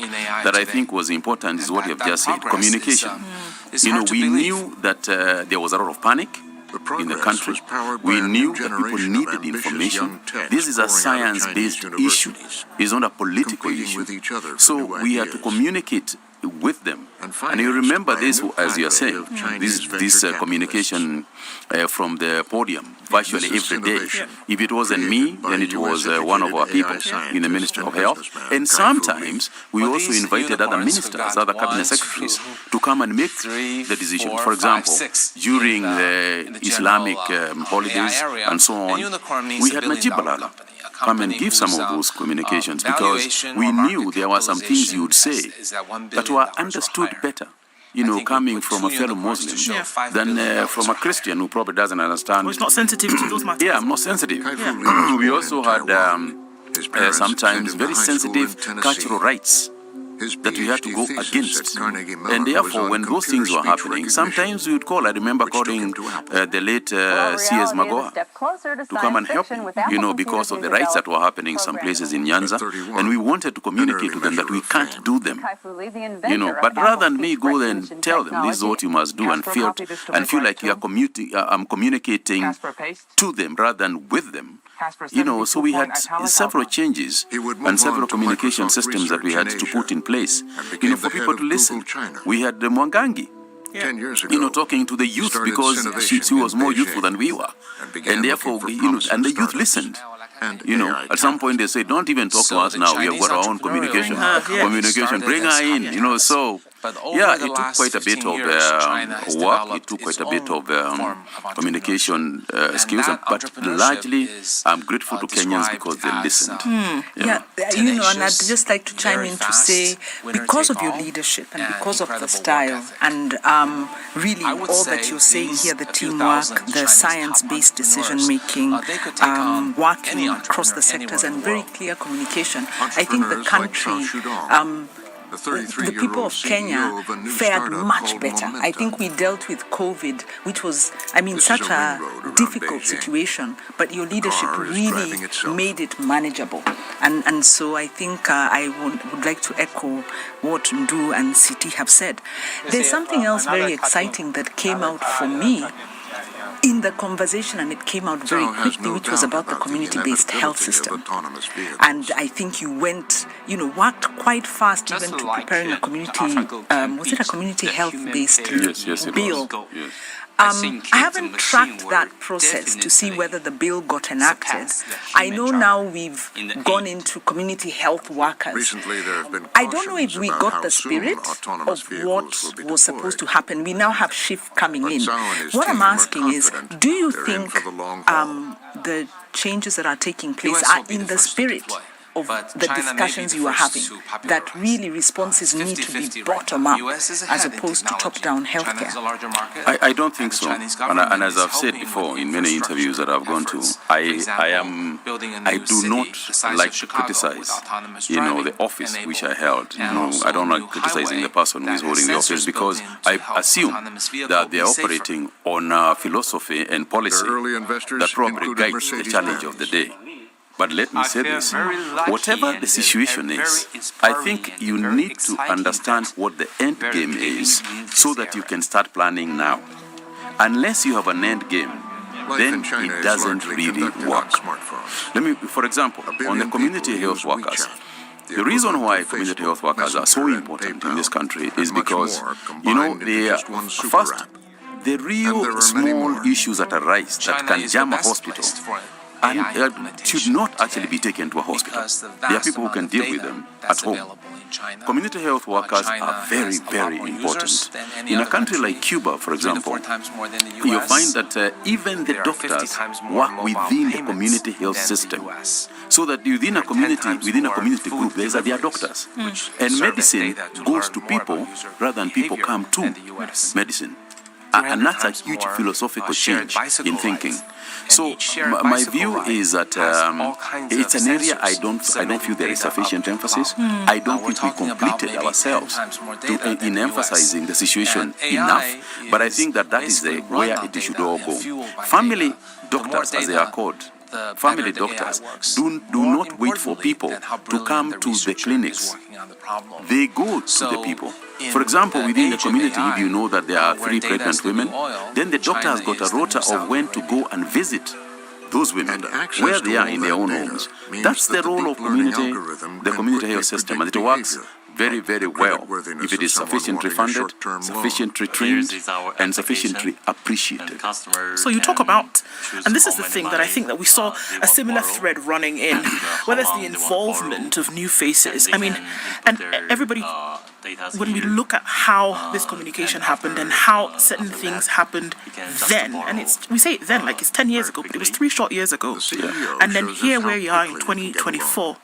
that I think was important is what you have just said, communication. We knew that there was a lot of panic in the country. We knew that people needed information. This is a science-based issue. It's not a political issue. So we had to communicate with them. And you remember this, as you are saying, this communication from the podium virtually every day. If it wasn't me, then it was one of our people in the Ministry of Health. And sometimes we also invited other ministers, other cabinet secretaries to come and make the decision. For example, during the Islamic holidays and so on, we had Najib Balala come and give some of those communications because we knew there were some things you would say that were understood better, coming from a fellow Muslim than from a Christian who probably doesn't understand. Well, it's not sensitive to those matters. Yeah, I'm not sensitive. We also had sometimes very sensitive cultural rights that we had to go against. And therefore, when those things were happening, sometimes we would call, I remember calling the late C.S. Magoha to come and help me, because of the riots that were happening some places in Nyanza. And we wanted to communicate to them that we can't do them. But rather than me go and tell them, this is what you must do, and feel like I'm communicating to them rather than with them. So we had several changes and several communication systems that we had to put in place, for people to listen. We had the Mwangangi, talking to the youth because she was more youthful than we were. And therefore, and the youth listened. At some point they say, don't even talk to us now, we have got our own communication. Bring her in, so it took quite a bit of work, it took quite a bit of communication skills, but largely I'm grateful to Kenyans because they listened. And I'd just like to chime in to say, because of your leadership and because of the style and really all that you're saying here, the teamwork, the science-based decision-making, working across the sectors and very clear communication, I think the country, the people of Kenya fared much better. I think we dealt with COVID, which was, such a difficult situation, but your leadership really made it manageable. And so I think I would like to echo what Ndu and Siti have said. There's something else very exciting that came out for me in the conversation, and it came out very quickly, which was about the community-based health system. And I think you worked quite fast even to preparing a community, was it a community health-based bill? I haven't tracked that process to see whether the bill got enacted. I know now we've gone into community health workers. I don't know if we got the spirit of what was supposed to happen. We now have shift coming in. What I'm asking is, do you think the changes that are taking place are in the spirit of the discussions you are having, that really responses need to be bottom-up as opposed to top-down healthcare? I don't think so. And as I've said before in many interviews that I've gone to, I do not like to criticize, the office which I held. I don't like criticizing the person who is holding the office because I assume that they are operating on a philosophy and policy that probably guides the challenge of the day. But let me say this, whatever the situation is, I think you need to understand what the end game is so that you can start planning now. Unless you have an end game, then it doesn't really work. For example, on the community health workers, the reason why community health workers are so important in this country is because, the real small issues that arise that can jam a hospital and should not actually be taken to a hospital. There are people who can deal with them at home. community health workers are very, very important. In a country like Cuba, for example, you'll find that even the doctors work within the community health system. So that within a community group, there are doctors. And medicine goes to people rather than people come to medicine. And that's a huge philosophical change in thinking. So my view is that it's an area I don't feel there is sufficient emphasis. I don't think we completed ourselves in emphasizing the situation enough. But I think that is where it should all go. Family doctors, as they are called, family doctors do not wait for people to come to the clinics. They go to the people. For example, within the community, if you know that there are 3 pregnant women, then the doctor has got a rota of when to go and visit those women, where they are in their own homes. That's the role of the community health system, and it works very, very well if it is sufficiently funded, sufficiently trained, and sufficiently appreciated. So you talk about, and this is the thing that I think that we saw a similar thread running in, whether it's the involvement of new faces. I mean, and everybody, when we look at how this communication happened and how certain things happened then, and we say it then like it's 10 years ago, but it was 3 short years ago. And then here where we are in 2024,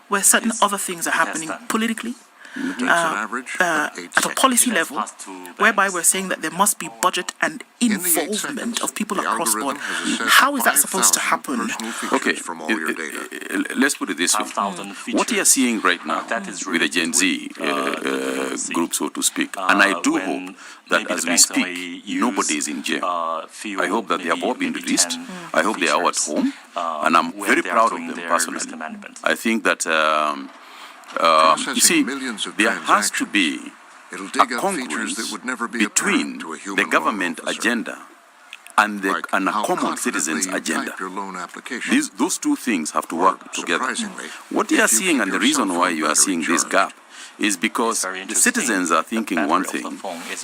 where certain other things are happening politically, at a policy level, whereby we're saying that there must be budget and involvement of people across board. How is that supposed to happen? Okay, let's put it this way. What you are seeing right now with the Gen Z group, so to speak, and I do hope that as we speak, nobody is in jail. I hope that they have all been released. I hope they are all at home, and I'm very proud of them personally. I think that you see, there has to be a congruence between the government agenda and a common citizen's agenda. Those two things have to work together. What you are seeing, and the reason why you are seeing this gap, is because the citizens are thinking one thing,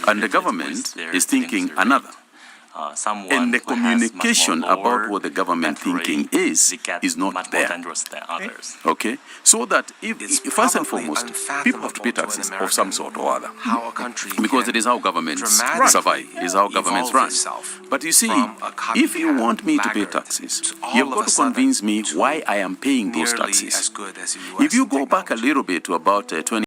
and the government is thinking another. And the communication about what the government thinking is not there. Okay? So that if first and foremost, people have to pay taxes of some sort or other. Because it is how governments survive, it is how governments run. But you see, if you want me to pay taxes, you've got to convince me why I am paying those taxes. If you go back a little bit to about 20